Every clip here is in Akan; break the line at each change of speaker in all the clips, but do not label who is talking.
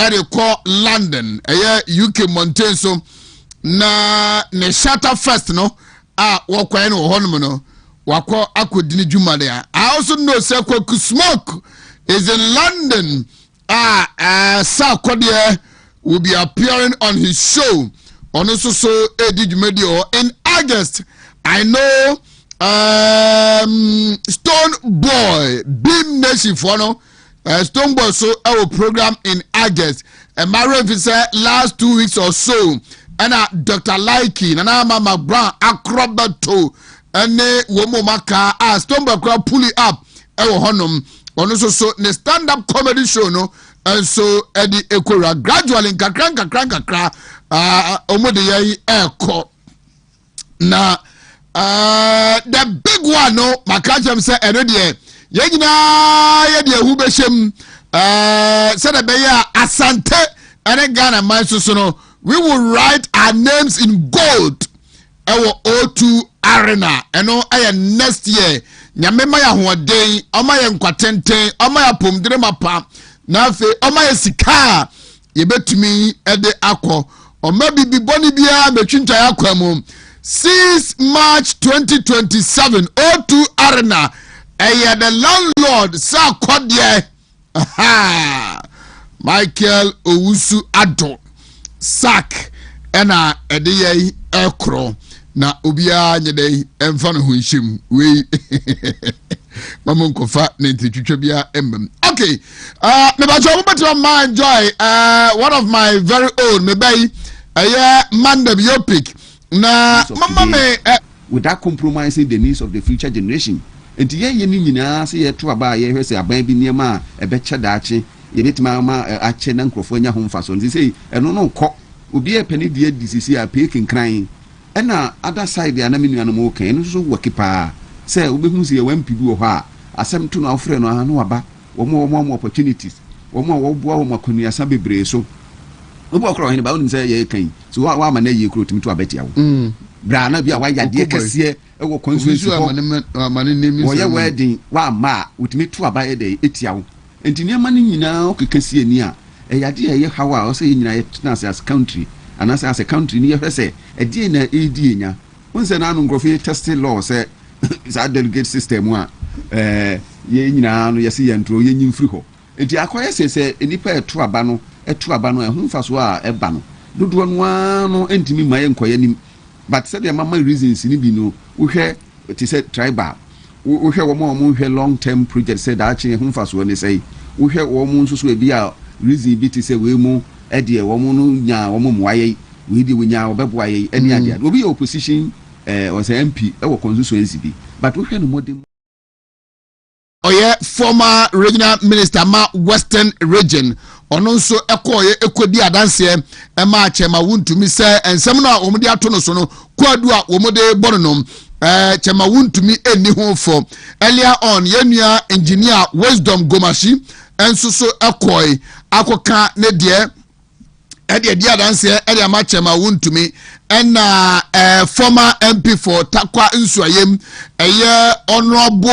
they call London UK mountain so na ne shatter first no wakwa no honum no wakọ akodini juma there. I also know say Kwaku Smoke is in London. Sarkodie will be appearing on his show on also so Medio in August. I know Stone Boy Beam Nation for no Stone Boy so our program in August and my referee last 2 weeks or so and Dr. Likey and Mama Brown Acrobato and womo maka Stone Boy crowd pull it up honum on also so the stand-up comedy show no and so Eddie Ekora gradually kakra omode yai eko na the big one no makachem say eno de yegina ye de hu beshem say the beya asante ene Ghana man so no we will write our names in gold ewo O2 Arena eno aye next year nyamema ya hoden omaye nkwatenten omaye pomdire mapa na fe omaye sika yebetumi ede akọ omabibi boni bia betwinta yakwam 6 March 2027 O2 Arena the landlord sa kodie Michael Owusu Ado sak ena ede ye ekro na obia nyede emfa no hunshim we mamon kofa na ntitwitwa bia emmem. Okay, me ba cho mo my enjoy one of my very own me bay Mandem Yopik na mama me
without compromising the needs of the future generation. Enti ye ni nyina se ye to aba ye hwese aban bi niema e be che daache ye betima ma ache na nkrofo nya ho mfa so nti sei eno no kọ obi e pani die disisi a pekin kran ena other side ya na menu anu mo kan no so wakipa se obehu se ye wampidu ho a asem to na ofre no ha no aba wo opportunities wo boa wo makonu asa bebre so obo okro Oheneba onim se ye kan so wa ma na ye kro timi to abetia wo bra na bia wa yade kase e wo constituency wo ye wedding wa ma utimi to aba ye de etia wo enti niam ni nyina okekasi ani a e yade ye hawa o se nyina ye tena as country and as a country ni ye hwese e die na edi enya wonse na anu ngrofo testing law say is a delegate system a ye nyina no ye se yentro ye nyimfiri ho enti akoye se enipa etu aba no e ho faso a e ba no dodo no ano entimi maye nkoye nim but said the mama reasons ni bi no wo hwe ti say tribal wo hwe wo mo hwe long term project say da achi ho faso ni say wo hwe wo mo nso so e bi a reason bi ti say we mu e de wo mo no nya wo mo moaye we di wo nya wo bebo aye ani ade obi opposition was MP e wo constituency bi but wo hwe no modern former regional minister ma Western region ono nso ekoye ekodi adanse e ma chema Wontumi se ensem na omudi ato no so no kwadu a omode bononom chema Wontumi eni ho fo earlier on yenua engineer Wisdom Gomashi enso so ekoy akoka ne de edi adanse edi ama chema Wontumi ena former MP for Takwa Nsuayem honorable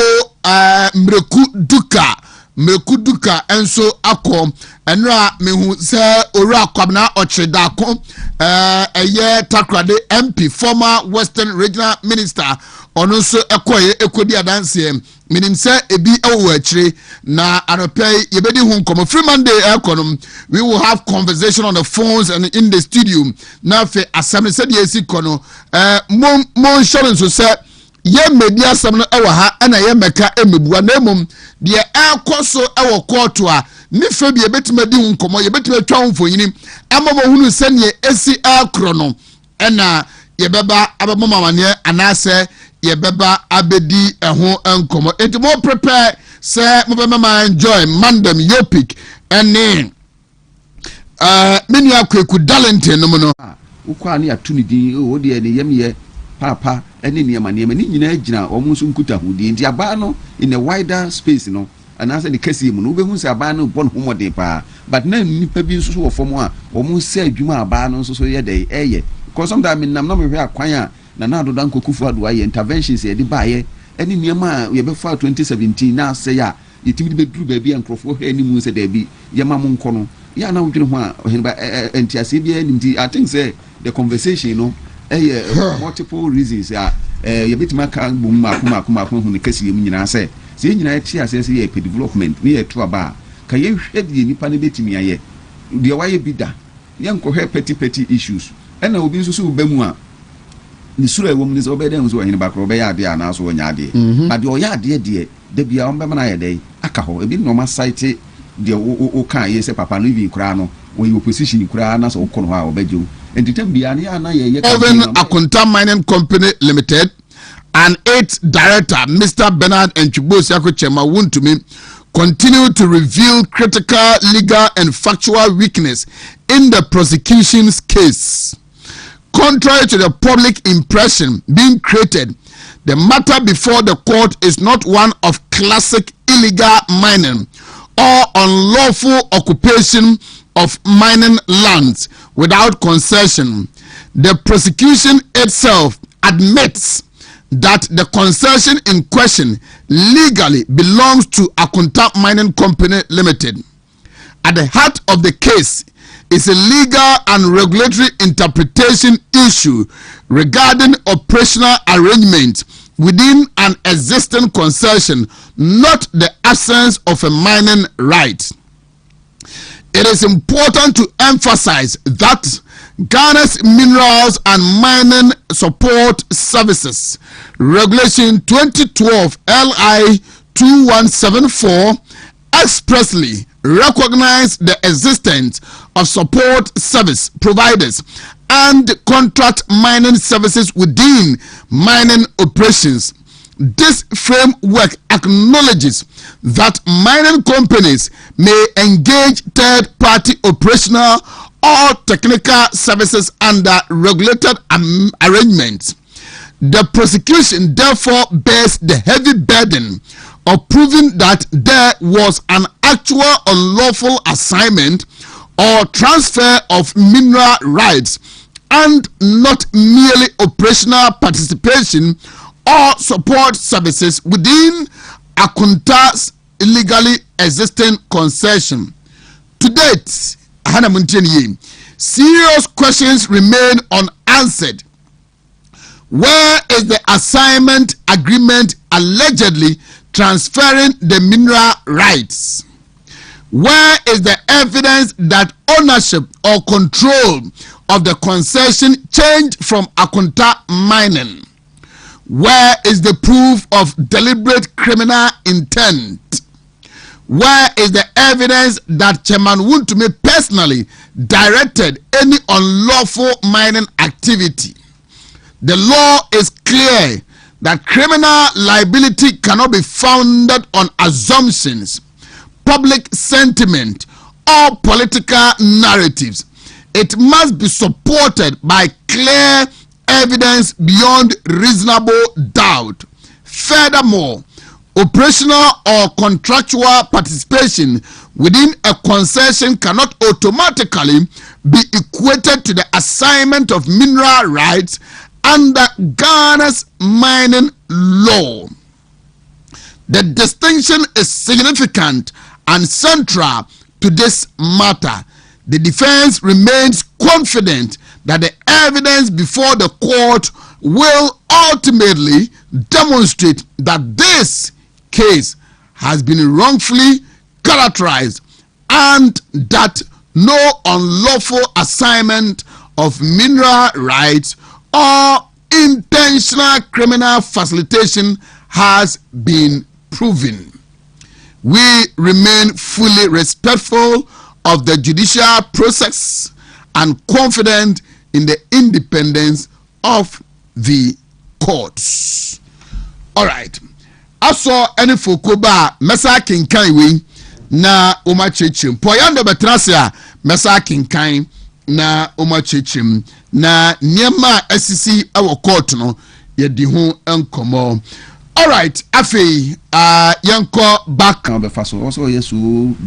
Mreku Duka enso akọ enra mehu se ora kwabna ochedako Takrade MP former Western regional minister ono so ekoye ekodi adanse minim se ebi ewo akire na anopei yebedi hu nkomo free Monday ekonom we will have conversation on the phones and in the studio na fe assembly said yesi kono mo insurance se ye media sam no ewa ha ana ye meka emebua na emom de ekoso ewo court a ni fe bi ebetima di nkomo ye betima twa mfonyini amamo hunu se ne esi akro no ena ye beba abamama mane anase ye beba abedi eho nkomo enti mo prepare se mo be mama enjoy Mandem Yopik ene menu akweku talent no mo no ukwa ne atuni din o de ne yemye papa ene niema ni nyina agina omunso nkuta hudi ndi aba no in a wider space no anase de kasi mu no behu se aba no bon homode pa but na nipa bi nso so wo fom a omun se adwuma aba no nso so ye de eye because sometimes nam na me hwe akwan a na do dan kokufu ado aye interventions e de baaye ene niema ye be fa 2017 na se ya yetimi be duru ba bi ankrofo he ni mu se da bi ye ma mu nko no ya na wodwene ho a Oheneba entiase bia nimti I think say the conversation no multiple reasons you bit maka bum makuma hu ne kasiye mu nyina se nyina ti ase se ye development ne ye to aba ka ye hwede nipa ne betimi aye de waye bida ye nkohwe petty issues ena obi nso so ba mu a ni sura ewom ni so obeden so Oheneba kro be ya ade ana so onya ade but de oya ade de bia on be mana ye dey aka ho ebi no ma site de o kan ye se papa no even kura no we opposition kura na so kono ha obejo
Oven Akunta Mining Company Limited and its director, Mr. Bernard Enchibosiako Chema Wontumi, continue to reveal critical legal and factual weakness in the prosecution's case. Contrary to the public impression being created, the matter before the court is not one of classic illegal mining or unlawful occupation of mining lands without concession. The prosecution itself admits that the concession in question legally belongs to Akunta Mining Company Limited. At the heart of the case is a legal and regulatory interpretation issue regarding operational arrangements within an existing concession, not the absence of a mining right. It is important to emphasize that Ghana's Minerals and Mining Support Services Regulation 2012 LI 2174 expressly recognize the existence of support service providers and contract mining services within mining operations. This framework acknowledges that mining companies may engage third-party operational or technical services under regulated arrangements. The prosecution therefore bears the heavy burden of proving that there was an actual unlawful assignment or transfer of mineral rights and not merely operational participation or support services within Akunta's illegally existing concession. To date, serious questions remain unanswered. Where is the assignment agreement allegedly transferring the mineral rights? Where is the evidence that ownership or control of the concession changed from Akunta Mining? Where is the proof of deliberate criminal intent? Where is the evidence that Chairman Wontumi personally directed any unlawful mining activity? The law is clear that criminal liability cannot be founded on assumptions, public sentiment, or political narratives. It must be supported by clear evidence beyond reasonable doubt. Furthermore, operational or contractual participation within a concession cannot automatically be equated to the assignment of mineral rights under Ghana's mining law. The distinction is significant and central to this matter. The defense remains confident that the evidence before the court will ultimately demonstrate that this case has been wrongfully characterized and that no unlawful assignment of mineral rights or intentional criminal facilitation has been proven. We remain fully respectful of the judicial process and confident in the independence of the courts. All right. Aso any fokoba mesa kinkan we na oma chechim. Poyando betrasia mesa kinkan na oma chechim na niema asisi awo court no ye di ho enkomo. All right. Afi yanko back
on the first also yes so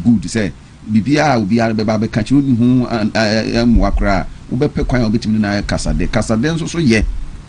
good say bibia obia be ba be kachi hu mwakra ubepe kwan obetimi na kasade nso so ye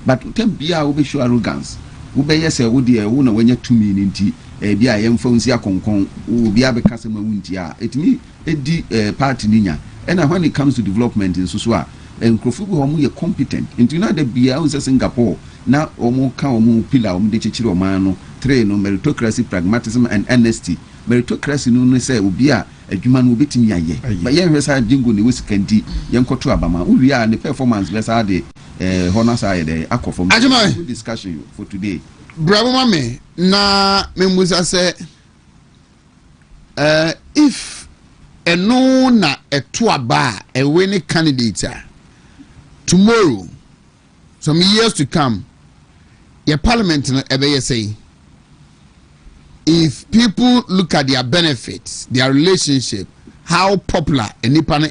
but tem bia ube show arrogance ube yese wo de wo na wanya tumi nti bi a yɛmfa nsi akonkon obi abɛka sɛ ma wunti a etimi edi party ninya and when it comes to development in so a nkrofo bi hom yɛ competent into na da bia wo sɛ Singapore na omo ka omo pillar omo de chichiri oman no train no meritocracy pragmatism and honesty meritocracy no sɛ obi a adwuma no obetimi ayɛ but yɛn hwɛ sa jingo ne wosikanti yɛn kɔto abama wo wi a ne performance bɛsa de honors ayɛ de akɔfom discussion for today
bravo mame na memusa sɛ if eno na eto aba a winning candidate tomorrow some years to come your parliament no ebe say if people look at their benefits, their relationship, how popular a nipa no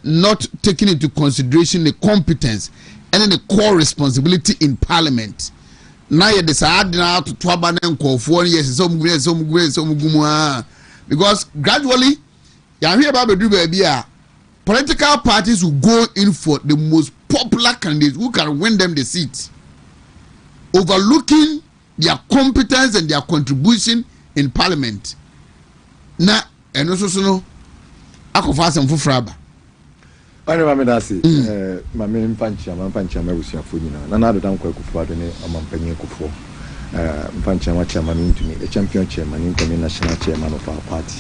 not taking into consideration the competence and then the core responsibility in parliament. Now you decide now to twaba na nkofo yes some because gradually you hear about the baby political parties will go in for the most popular candidates who can win them the seat, overlooking their competence and their contribution in parliament. Na and also no akofa asem fofraba
Ani mame dasi mame mpancha mebusia fonyina na na dodan kwa kufu ado ne amampanyin kufu mpancha wa chairman Wontumi the champion chairman in national chairman of our party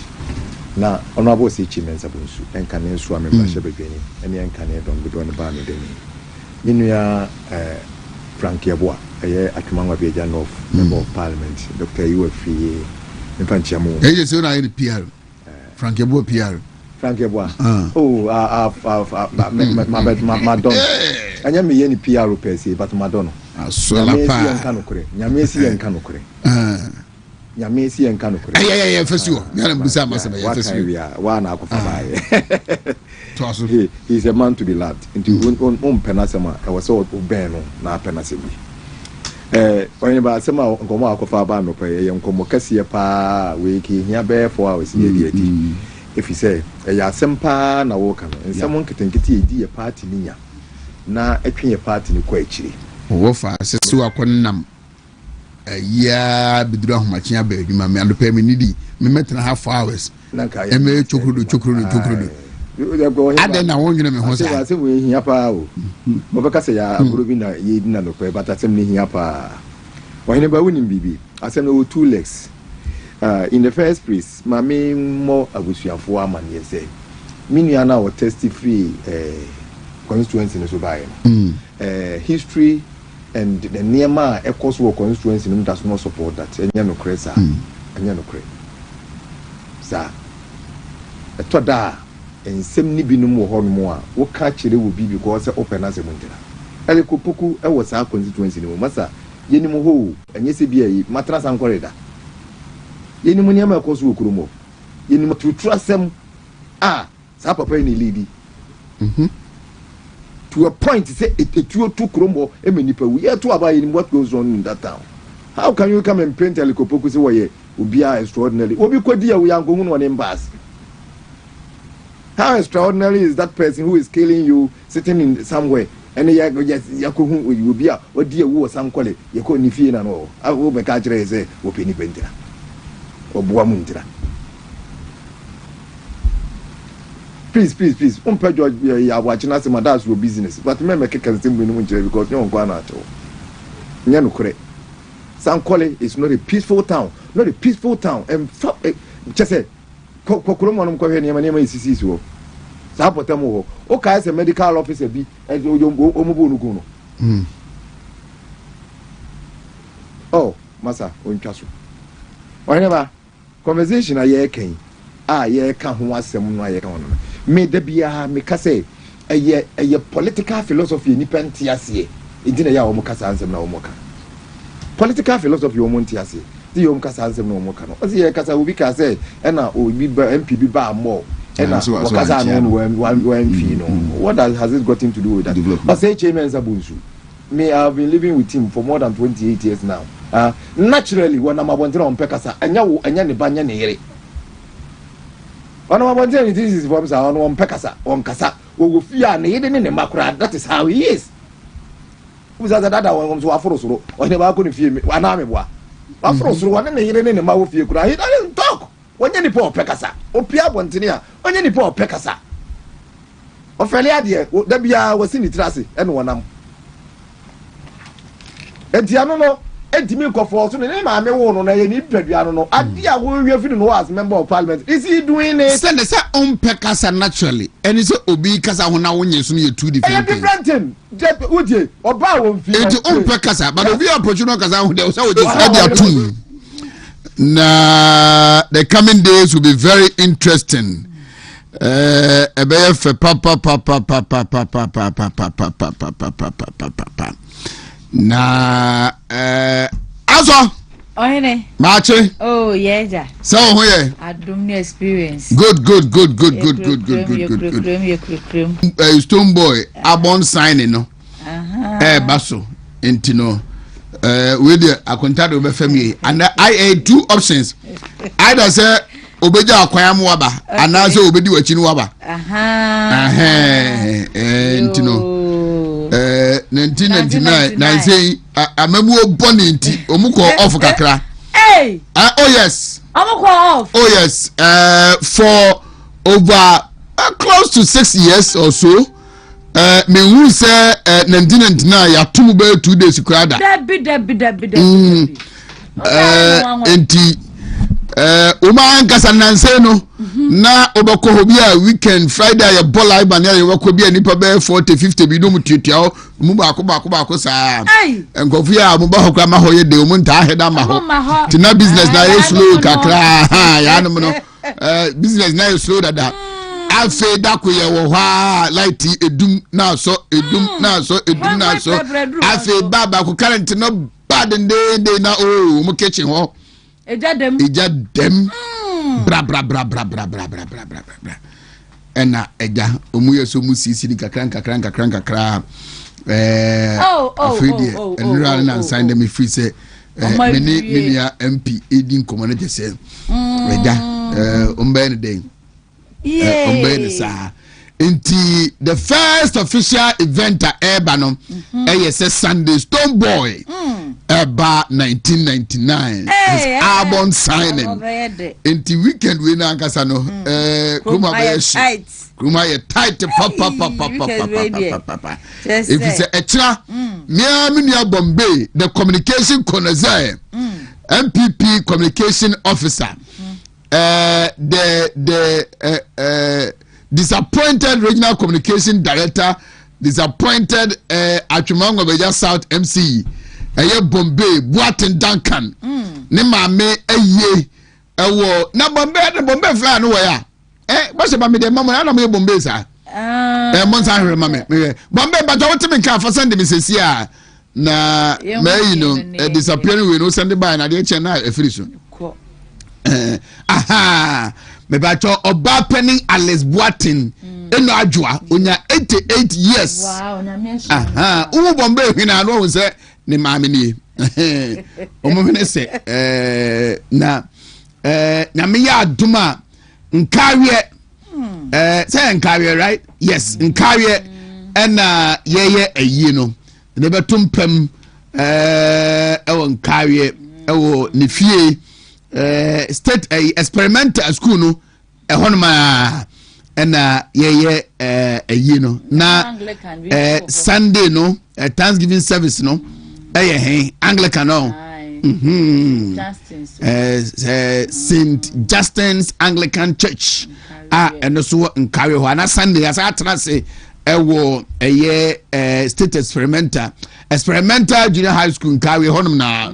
na ono abo se chi mensa bonsu enka ne nso amemba shebedwani ene enka ne don bido ne ba me deni minua Frank Yeboah eye atwamanwa bi agya north member of parliament Dr. Uefi mpancha mo
eye se na eye PR Frank Yeboah PR
Frank Yeboah my don anya me ye ni PR pese but madonna
so la pa
nyame si enka nokore nyame si enka nokore
yeah fesu nyana mbusa masaba ya fesu
wa na akofa bae he is a man to be loved into penasema e was all ben no na penasema onye ba asema nkomo akofa ba no pe ye nkomo kase pa we ki hia be 4 hours ye di if you say ya sempa na wo kan nsemo nketenkete edi ye party ninya na atwe ye party ni kwa akiri
wo fa sesu akonnam ya biduru ahomachia ba adwuma me andopa me nidi me metena half hours e me chokrodo ade na wonwene me ho sa
asem we hia pa o mo beka se ya agoro bi na ye di na no pa but asem ni hia pa Oheneba wunim bibi asem no 2 legs. In the first place, my main more abusuafo amanye say minua na o testify constituency no so buy history and the nearma equals work constituency no does not support that enya no kresa enya no kre sa etoda ensem ni binum wo hono a wo ka kire wo bi because open as emundira ele kopoku e wo sa constituency no masa yenim ho enye se bia yi matra san korida yenim niam ekoso okurumo yenim tutrasem sa papa ni leadi to a point say etuo to krombo emenipa we to about yenim what goes on in that town. How can you come and paint Elikopoku say woye obia extraordinary obi kwadi ya we yango hu no embassy? How extraordinary is that person who is killing you sitting in somewhere and yakohu you be a odi ewu sam kwale yako ni fie na no awo be ka kire say wo peni bentira oboa mu ntira. Please George ya watching us my that's your business but me make can still be no ntira because you go na ato nya no kore. Sam kwale is not a peaceful town and just say kokoro mo ko hwe ne ma isisi so sa potem ho o ka as a medical officer bi e omobo nugu no masa ontwa so Oheneba conversation aye kan ye ka ho asem no aye kan no me da bia me ka say eye political philosophy ni pentiase edina ya o mo kasa ansem na o mo ka political philosophy o mo ntiase the yom kasa ansem no mo ka no o se ye kasa obi ka say na obi MP bi ba more and kasa no one fee no what has it got to do with that? But say chairman Zabunsu me I have been living with him for more than 28 years now. Naturally when I'm abonte on pekasa anya ne banya ne yere when I'm abonte this is from sa on pekasa on kasa wo fia ne yede ne makura. That is how he is. Uza dada won so aforo soro Oheneba ko ne fie me ana me boa afro so one na yire ne ma wo fie kura he doesn't talk onye ni po pekasa opia bontene a onye ni po pekasa ofele ade da bia wasi ni trase e no wonam entiano no edimi nkofo so ne ma me wo no na ye ni padua no ade a wo wi fi no as member of parliament is he doing it
say pekasa naturally and is obi kasa ho na wonye so no two different
thing uje oba won fi
enti pekasa but obi opportunity kasa ho de so we just add atum na the coming days will be very interesting na aso
Ohene
mache
oh yeah
so ho ye
adum experience
good stone boy abon signing no baso enti no we dey akontado be fami and I had two options either say obeja akwam waba ana say obedi wachi no waba enti no 1999 na say amamu oboni enti omuko off kakra oh yes
omuko off
oh yes for over close to 6 years or so me who say 1999 ya tumu be 2 days krada
debi
enti uma nkasa nanse no na obako hobi a weekend Friday ya bola iba na ya ko bia nipa be 40 50 bi no mututua mu ba ko saa enkofu ya mu ba hokra ma hoye de mu nta heda ma ho tina business na ye slow kakra ya no no business na ye slow dada afi da ko ye wo ha light edum na so afi baba ko current no bad de na mu kitchen ho eja dem bra ena eja omuye so mu sisi ni kakran afidi enra na sign them free say many MP edin community say eja ombe ne den ombe ne sa Inti the first official event at Ebano, Sunday Stone Boy, Eba 1999. His album signing. Inti weekend we na kasano. Kuma ye tight pop. If it's a extra, Miami Bombay, the communication connoisseur, MPP communication officer, disappointed regional communication director, disappointed Achumango Beja South MC, Bombay, Boatin Duncan, ne mame eye, na Bombay fly no way. What's about me? The mama, I don't know Bombay, sir. Monsa, remember, Bombay, but I want to make for sending Mrs. Sia. Na, you know, disappearing we no send the by and I didn't channel a free soon. Aha. Me bacho oba penning Alice Boatin eno adwoa onya 88 years.
Wow, na me sure.
Aha, uwo bombe hina no wo se ne maame ni. Omo hene se na me ya aduma nkawe say nkawe right? Yes, nkawe na yeye ayi no. Ne betum pam ewo nkawe ewo ne fie state experimental school no ehonma na yeye no na Sunday no Thanksgiving service no Anglican no St. Justin's Anglican Church and so nkawe ho na Sunday as atra say ewo state experimental junior high school nkawe honum na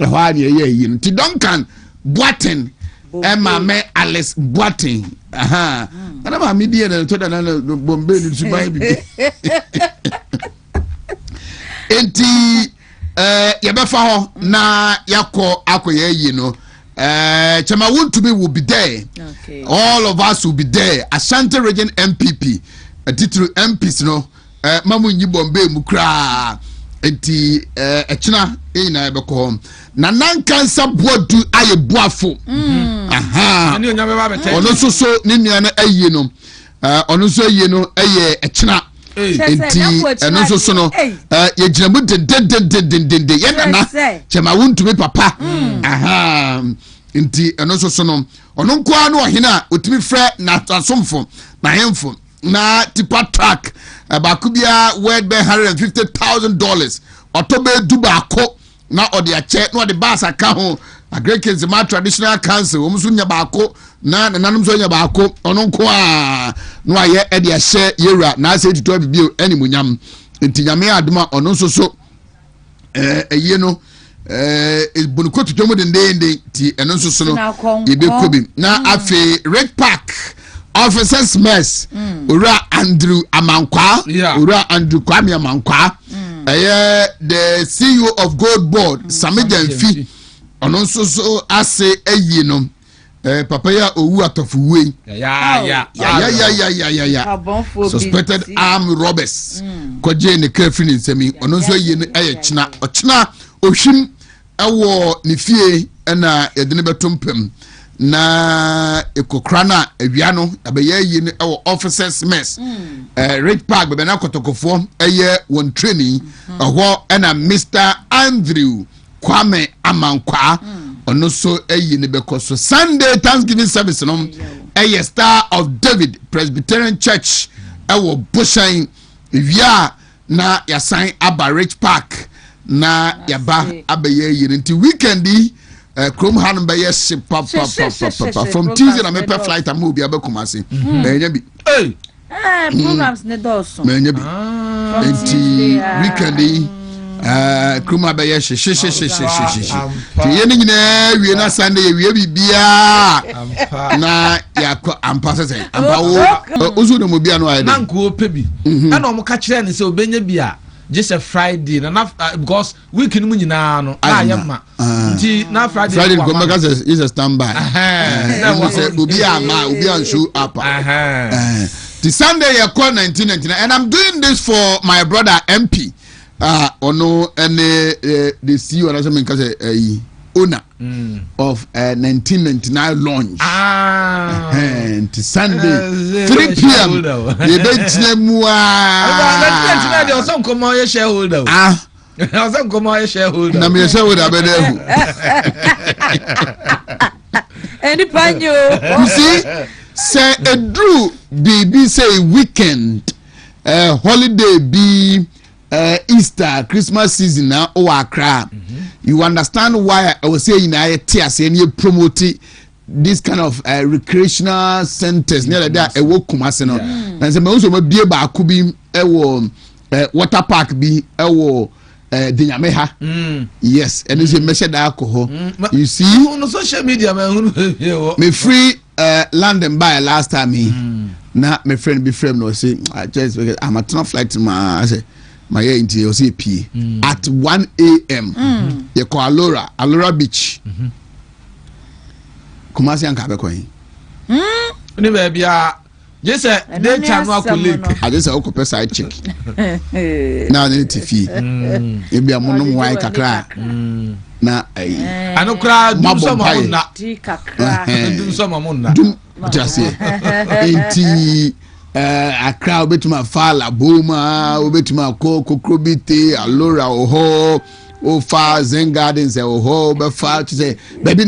ehwa ye ti Duncan Boatin Emma me Alice Boatin aha na ma me die na to da na Bombay ni subai bi enti ye befa ho na yakọ akoye yi no Chama Wontumi will be there. Okay. All of us will be there. Ashanti Region MPP titru MPs no mamu nyi Bombay mu kra enti echina na ebeko na nankansa boadu aye boafo aha ono so ni nua na ayi no ono so ayi no eye echina enti ɛno nso so no yɛgyina mu dendendendendende yɛnana kyɛma wontumi papa aha nti ɛno nso so no ɔno nkoa no ɔhene a ɔtumi frɛ n'asomfo n'ahemfo na tipa track baako biara worth $150,000 ɔtɔ bɛɛ du baako na ɔde akyɛ na ɔde baasa ka ho Agriculture ma traditional council wɔn nso nya baako na nananom nso nya baako ɔno nko a no ayɛ ɛde ahyɛ yɛwura na asɛ tutu bibio animunyam nti nyame adoma ɔno nso so ɛyie no bonuko tutu mu dendende ti ɛno nso so no yɛbɛkɔ bi na afei Red Park officers mess owura Andrew Amankwa owura Andrew Kwame Amankwa ɛyɛ the CEO of Gold Board Sami Jamfi ɔno nso so ase ayi no papa ya owu atofuwe ya suspected armed robbers koje ne krafini nsemi ɔno nso ayi no aye kyina ɔkyina ohwim ɛwɔ ne fie ɛna yɛde ne bɛtompem na ekokra na awia no abɛyɛ ayi no ɛwɔ officers mess Red Park bɛbɛ na kotokofo ɛyɛ won training ɛhɔ ɛna Mr. Andrew Kwame Amankwa ono so eyi ne beko so Sunday Thanksgiving service no eye Star of David Presbyterian Church ewo Bushan via na yasan aba Rich Park na yaba abaye yi nti weekend Chrome Han be yes papa from Tuesday na me per flight am obi abekumase enya bi
programs ne doso
enya bi nti weekend Kruma be yes she yeni nyina wie na Sunday wie bibia na yakọ ampa sese ampa wo ozu no mo bia no ayde
na nko pebi na no mo ka kire ne se obenya bia just a Friday na because week ni mu nyina no na yema nti na Friday
go make us is a standby na say obi ama obi an show up the Sunday yakọ 1999 and I'm doing this for my brother MP ono ene the CEO na some nkase owner of 1999 launch and Sunday 3 p.m. you bet mu
1999 dey also come on shareholder also come on shareholder
na me shareholder be there
any panyo
you see say a drew baby say weekend holiday be Easter, Christmas season now, Accra. You understand why I was saying I tears and you promote this kind of recreational centers near that a walk Kumasino. And some also may be about could be a water park be a Dinyameha. Yes, and it's a measured alcohol. You see,
on social media,
me free London by last time me. Now, my friend be friend no say I just I'm a ton flight to my I say my into your CP at 1 a.m. You call Alora Beach. Kumasi and Kabekoi.
Ni baby, just a day time I just a couple side chick. Now, the TV. It be a monum white crack. Na I no cry, do some not do some just say. A crowd betuma fala boma obetuma kokrobite alora oho o fa zen gardens oho be fa to say baby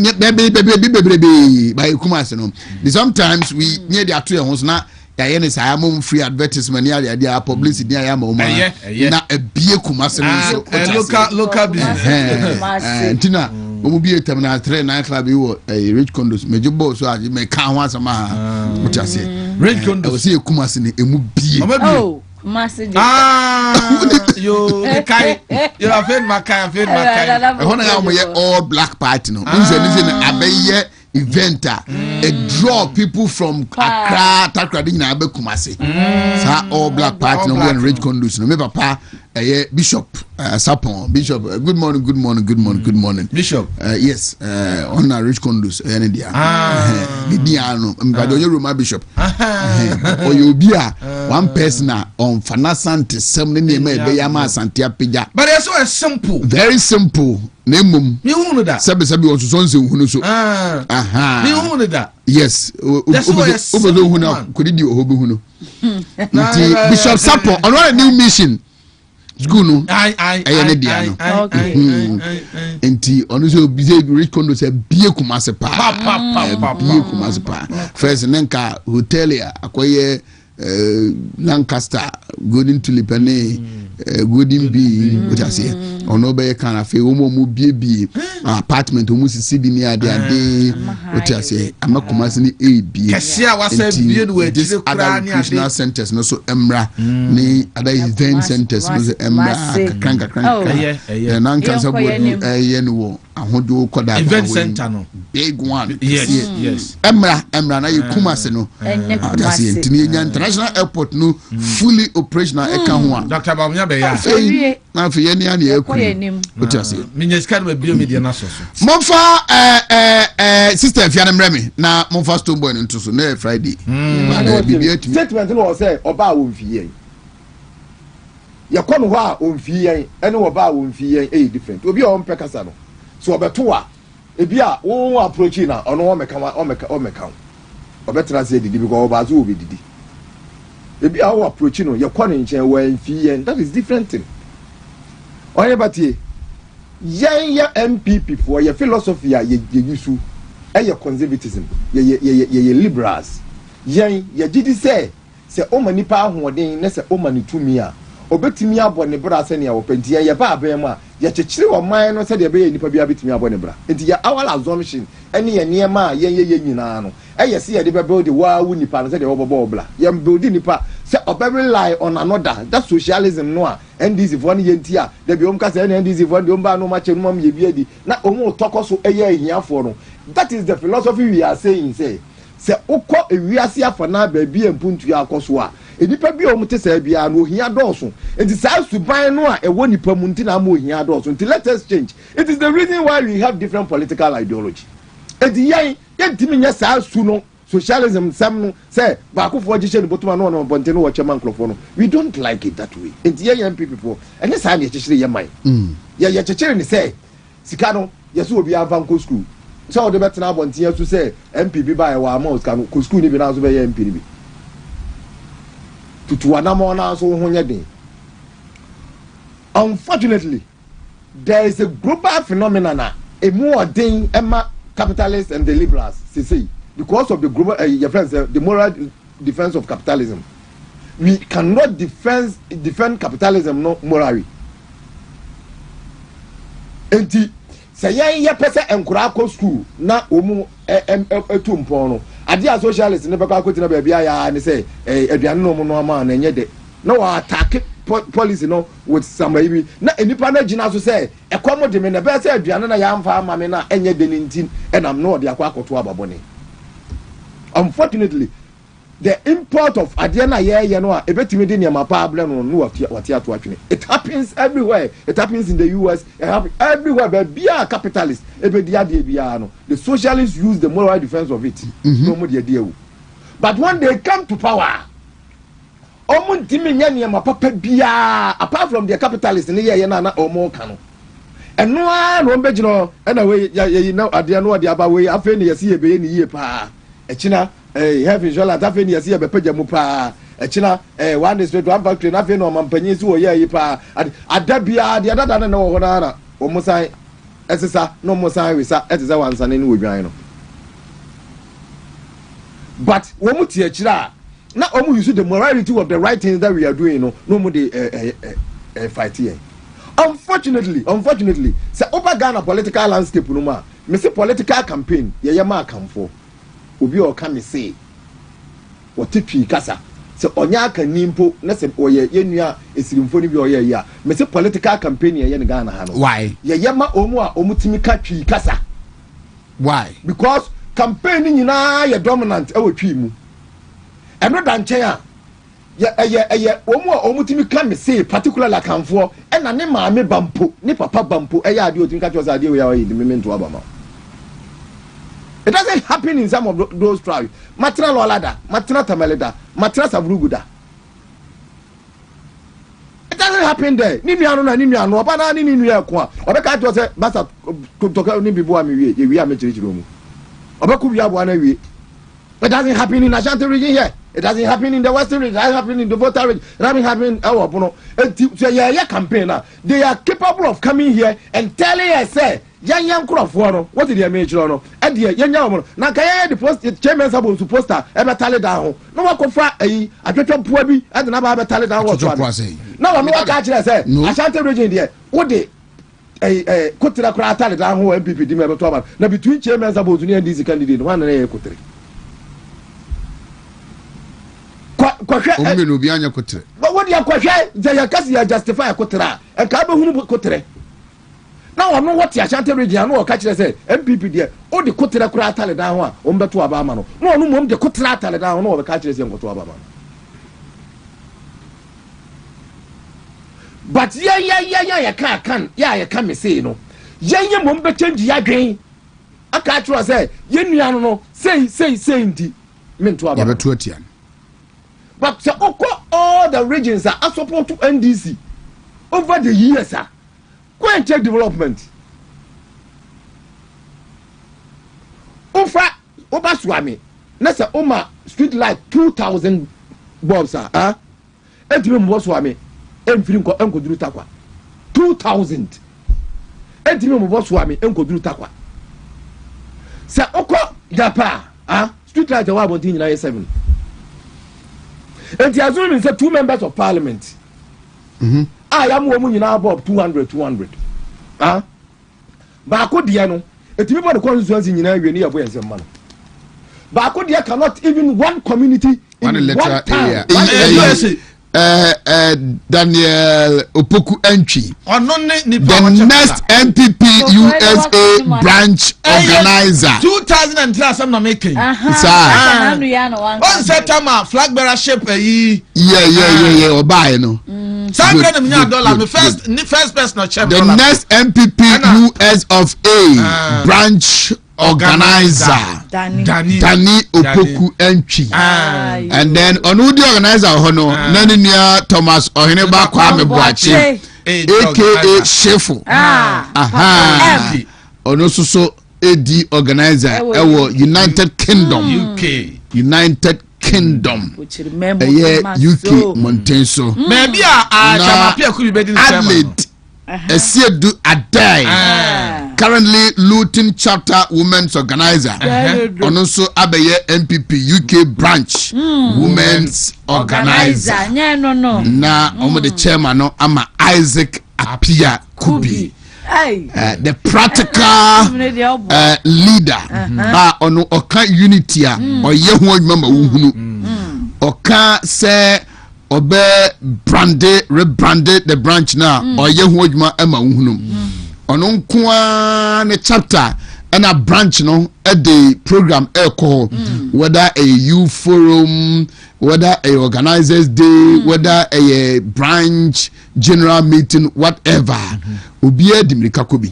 by kumase no sometimes we near the atu ehun na ya yen say am free advertisement near the publicity near am na ebie kumase no so local business
tina omu bi terminal 3 9 club you rich condos mejo boss so me kan ho asama what you say
rich condos
say kumase ni emu bie
oh kumase
yo kai you afraid makai e
hona ya mo ye all black party no nze abeye event a draw people from Accra Takra din na abe kumase sa all black party no we rich condos no me papa Bishop Sapon Bishop good morning
Bishop
yes on a rich condos dia no mbado ye Roma Bishop o ye obi a
one person on fanasante sem ne name be ya ma asante apija.
But it's so simple.
Very simple. Nemum.
Me who that?
Sabi on so hunu so.
Me who that?
Yes. Obodo hunu kodi di ohobi hunu. Bishop Sapo on a new mission. School no. I ne dia no. Enti onu so bize rich condo say bie kumase pa. Bie kumase pa. First nenka hotel ya akoye Lancaster Golden Tulip ne Golden Bee what I say ono be kan afi wo mo bie apartment omu sisi bi ni ade what I say amakumase ni bie
kese a wasa bie no we
this other Christian centers no so emra ni other event centers no so emra kranka na kan so bo no ahodo koda
event center no
big one
yes
emra na yikumase no ase ntini nya international airport no fully operational eka ho a
Dr. Bamunya be ya
na afi ye ni ani eku what ase
minyeska no bio media na so
monfa sister fiane mremi na monfa stone boy nto so na Friday
statement no say oba wo mfiye ye kono ho a omfiye ene oba wo mfiye different obi o mpɛ kasa no so obeto a ebi a wo approach na ono wo meka obetra say didi because obazo obi didi ebi a wo approach no ye kono nchen wa mfiye that is different thing Oheneba tie ya MPP for your philosophy ye yusu ye conservatism ye liberals ye gidi say o mani pa ahoden na say o mani tumi a obetumi abo ne bra se ne ya wopenti ye ba abem a ye kyekire o man no se de be ye nipa bia betumi abo ne bra enti ya our assumption ene ye niema ye nyina no ye se ye de be build wa wu nipa no se de obobo obla ye build nipa se obe rely on another that socialism no a NDC for ne yenti a de bi omka se NDC for de omba no ma che no mam ye bia di na omu tokoso eye ahiafo no that is the philosophy we are saying say ukọ ewiase afana ba bia mpuntu akoso a enipa bi omute sa bia no ohia dọọso enti sa suban no a ewo nipa mu nti na ma ohia dọọso enti let us change. It is the reason why we have different political ideology. Enti yan timi nya sa su no socialism sam no say ba ko fo giche no botuma no no bonte no wo chema nkrofo no we don't like it that way. Enti yan people ene sa na chechire ye man ye chechire ni say sika no ye so obi avanko school so de betena bonte ye so say MPP ba e wa amount ka no ko school ni bi na so be ye MP ni bi tutu anamo na so ho nye den. Unfortunately there is a global phenomenon na a more thing emma capitalists and the liberals say because of the global your friends the moral defense of capitalism. We cannot defend capitalism no morally. Enti say ye pese enkura ko school na omu etumpon no ade a socialist ne beka akoti na ba bia ya ne say aduane no mu no ama na enye de na wa attack policy no with somebody na enipa na gina so say ekomo de me na be say aduane na ya mfa ama me na enye de nintin enam no de akwa akoto ababone. Unfortunately the import of adiana ye no a ebetimi de niam problem no wati ato atwene. It happens everywhere. It happens in the US. It happens everywhere. But be a capitalist ebedi ade bia no the socialists use the moral defense of it. No mo de ade. But when they come to power omo ntimi nya niam papa bia apart from the capitalists ne ye na omo ka no eno a no mbegino na we ye na ade no ade aba we afa ne yesi ye be ye ni ye pa echina have insurance afa ne yesi ye be paja mu pa echina one is to one factory na afa no mampanyi si wo ye pa adabia de adada na wo ho na omo san esesa no mo san we sa etisa wansan ne wo dwan no but wo mu tie kira na omu use the morality of the right things that we are doing no mo dey fight here. Unfortunately say over Ghana political landscape no ma me say political campaign ye ma akamfo obi o ka me say what twi kasa say onya aka nimpo na say oye yenua esirimfo ni bi oye ya me say political campaign ye ne Ghana ha no
why
ye ma omu a omu timi ka twi kasa
why
because campaign ni nyina ye dominant e wo twi mu eno da nchen a ye omu a omutimi ka me say particular la kanfo e na ne maame bampo ne papa bampo e ya ade otimi ka chosa ade we ya yi memento abama. It doesn't happen in some of those tribes. Matna lolada, matna tamaleda, matna savruguda. happen there ni nua no na ni nua no oba na ni nua ko a obeka to say basa toka ni bibo am wie ye am chirichiro mu obeku wi abo na wie. It doesn't happen in Ashanti region here. It doesn't happen in the Western region. It doesn't happen in the Volta region. It doesn't happen our campaign. They are capable of coming here and telling us, say, young crop for what did they make? And the young now can the post chairman supposed to poster ever tally down. No one could find a total poor be and the number tally down what no, I'm not catching us. Ashanti region there. What they a Kutira cry tally down who MPP demand to now between chairman supposed to near this candidate one and a Kutri. But what do you question? They justify a quotra and Kabu Cotre. Now I know what the Ashanti region or catch say MPP there. All the Cotra Cratale down on to Abamano. No, the Cotra down or the catches and go to Abamano. But you can't say no. You won't change your game. I catch you say, you say, mean to Abamano. But all the regions are support to NDC over the years. Go and check development. Ofa Swami. Nasa Oma street light 2,000 bulbs. Edwin Swami. Enfrim Enko Duru Takwa. 2,000. Edwin Swami Enko Duru Takwa. Sa Oko Japa. Street light Jawa Bontin 97. And the assuming say 2 members of parliament. I am woman in our Bob 200. Bako Diano, a people the constituency in area near where some man. Bako Dia cannot even one community in one town.
Daniel Opoku entry. The next MPP USA branch organizer.
2003 some not making. One set time flag bearer shape
yeah oba no.
First person chairman.
The next MPP US of A branch organizer Dani Opoku entry and then onudi organizer hono nani nia Thomas Oheneba Kwame Boache aka Shefu ono so AD organizer ewo United Kingdom United Kingdom UK Montenso
maybe Chamapia could be
Adelaide Asiedu Adai currently Luton chapter women's organizer and also Abeye MPP UK branch women's organizer na the chairman no ama Isaac Apia Kubi the practical leader ono oka unity a oye ho adwuma ma wohunu oka say obe rebranded the branch now oye ho adwuma ma wohunu ono nkoa ne chapter and a branch no at the program whether a youth forum, whether a organizers day, whether a branch general meeting, whatever ubia dimrika kobi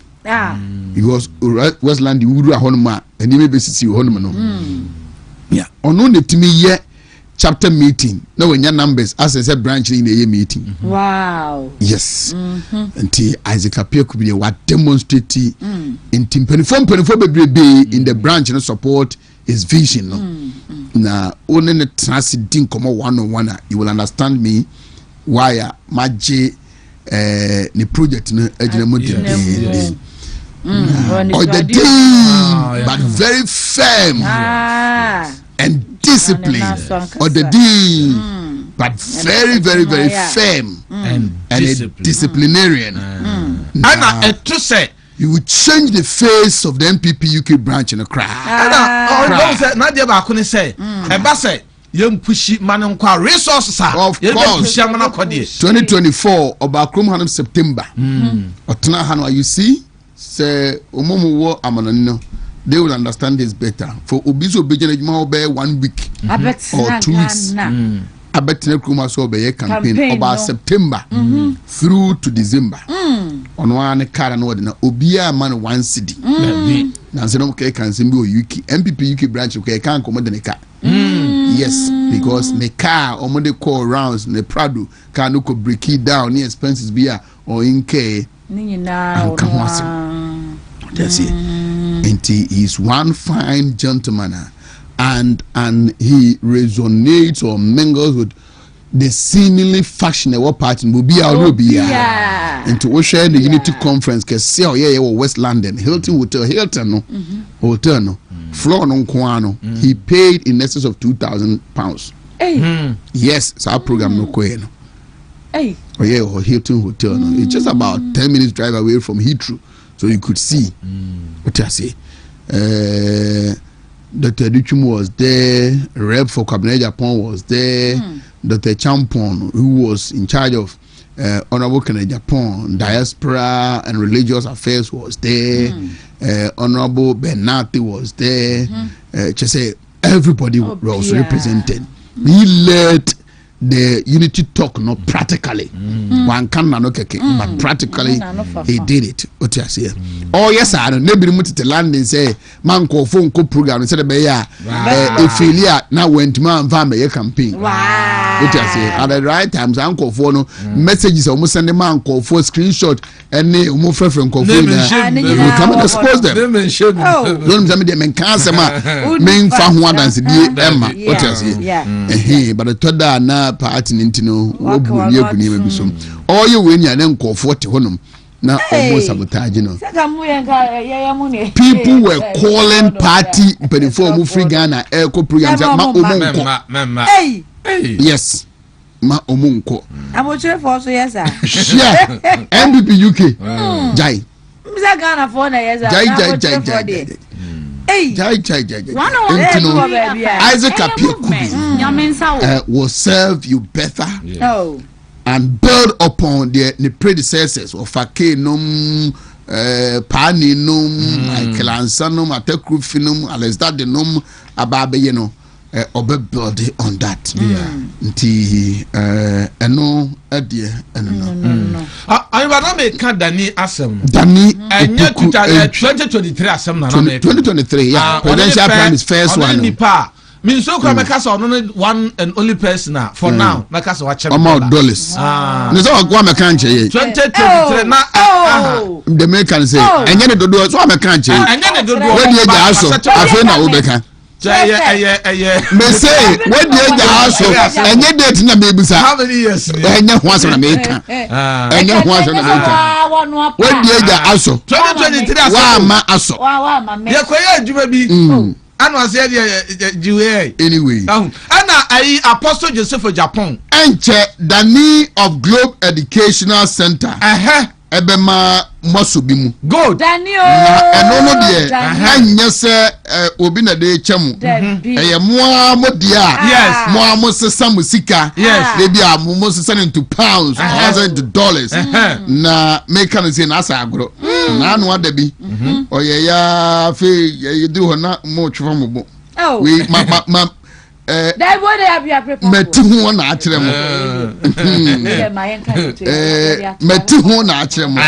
because Westland uru ahonuma and you may be see honuma no yeah ono ne timi ye chapter meeting no when your numbers as I said branch in a meeting
wow
yes until Isaac Apia could be what demonstrate in team penifom bebrebe in the branch and support his vision no na only the transiting come one you will understand me why maje the project no ejinemo the day but very firm and discipline or the deal but very firm and a disciplinarian
and to say
you will change the face of the MPP UK branch in a crowd.
Nadia Bakuni say say young pushy man resources
of course 2024 about Hanum September Otna Hanwa you see say Omomo wo amanano they will understand this better. For Obiso Bejan Be 1 week or 2 weeks. I bet Nekuma so be a campaign about September through to December. On one car and ordinary Obia man 1 city. Nancy can send you UK MPP UK branch okay can't come the car.
Yes, because me car or the call rounds the Prado car no could break it down. The expenses be or in K. And come on, that's it. And he is one fine gentleman, and he resonates or mingles with the seemingly fashionable party will be out and to share the Unity Conference can see West London Hilton Hotel floor no kwano he paid in excess of £2,000. Yes, so our program no kweno. Hilton Hotel no. It's just about 10 minutes drive away from Heathrow, so you could see what I say. Dr. Duchum was there, Rep for Cabinet Japan was there, Dr. Champon, who was in charge of Honorable Cabinet Japan, Diaspora and Religious Affairs was there, Honorable Benati was there, just say everybody was represented. He led the unity talk not practically. One can not but practically he did it. What you say? Oh yes, I don't maybe move to the land and say man call phone co program instead of failure now went to man family campaign. What you say? At the right times uncle for no messages almost send the man call for screenshot and they more friend call for you come and expose them. Don't tell me them and cancer main fan one and Emma. What you say? But the third now party nintino wo bu ye guni me bisom all you when ya na nkofo te honum na almost sabotage no people were calling party before mu free Ghana eco program ma omunko yes ma omunko
amoche for so yes
sure MVP UK jai
misa Ghana for na yes
jai Isaac Appiah will serve you better and build upon the predecessors of Fakenum, Paninum, Michael Ansanum, Atekrufinum, Alesdadenum, Ababeyeno. Obe build on that. No idea. No.
I will make Dani Assem.
Dani,
and 2023 Assem.
2023, yeah. Presidential prime is first one.
Means so come only one and only person for now. Makasa watch
amount dollars. There's all one country.
2023 now.
The American say, and then the door so I'm a country. And then the door where the also I feel now Obeka.
Me
say when the house and you date na baby sir.
How many years?
And you once on America. And you once on America. When the house
2023
wa ma aso.
Wa ma me.
Ya kwaya adwuma bi. Ano say the
anyway.
And Apostle Joseph of Japan.
Enche Dani of Globe Educational Center. Ebema Mosubimu.
Go.
Daniel.
No dear. Anya say obi na de chemu. Eye moa modia.
Yes.
Moa mo sesa musika.
Yes.
They be mo sesa into pounds, into dollars. Na make can say na asa agro. Na anu adabi. Oye ya fe you do na mo twa mo bo. We ma
that what have you prepared?
Meti ho na akyere mo. Meti ho na akyere mo.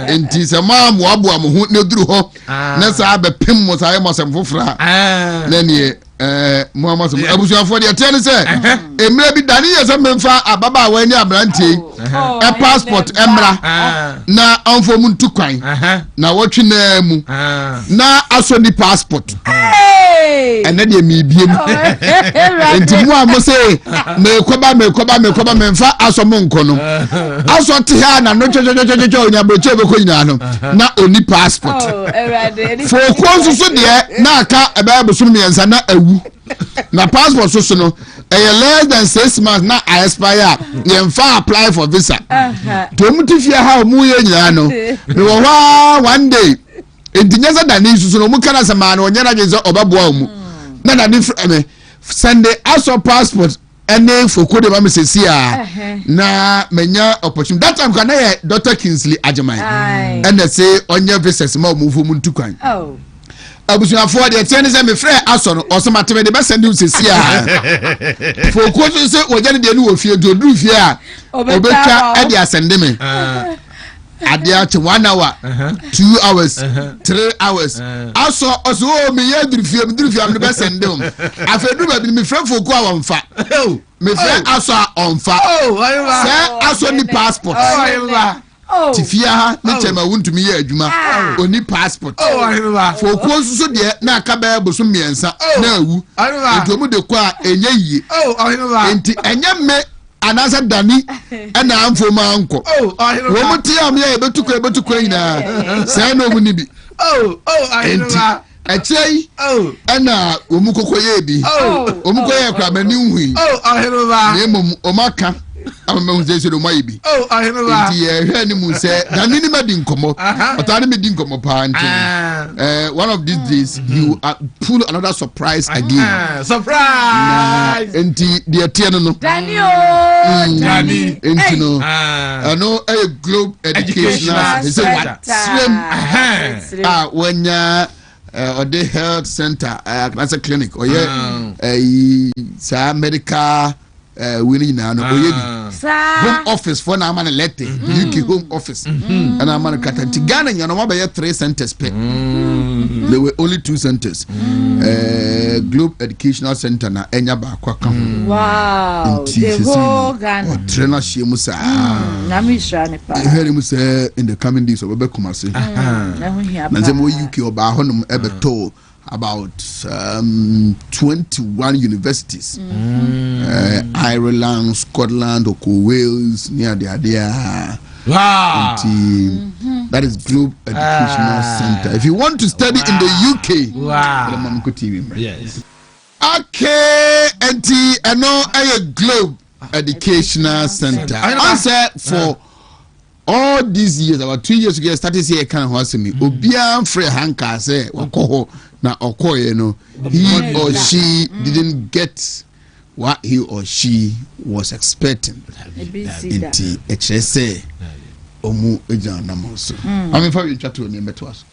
Enti se ma mo abo am ho na duru ho. Na sa be pem mo sa mo sem fofra. Na ne mo ma sem abusuafo de tell say emre bi dani ye se memfa ababa wa ni abrante e passport emra na onfo mu ntukwan na wotwe na mu na aso di passport and then you me biem enti mo am say me koba memfa aso mo nko no aso te ha na no chochochocho nya broche be ko nyina no na oni passport for ko so de na aka e ba boso miensa na awu na passport so no less than 6 months na I expire yemfa apply for visa to mutifia ha mu ye nyina no me wo one day entinyasa dani susu no mu kana sama na onyara geze obaboa mu na dani me Sunday aso passport ene foko de ma mesesi a na menya opportunity that time kana ye Dr. Kingsley Ajaman and they say onye visas ma mu fu mu ntukwan abusuafo de tiene se me frɛ aso no osomateme de be send you sesi a foko so se wojane de ni wo fie do duru fie a obetwa e de asende me
adeache 1 hour 2 hours 3 hours aso me ye durfie me be send them afedu ba bi me friend foku a wonfa me friend aso a onfa say aso ni passport tifia ha ne chema Wontumi ye adwuma oni passport foku so de na aka ba boso miensa na awu etomu de kwa enye yie enti enye me anasa dani ana amfo ma anko wo muti am ye betuko ina say no mu ni bi enti achei ana wo mu kokoye bi wo mu koye kwa mani hui ne mum o maka amama hu se do mai bi enti ye hwe ni mu se dani ni madi nkomo otani me di nkomo pa anti one of these days you pull another surprise again
surprise
enti de tie no
Dani
enti no ano a Globe Educational
Center
wanya or the health center as a clinic or medical winning now home office for na man elect UK home office and I'm man cut and Ghana you know be 3 centers per there were only 2 centers Globe Educational Center na enya ba kwa kan
wow the whole Ghana
trainer shemu sa
na mi sha ne pa
hear mu say in the coming days obe kumase na say mo UK oba honum ebeto about 21 universities Ireland, Scotland, Wales, near there.
Wow.
That is Globe Educational Center. If you want to study in the UK,
wow. Yes.
Okay, and no, a Globe Educational Center. I said for all these years, about 2 years ago, I started here kind of was me. Obian free hanka say wakoho na okoye no. He or she didn't get what he or she was expecting. Inti HSA omu ejana moso. I mean for you chat to name to us.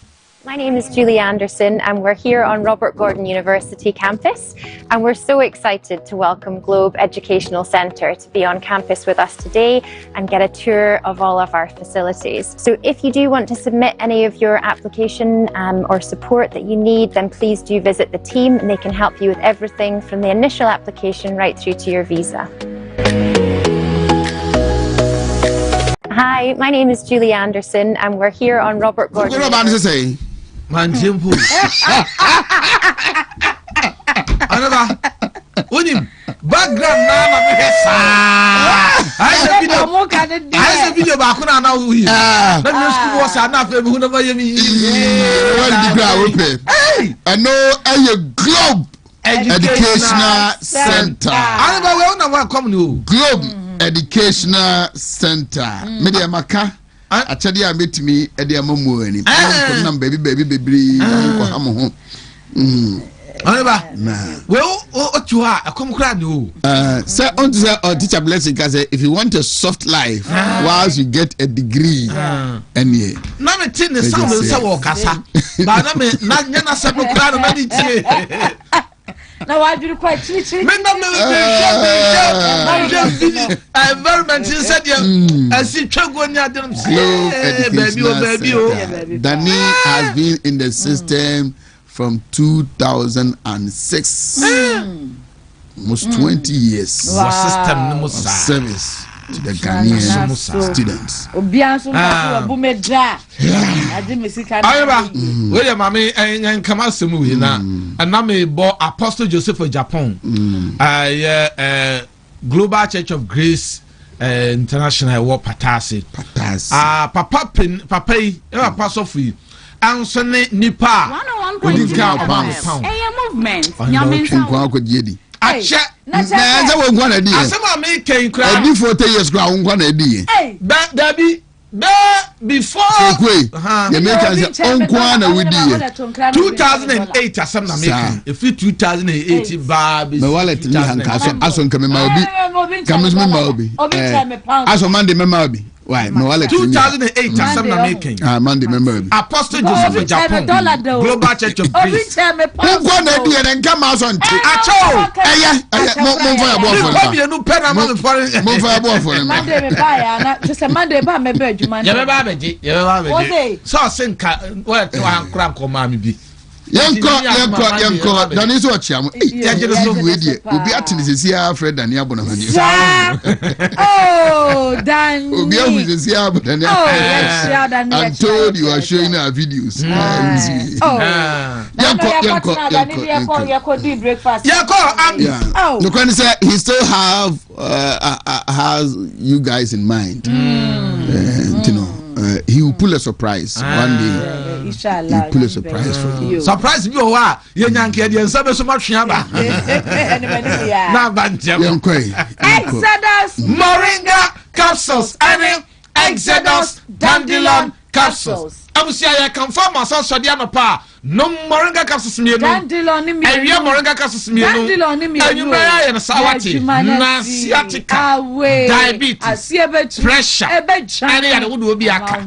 My name is Julie Anderson and we're here on Robert Gordon University campus and we're so excited to welcome Globe Educational Centre to be on campus with us today and get a tour of all of our facilities. So if you do want to submit any of your application or support that you need, then please do visit the team and they can help you with everything from the initial application right through to your visa. Hi, my name is Julie Anderson and we're here on Robert Gordon.
Man Jimpo. Another. Unim. Background now, I said, video back when I know who you are. Let me school was enough. Who never hear me.
I know a Globe Educational Center.
I never will come to
Globe Educational Center. Media Maka. Actually, I met me at the Amomu and baby, well, what you are, I come cry you. Sir, on to say, teacher blessing, because if you want a soft life, whilst you get a degree, and yeah,
now me tin the sound of so casa, but I mean, not some crowd of many.
Now I do quite cheap.
Environment said I see when you
Danny has been in the system from 2006. Almost 20 years of service to the Ghanaian students.
William, and Kamasumu, and now me bought Apostle Joseph of Japan. Global Church of Grace International War Patasi. Papa Pin, Papa, Apostle Free. And Sonny Nipa.
101.5 movement.
I check. I one idea.
Some making crowd.
I 40 years ground one idea.
That Debbie. Before
the Americans own Kwana with you
2008 as some making if you 2008 Barbie
my wallet as on coming Malby comes me Malby as on Monday Malby
Why? No,
2008 asem na making.
Monday member.
Apostle Joseph of Japan. Global Church of Grace.
Who go na bi and come out on tape.
Acho.
Mo fire boy for.
Come here no pen am for.
Mo fire boy for.
Monday me buy na just Monday ba me be adwuma.
Ye be ba beji. So senka what wan kra ko ma me bi.
Yanko Dani so chiam.
Yagere so
we die. Obi atini sesi a Fred Dani abonamani.
Oh, Dani.
Obi ahu sesi a abonamani.
Oh, yes, Dani.
I told you are showing our videos. Yanko.
Oh.
No can say he still has you guys in mind. You know. He will pull a surprise one day.
Inshallah.
He will pull a surprise for you.
Surprise me wa ye nyanke de nsa be so matwe aba. Na banjem.
Exodus
moringa capsules and Exodus dandelion capsules. Abusia ya confirm aso de anopa no moringa capsules mienu.
Dandelion ni mienu.
Ewie moringa capsules mienu.
Dandelion ni mienu.
Enyuma ya na sawati. Na sciatica. Diabetes. Pressure. Ene ya de wodo obi aka.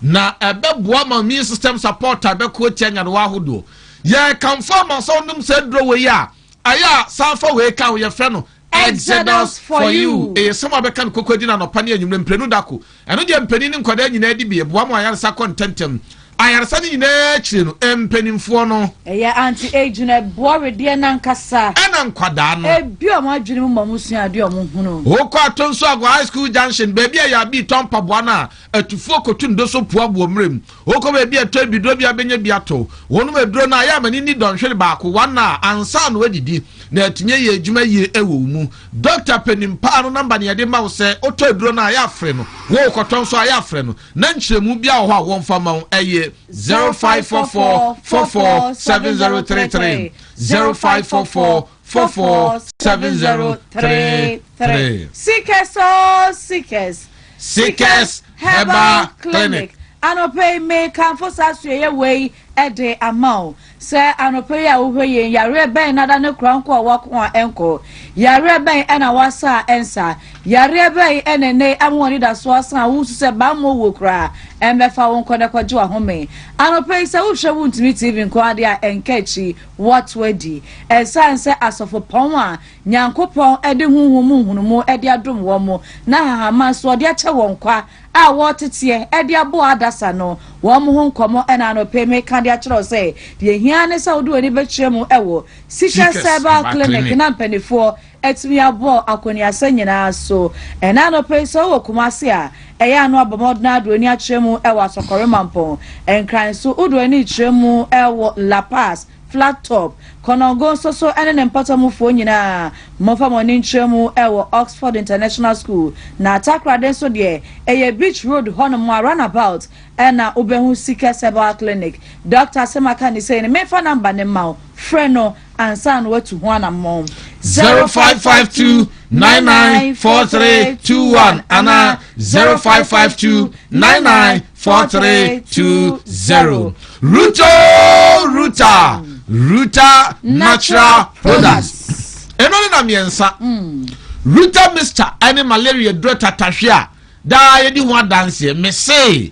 Na ebeboa ma immune system support abeko tianya de wahodo. Ye confirm aso ndum se dro we ya. Aya sanfa we ka we fe no. Exodus for you. Some of the can cook dinner no pani and you mprenudaku. And no penny in Quadani Nedi, Buamo Ayarsa contentum. I are sending nature and penny for no.
Anti agent a boy dear Nankasa.
And Quadano.
A beer my dream Mamusia Diomuno.
O carton so high school junction, baby, I be Tom Pabuana, to Focotun doso puabu rim. O come be a turby dobia benebiato. One way drone I am and in don't show back one and son wedi. Netinye juma ye ewu Dr. Penimpano number near the mouse say Otto Drona Yafreno, walk or Tonso Ayafreno, Nanche Mubia one for Mount Aye 0544 447033 0544 447033 Seekers Herbal Clinic. Anope me kan for sasuye we ede amount say anope ya wo ye yare ben nada ne kranko awako enko yare ben ena wasa ensa yare ben enene amwoni da so asan wo se ba mo wo kra embefa won kode kwaje ahome anope say wo hwe Wontumi TV nko ade a enkachi what wedi ensan say asofo pon a nyankopon ede hunumu ede adom wo mo na hahama so ode ache won kwa a wotete ede abo adasa no wo mo ho nkomo ena anope me kan de akiro say de hia ne sa wodo ani bekyerem ewo Seekers Herbal Clinic na mpanifo etimi abo akoni asanyina so ena anope so wo kumase a eya no abomodna ado ani akyerem ewo asokore mampon enkran so wodo ani kyerem ewo La Paz flat top konongo so ene mpatamu fo nyina mofa moni nkyeremu ewo Oxford International School na Takrade so de eye Beach Road hono runabout ena obehu Seekers Herbal Clinic Dr. Semaka ni say ne mefa number ne ma freno ansan watu ho na mom 0552 994321 ana 0552 994320 Ruta Natural Products. Enoni na miensa. Ruta Mr. Any malaria drota tashia. Da yedi ho dance me say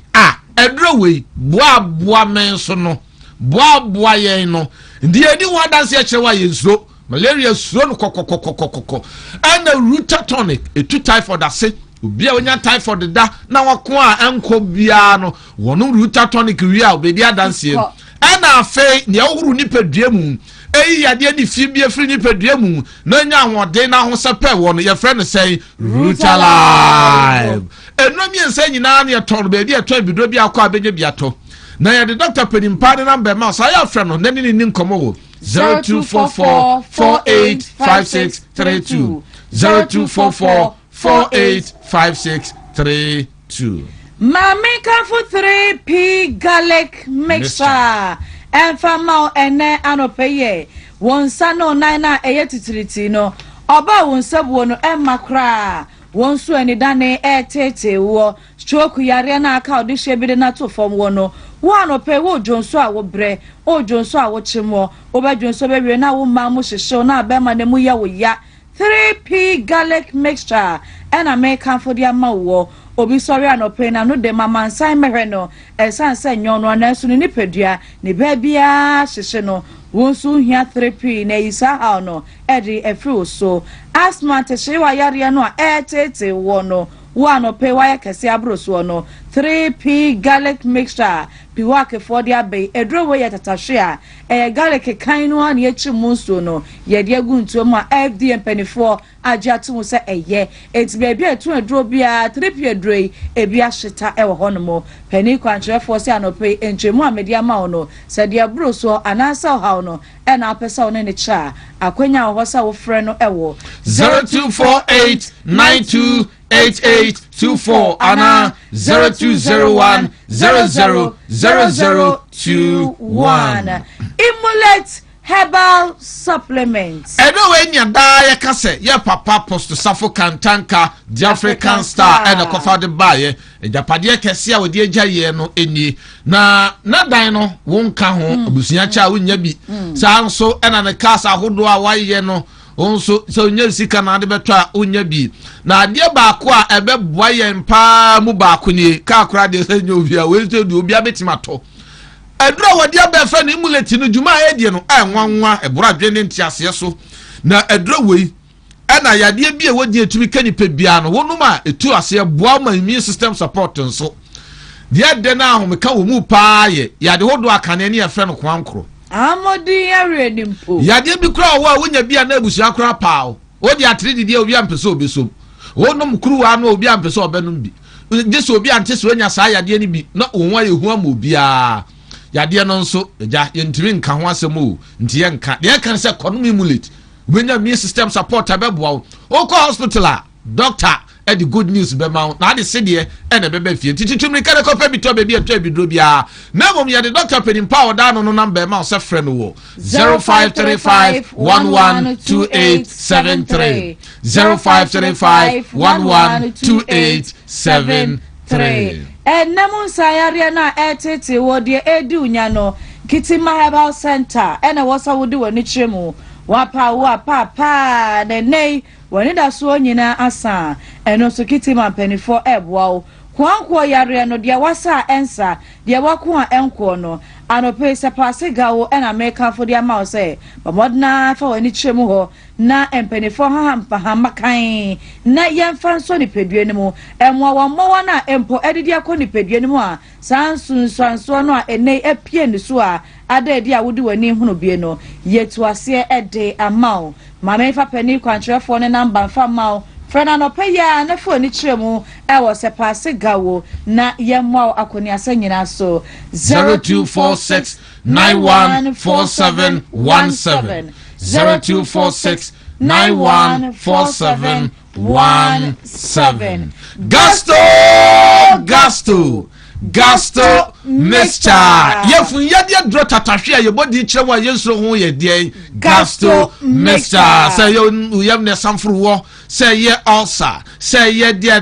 edro we boa menso no. Boa ye no. Ndi yedi ho dance e kire wa yenso. Malaria suro no kokokokokoko. And the Ruta tonic e two typhoid ase. Obi a onya typhoid da na wako a enko bia no. Wono Ruta tonic wi a obi dance e. Ana afe ne ohuru nipadua mu eyi yade ni fibie firi nipadua mu na nya ahode na ho sepe wo no ye friend say Ruta Live eno mi ensa nyina na ye ton be bia to bido bia akọ abenye bia to na ye de Dr. Penimpano number ma so ya friend no nani ni nkomo wo 0244 485632 0244 485632
Mami kan for 3p garlic mixture and famao ene anopeye wonsa no nine eye titiriti no oba wonsa buo no emakra wonso ani dane tete wo stroke yare na aka odihye bi de na to fom wo no wo anope wo jonso a wo bre o jonso a wo chimo oba jonso be we na wo ma mo hyehye na abema ne mu ya wo ya 3p garlic mixture and American for the amawo
obi sorry anope na no de mama nsan mehwe no esan se nyon no na su ni pedua ni ba bia hyehye no wonsu hia therapy na isa ha no edi efri so asthma te hyewa yare no a tete wo no one ope wire kese abroso no 3p garlic mixture piwake for dia bay edro we yatatahwe a garlic kan no an ye chimunso no ye de aguntu mu a FDM penifo agya to se eye enti baby etu edro bia 3p edro e bia hyeta e wo hono mo pani kwantre for se anope enchemu amedia ma no se de abroso anasa ha no e na apesa wo ne cha akwanya wo sa wo frɛ no e wo
0248928824 ana 0201000021
Imulate herbal supplements.
Edo we nya da ye kase ye papa post safo kantanka the African star and a kofa de baye ejapade kese a wodi agya ye no eni na dan no wonka ho abusunya cha wonya bi sa nso ena ne kasa hodo a waye no onso so nya sika na de beto a onya bi na ade baako a ebe boa ye mpa mu baako ni ka akora de se nya obi a we se du obi abetimato edura wodi abefa na imuleti no djuma edie no enwanwa ebura dwene ntiase so na edura wei ena yade bi e wodi etumi kanipe bia no wonuma etu ase boa ma immune system support nso de de na ahomeka wo mu paa ye yade hodo akane ne efe no kwankro
amodi yare nimpo
yade bi kura wo a wonya bia na abusu akora paa wodi atredi de obi ampeso obesom wonum kuruwa no obi ampeso obenum bi jesu obi antese wonya saa yade ni bi na wonwa yehu am obia yade no nso eja yentimi nka ho asem o nti ye nka de kan se konomi mullet wenya immune system support abeboa o ko hospital a doctor e the good news be ma na de se de e na bebe fie tititumi kare ko pa bi to be bi eto bi dro bia na mom ye the doctor pedim power da no number ma se frɛ no wo 0535112873 0535112873
namun sayare na etete wo de edu nya no Kitima Herbal Center ena wasa wodi wani chemu wapa pa ne nei wani da so nyina asa eno so Kitima penifo ebwa kwankwo yare no de wasa ensa de wako a enko no anope se pase gawo ena meka fo de ama se bamodna fa wani chemu ho na empenifo ha makan na yemfa nso ni pedue ni mu enwa wamwa na empo edidi akoni pedue ni mu a sansunso no a ene epie ni so a adedi a wodi wani hunu bie no yetu ase ede amao mama ifa pani kwantrefo ne namba fa mao frena no peya na fo ni chiremu e wo se pase gawo na yemwa akoni ase nyina so
0246914717 0246914717 Gasto mixture yefu yade dro tatahwe a yebodi kire wa yeso ho ye de Gasto mixture say you yam ne samfruwo say ye ulcer say ye de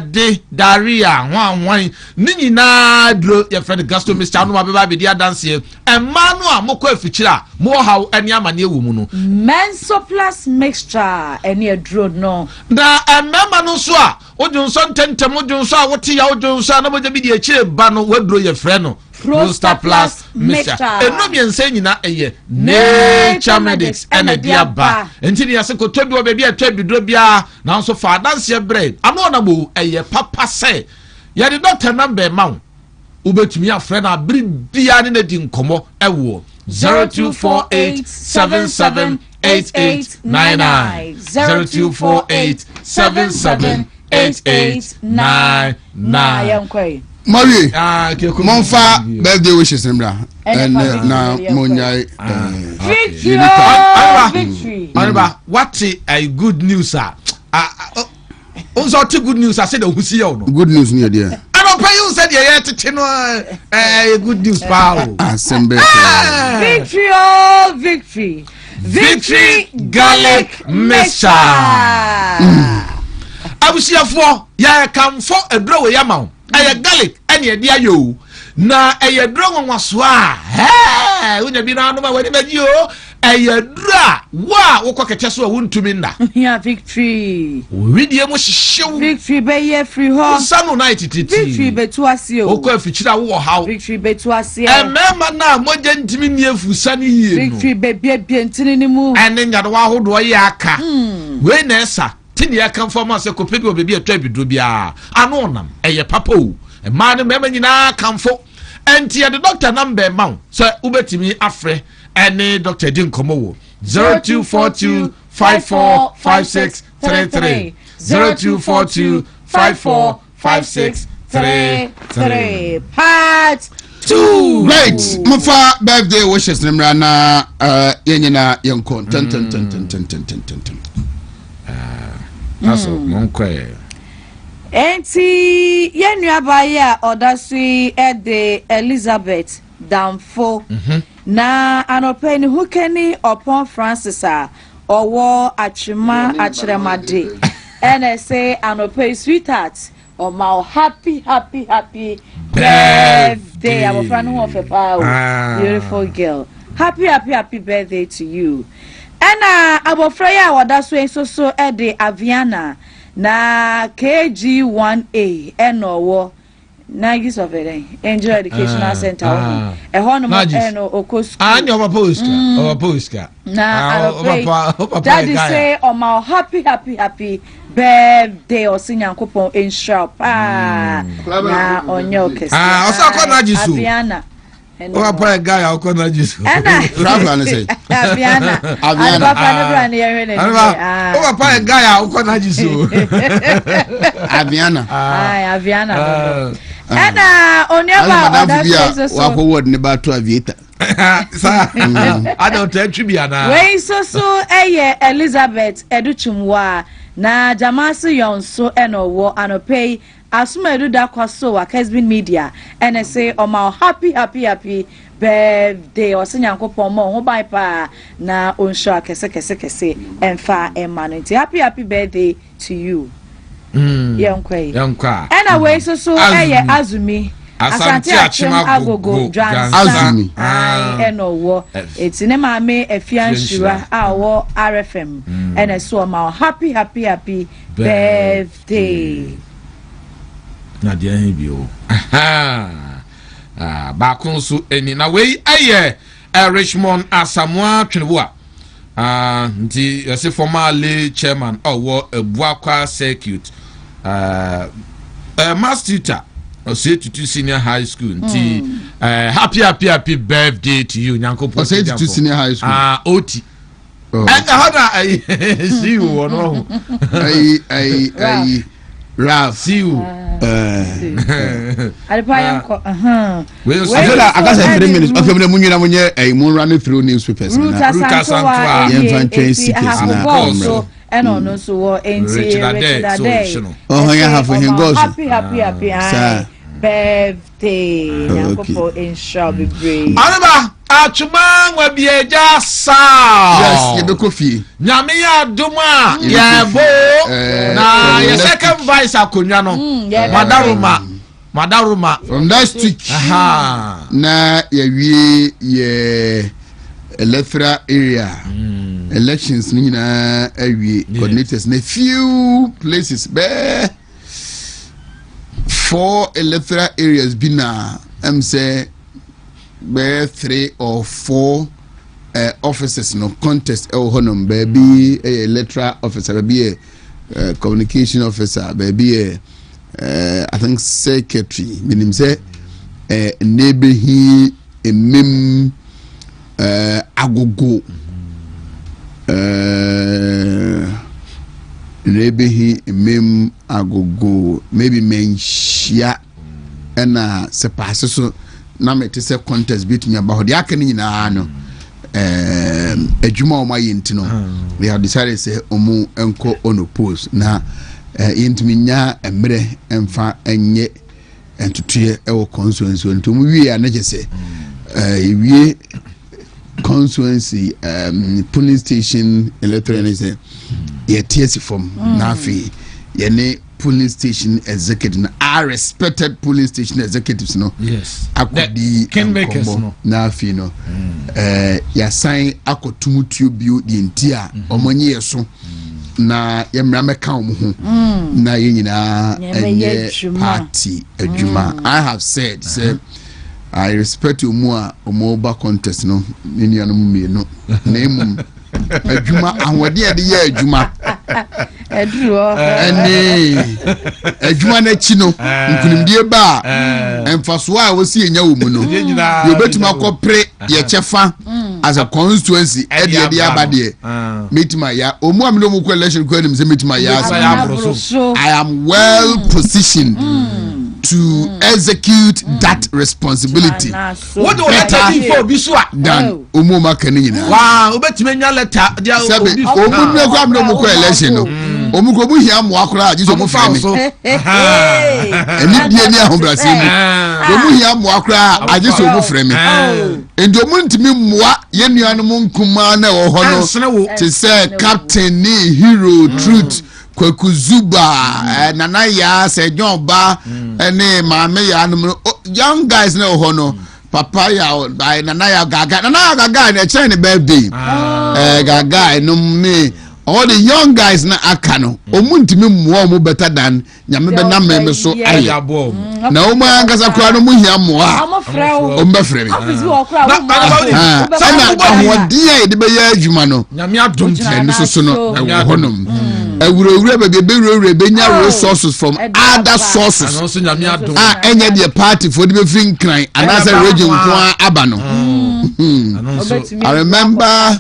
diarrhea hwan ni nyina dro ye friend Gasto mixture no ma be ba be dia dance e ma no a mokọ afikyira mo haw ani amane ewu mu no
Mensoplus mixture eni dro no
na mama no so a odunso ntentem odunso a wote ya odunso na moja bi de akire ba no wadro ye frɛ no Plus mixture eno mi ense nyina eye Nature Medics ene dia ba enti ne ase ko tobi oba bia tobi dro bia na nso fa dance bread ano na bo eye papa se ye the doctor number ma ubetumi afrɛ na biri bia ne di nkomo ewo 0248778899
0248778899 Marie, Monfa birthday wishes Nimbra and now Monya
victory.
Ariba, what a good news, sir. Also, good news. I said, good
news near there.
I don't pay you said yeah to good news, pal. Victory garlic mixture. I will see for ya come for a draw yamau. Aya garlic any dia yo na aya draw nwa so a he we na bi na no ma we be yo eyadura wa wokọ kete so Wontumi nda
ya victory
widie mo hyew
victory be ye free ho
sanu night titi
victory betu ase o
okọ afikyira wo haw
victory betu ase
emema na moja ntimi nie fusa ne yie no
victory be bia ntini ni mu
ene nyado wa hodo ye aka we na esa tini ya kan forma se ko pedi obebi atwa bidro bia ano nam eye papa o ma ne mema nyina kanfo enti ye the doctor number ma so ubetimi afre ene doctor din komo 0242545633
0242545633 part 2
right mofa birthday wishes nimra na yenyina yenko ten
aso monkwe
enti yenua baya odasui ede Elizabeth Damfo na anopeni hukeni upon Francis owo achima achiremade and say anopeni sweetheart or my happy birthday. I'm a friend of a power, beautiful girl. Happy birthday to you. And our friend that's way so at the Aviana na KG1A and no Nagis of it, Angel Educational Center. A honor no okos.
And your postcard.
Daddy say on my happy birthday or senior coupon in shop. Na on your case.
Also Aviana. Oh, a guy, I'll call Najisu.
Aviana.
Oh, a guy, I'll call Najisu.
Aviana.
Aviana. And on your
walk word about to Aviata.
I don't tell Tribiana.
Way so Elizabeth Educhumwa na Jamasu yon so eno wo anopay Asiedu da kwaso wa Kesbin Media and say o ma happy birthday o senyankopon mo ho bai pa na onsho kese emfa emanenti happy birthday to you.
Yankwa.
And away so Azumi Asante Achim Agogo Azumi eno wo eti ne ma me afianshira awo RFM and so ma happy birthday.
Nadia Hebio. Bakunsu eni na wei aye Richmond Asamoah Twinwa. Nti yase formerly chairman owo Ebuakwa circuit. Master tutor Asiedu Senior High School. Nti happy birthday to you Nyankopon.
Asiedu Senior High School.
Oti. And how see you no.
I Ralph,
see you.
I got 3 minutes. Okay, I'm running through newspapers.
And on so happy birthday. In shall be
Achuma wabieja sa.
Yes, you be coffee.
Nyamiya duma yebo na your second vice akonya no. Madaruma
from that week. Na ye electoral area elections ni na coordinators na few places be 4 electoral areas bi na say be 3 or 4 officers no contest honum baby electoral officer baby communication officer baby I think secretary meaning say nebehi emem agogo nebehi emem agogo maybe menshia na se pass so na me te se contest between about the akani na no adwuma o ma yenti no we have decided say omu enko ono post na yentimi nya emre emfa enye entutue e wo constituency ntum wie ya na jese wie constituency police station electoral say ye tiesi form na afi ye ne police station executive, our respected police station executives, no.
Yes.
Akodi
Kingmakers, no.
Na fi no. Ya sign akotumutio bio di ntia omonye yeso. Na yemra meka omo na yenyina enye party adwuma. I have said say I respect you more omoba contest no nenu me no na emum adwuma ahwode ade ye adwuma
eduro
ene adwuma na chi no nkunimdie ba emfaso a wosi enya wo mu no ye betuma kopre ye chefa as a constituency e de abade metima ya omu amino mu election ko anim se metima ya I am well positioned to execute that responsibility.
What do you for Biswa?
Dan omu maka ni nyina.
Wow, obetime nya letter dia
obi omu ne kwa amino mu election no. Omu ko bu hia mo akora jiso mu frame. Eni die ni ahombrase mu. Omu hia mo akora ajiso mu frame. Endo omu ntimi moa ye nuanu mu nkuma na wo ho no. Te say captain ni hero truth. Kwekuzuba nana ya se Jonba ene maame ya no young guys na ho no papa ya nana ya gaga na chain birthday gaga no me all the young guys na aka no omuntimi muo mu better than nyame be na me so aye na o ma angasa kwa no mu hia moa o mba frɛ me sana ahodi e de be ya adwuma no
nyame adom
ne so no honom awurawura be be nya resources from other sources
and also nyame adom
enya the party for the free nkran another region kwa aba no I remember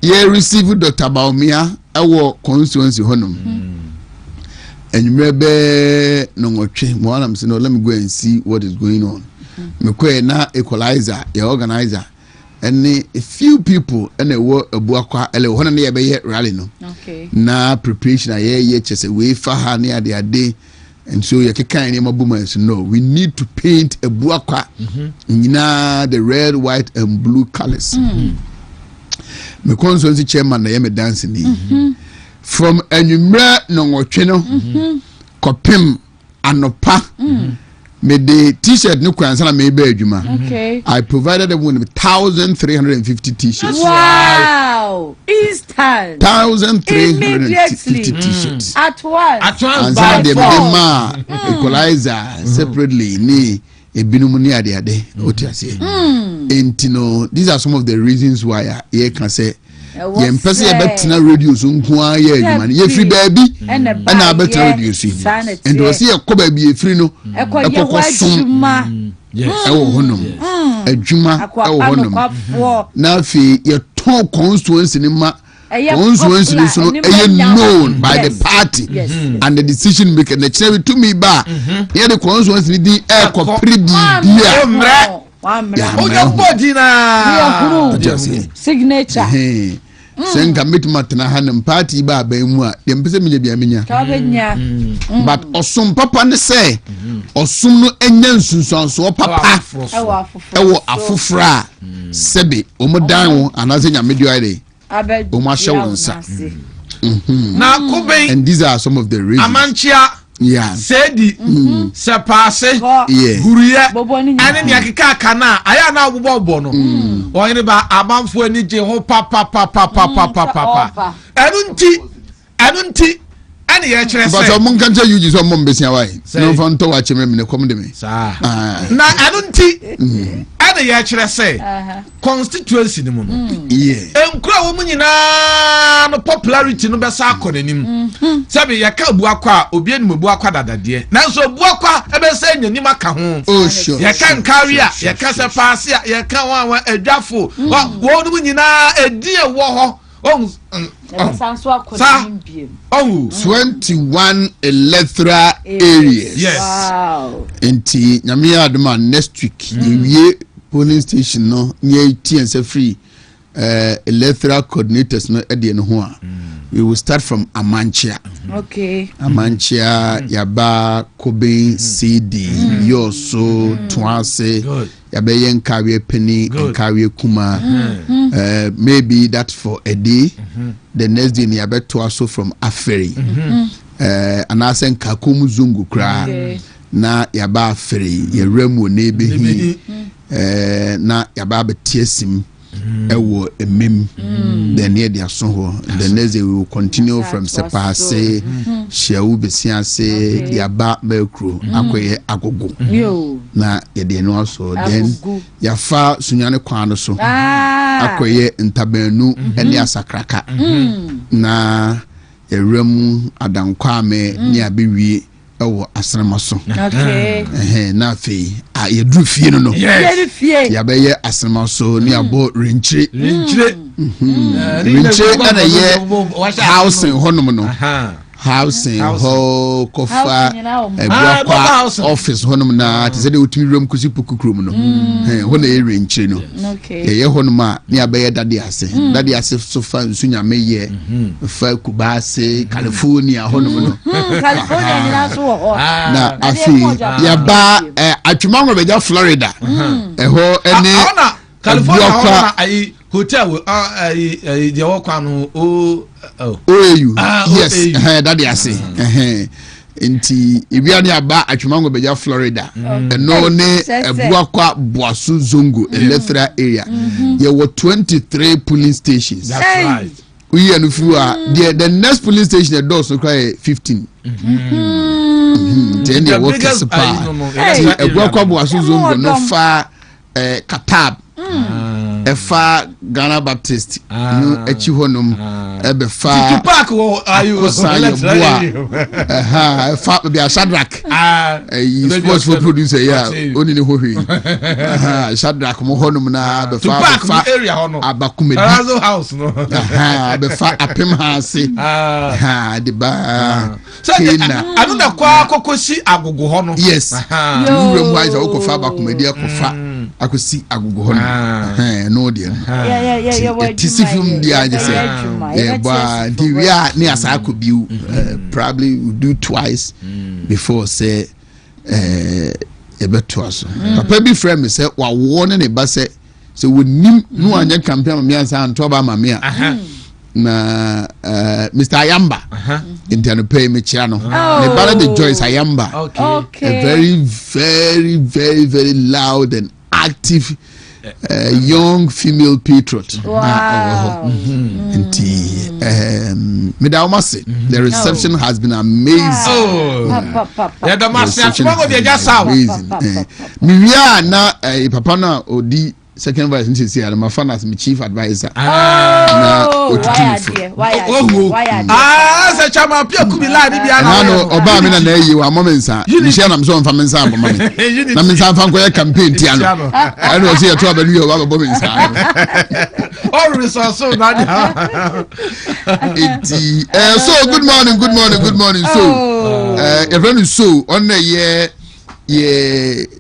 ye received Dr. Baumia our constituency honum. And you maybe no ngotwe mo anam say no, let me go and see what is going on. Me kwe na equalizer, ye organizer. And a few people and a work abuakwa ele hono na ye be rally no.
Okay.
Na preparation ye chese we fa ha na dia day. And so you can no, we need to paint a buakwa nyina the red, white and blue colors. Me constituency chairman na me dancing from enumere no ngotwe no kopem anopa me the t-shirt no kwansa na me ba adwuma.
Okay.
I provided them with 1,350 t-shirts.
Wow! Instant.
1,350 t-shirts.
At once.
And some de ma equalizer separately ni ebinum ni ade otiase. Entino, these are some of the reasons why I can say ye mpese ye betina radio so nko aye adwuma ye free baby na betina radio so and we see ye ko baby ye free no ekoko som
yes
ewo honom adwuma ewo honom na fi ye ton constituency ni ma constituency ni so no known by the party and the decision maker the chere to me ba ye the constituency ni di e ko predi dia
ojo body na
signature
senga mitmatna hanem party ba mu a dem pese menya bia menya but osum papa ne say osum no enya nsunsanso papa ewo afofra sebe omodan wo anaze nya medio ide omo ahye wonsa
na koben
and these are some of the reasons
amanchia
yeah
sedi sepase guruye ane ne akeka kana aya na obobo no Oheneba amanfo ani je ho papa enunti ane ye kire say
but mon kan tell you so mon besia why no fan to wa chemre me come de me
na enunti ane ye kire say constituency ni mu no enkura wo mu nyina no popularity no be sa akonanim sabe ye ka buakwa obi enu buakwa dadade nanso buakwa e be sa nyanim aka ho
oh sure
ye ka nkari a ye ka se paase a ye ka wa adwafo wo no mu nyina edi e wo ho
21 electoral areas.
Yes.
Wow.
Enti nyame adoma next week we polling station no near TNC free electoral coordinators no ede no ho a we will start from Amanchia.
Okay.
Amanchia Yaba Kobe CD Yoso Twanse Yabe Yenkawe Penny Kawe Kuma maybe that's for a day. The next day Yabe Twaso from Aferi anaasɛ nkakom zongo koraa na yaba afere yɛwura mu ne behi na yaba betie sim ewo emem then near the aso the next day we will continue from sepase shehu besiase yaba mekro akoye agogo na yede no so then yafa sunyane kwan so akoye ntabanu ene asakraka na ewram adankwame ne abewie ewo asramaso na fe yedru fie no ya be ye asramaso ne abo renchire ana ye housing honom no housing ho kofa ebwa office honom na te se de utimi rom kusi pukukrum no ho na ye renchire no ye honom a ne abe ye dade ase so fa nsunya meye fa kubase California honom no
California ni na so ho
na afi ya ba atwumango beja Florida ho ene
California ho ai hotel the work
OAU yes that they say nti ibiani aba atwumango beja Florida eno ne ebuakwa boasu zongo electoral area ye were 23 polling stations.
That's right.
We are the next police station the doors so cry 15 then they work as a ebuakwa boasu zongo no fa Katab efa Ghana Baptist no echi honum ebefa
park wo ayu
efa be Shadrack sports for producer ya oni ne hohwe Shadrack mo honum na befa
area hono
abakumedi
house no
befa apem hase de ba
anu da kwa kokosi agogo hono
yes you wise okofa abakumedi akofa akosi agogo hono no dear tisifum dia just say but the we are near Asako view probably we do twice before say ebeto aso papa bi friend me say wa won ne ba say we nim no anya campaign me ansa antoba ma me na Mr. Ayamba intern pay me chia no the ballad the Joyce Ayamba a very very very very loud and active young female patriot.
Wow.
The reception has been amazing. Amazing. Na papa na odi second vice nti say my fan as my chief advisor. Na otutu.
Say chama pia kubi la ni bia
na no oba me na yi wa momensa. Mi share na me so mfa mensa aboma me. Na mensa mfa nko campaign ti ano. I know say to abanu wa babo mensa.
All resource so na
so good morning. So everyone is so on the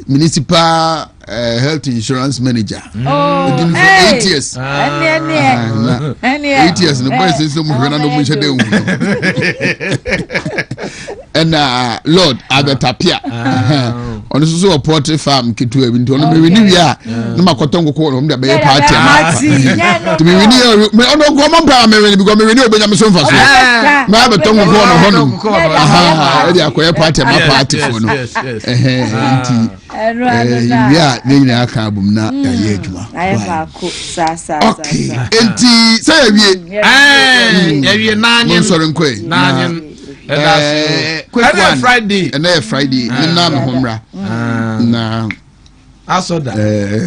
municipal health insurance manager. 8 years. 8 years. No boy says so and Lord Abetapia on so a poultry farm kitu ebintu ono me wini wia na makotongo ko no me be party to me wini me ono go mampa me wini because me wini obenya me so mfa so ma betongo ko no hono e dia ko party ma party fo no wia ne nyina aka abum na ya adwuma okay enti say wie
na
nyen sorry nkoi
na nyen
Friday na me homra na
asoda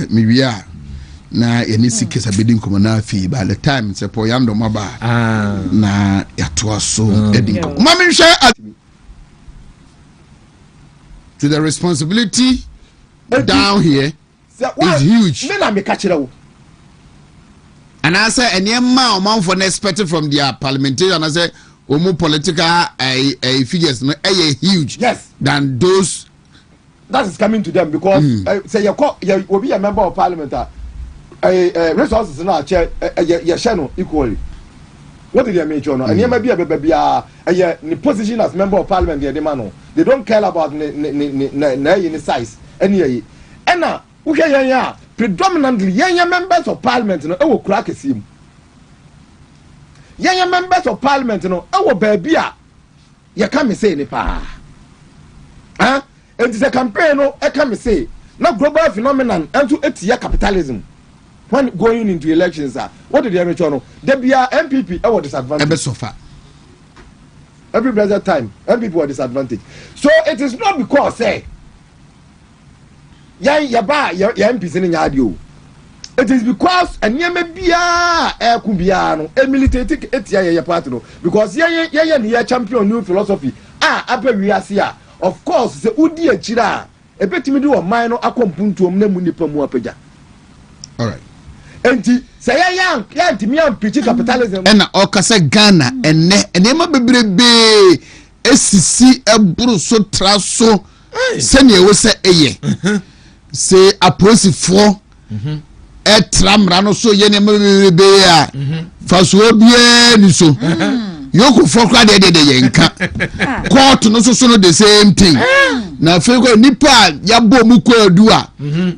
me wia na yenisi kesa bedin komo na afi by the time se po yando maba na yato aso edin komo mama nhwe to the responsibility down here is huge
me na me ka kire wo
and I say enema omanfo na expected from their parliamentarian I say omo political figures no huge than those
that is coming to them because say you will be a member of parliament resources na chair you share no equally what did they make you know and you may be a the position as member of parliament they don't care about the size any and now predominantly young members of parliament no will crack a sim young members of parliament no our baby ye ka me say ni pa it is a campaign no e ka me say na global phenomenon and to etia capitalism when going into elections what did they reach on there be a MPP e was disadvantage
so far
every present time MPP was disadvantage so it is not because say ya MPs ni nya ade o it is because anyame bia e ku bia no e militate etia ye party no because ye ne champion new philosophy apa wiase of course se udi akira e betimi di o man no akompuntuom na mu nipa mu apagya
all right
enti say ya ntimi am preach capitalism
ena okase Ghana ene ma bebrebe esisi eburu so traso se ne wo se eye se aposifo etramra no so ye ne ma bebrebe a faso bia ni so yoku fokra de yenka court no so no the same thing na fe ko nipa ya bo mu ko adu a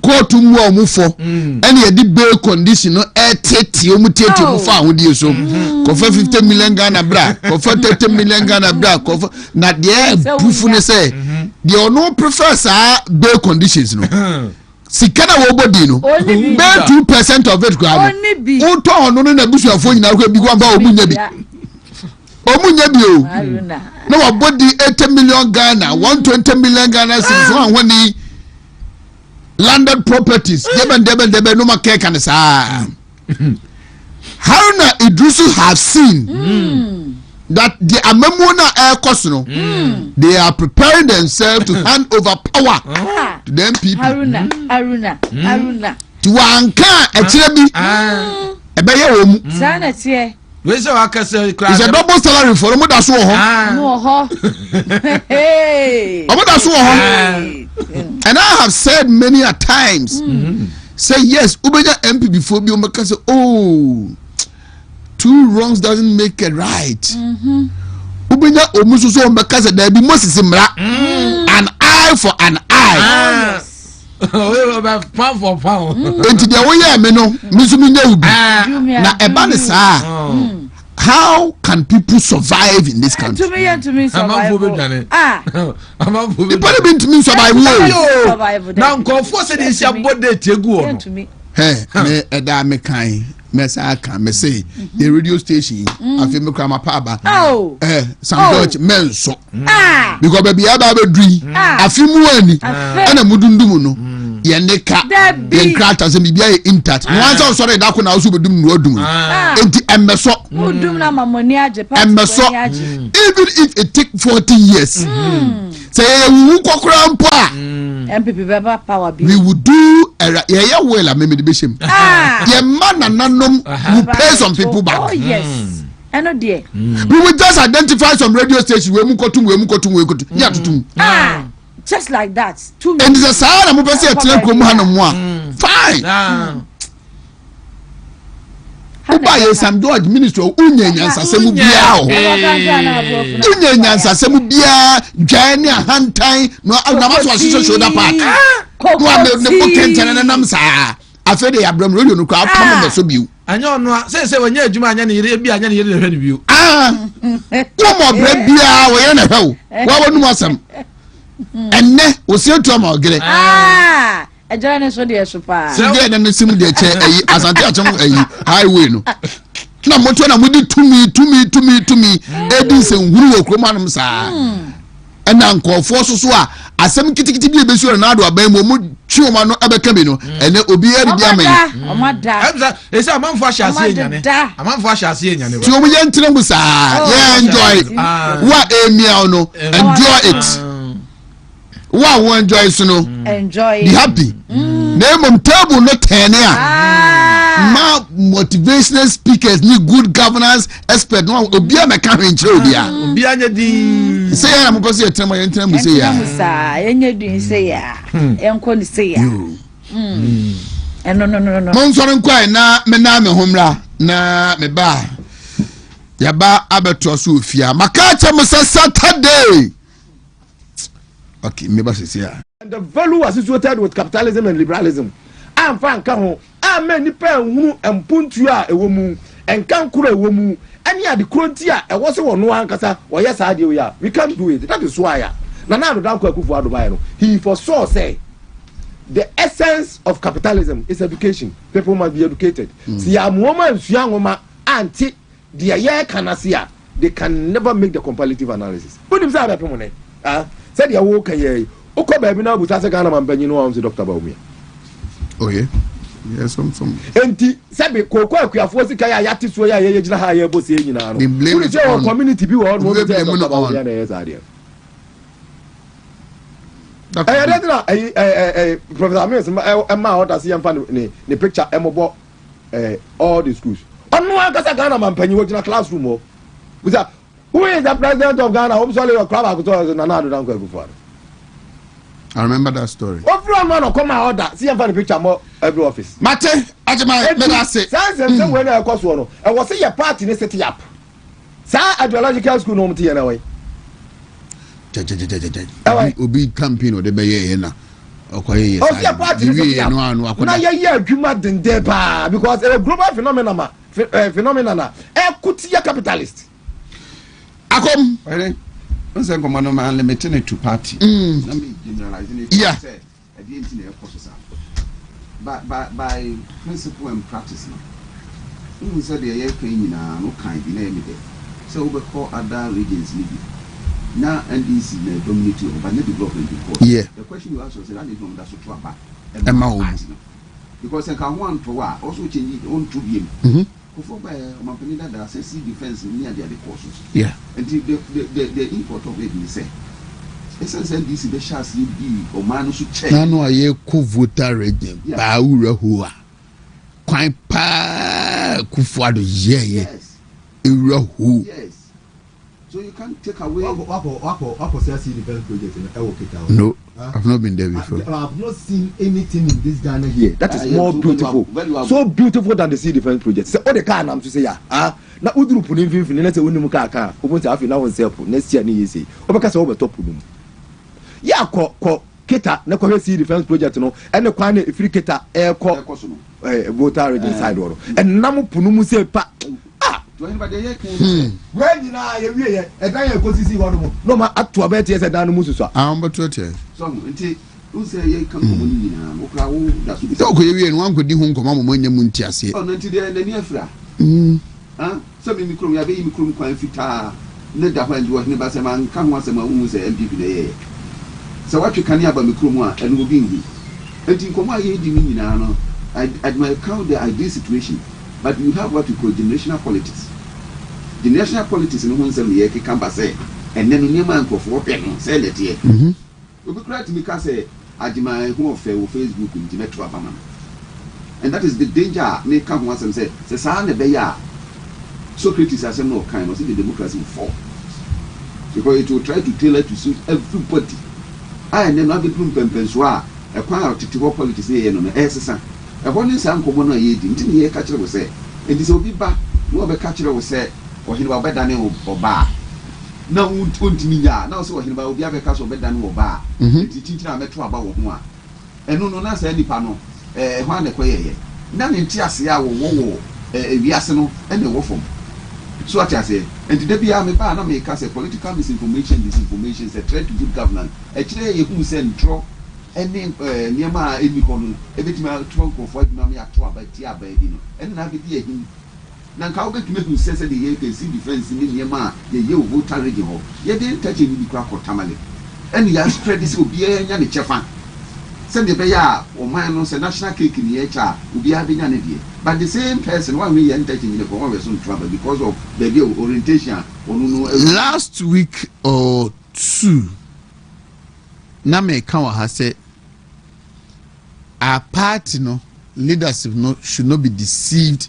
court mu o mu fo ene ye di bail condition no etete o mu tete mu fa ahodi so ko fa 50 million Ghana bra ko fa 30 million Ghana bra ko fa na de proof ne say the ono prefer sa bail conditions no sikana wo body no bail 2% of it grab o to ono na busuafo nyina ko bi ko amba o munya bi omunya bio no wa body 80 million Ghana 120 million Ghana since one when the landed properties deben no make kan sa Haruna Idrisu have seen that the amemona air cost no they are preparing themselves to hand over power to them people
Haruna
to wanka etire bi ebeye wo mu
sana tie
we say wakase
it's a double salary for omo da so ho
hey
omo da so ho and I have said many a times say yes ubenya MP before bi omo ka say oh two wrongs doesn't make a right ubenya omo so omo ka say there be Moses mra an eye for an eye
we about pound for pound
enti de wo ye me no mi so mi nya ubi na eba ne saa how can people survive in this country?
To me survive.
People been to me survive.
Now go for say this your body tegu on.
Hey, me eda me kan. Me say kan me say the radio station afi me kra ma paba. Some George men so. Because baby aba be dri afi mu ani. Ana mudundum no. Ye neka ye krata se bibia intact no answer sorry da ko na so bedum no adum enti emmeso
udum na mamoni age pa
emmeso even if it take 40 years say wu kokora mpo a
MPP baba power bi
we would do ye well a me de be shem ye man nanom we pay some people back.
Oh yes eno de
we will just identify some radio stations we mu kotum ya tutum
just like that
and the sahara mo pese etre ko mu hanom a fine Uba ye Sam George minister unye nyansasemu bia o unye nyansasemu bia dwane ahantan no na maso asese shoulder part ko ame ne potential na nam saa afede ya bram radio no ko apam me so biu
anya ono say wanya adwuma anya ne yire bia anya ne yire hwe ne biu
ko mo bra bia wo ye na hwe wo wonu asam enne wo se to ma ogere
ejara ne so de supa
se de ne sim de che ayi asante achom ayi highway no na moto na mudi tumi edi se nhuru wo kromanum saa ena nkofo so a asem kitikiti bi ebesu na ado aban mu chioma no abeka bi no ene obi eri di amen
omada
ese amanfo ahase enyane amanfo ahase enyane ba
ti omu ye ntre mu saa ye enjoy wa emia no enjoy it wa enjoy so no
enjoy
be happy name on table no ten ma motivational speakers ni good governance expert no obi a meka hwenche
obi anya di
say ya mo pese etrema ye ntrem say ya
enye din say ya enko ni say ya no
mon so nkwai na me na me homra na me ba ya ba abeto so ofia maka che mo Saturday. Okay, maybe
and the value associated with capitalism and liberalism. I'm fan kaho. Amen. Nipa hunu empuntu a ewo mu. enkan kura ewo mu ani ade kronti a ewo se wono ankasa woyɛ saa de we a we can't do it. That is why na ado danko akufo adubai no he foresaw say the essence of capitalism is education. People must be educated. See a woman ngoma anti the aye kanasia they can never make the comparative analysis. What him say people money said ya wo kan ye uko ba bi na bu sase Ghana man banyi no am say Dr. Baumia.
Oh yeah. Yes, some.
Enti sabe koko akuafo sika ya yati so ya ye gina ha ya bo se nyina no. We say our community bi wo no say Dr. Baumia na yes ade. Professor Amir Emma order see am ne picture emobo all the schools. Onu akasa Ghana man panyi wo gina classroom o. Who is the president of Ghana? I'm sorry, your crab akuto na do dan ko.
I remember that story.
Everyone man come out order. See am for the picture more every office.
Mate, ajima me da say.
Say when e ko so no. E was say your party ne set up. Sa ideological school no mti na way.
Obi campaign o de be ye na. Okoye
yes. Oh, party no anu. Na ye adwuma dende pa because a global phenomenon e kutia capitalist.
Akom.
Right. Once I come on man limiting it to party. Let me generalizing it.
Yeah.
At the internet process. But by principle and practice now. Who said the air plane no kind in any day. So we call other regions maybe. Now NDC may dominate over the development report.
Yeah.
The question you asked was that I didn't know that's what about. Because I can want to also change it on to him. Before by Mampanida, there are sea defense near the other courses.
Yeah.
And the import of it is say. Essence NDC the chance you be or man should check.
Nano aye ko voter regime. Ba ura huwa. Kwan pa kufuado ye.
Yes.
Ura hu.
Yes. So you can't take away.
Wako sea defense project in Ewokita.
No. I've not been there before.
I've not seen anything in this Ghana here that is more beautiful. So beautiful than the sea defense project. So all the car I'm to say na uduru punin finfin na say wonu ka aka obo say afi na won say next year ni yesi obeka say obeto pudum ya ko keta na ko sea defense project no ene kwan na free keta ko voter regime side woro en nam punum say pa when you na ye wie ye e dan ye ko sisi wonu mo no ma atu abeti ye say dan no mususu
ambato te
so nti who say ye kan ko ni na mo kra wo da so
so ko ye wie no wan ko di hu nkoma mo nya mu nti ase
oh nti de na ni afra so mi mikrom ya be yi mikrom kwan fita ne da hwan di Oheneba se man kan ho asema hu se MPP de ye so what you can aba mikrom a eno obi ngi nti nkoma ye di ni na no I might count the ideal situation, but you have what we call generational politics. Generational politics in one sem ye can say, and then you man go for pen say let here. We be correct me can say Adima who fair Facebook in Metro Abama. And that is the danger may come once and say San the Beya Socrates has no kind of the democracy will fall. Because it will try to tailor to suit everybody. I and then not the plum penswa, a choir to politics here no SSA. A one is uncommon ye didn't hear catcher will say, and this will be back, no other catcher will say, or he will bet than or bar. Now, won't me ya, now so he will be a castle bet than or bar. Teaching a metro about one. And no, not say any panel, one a quay. None in Tiasia will war, a Viasano, and the waffle. So what I say, and today be a bar, no make us a political disinformation, a threat to good governance. A trade who send drop. Any Niama Emicon, every time trunk of what Mammy Actua by Tia Baby, and I be him. Nanka get to make you say the year can see defense in Niama, the year of voter radio. Yet didn't touch him with the crack or tamale. And the spread this will be a young chefan. Send the Baya or Manos a national cake in the HR will be having an idea. But the same person, one way and touching the conversation trouble because of the orientation or no.
Last week or two, Name Kawa has said. Our party leadership should not be deceived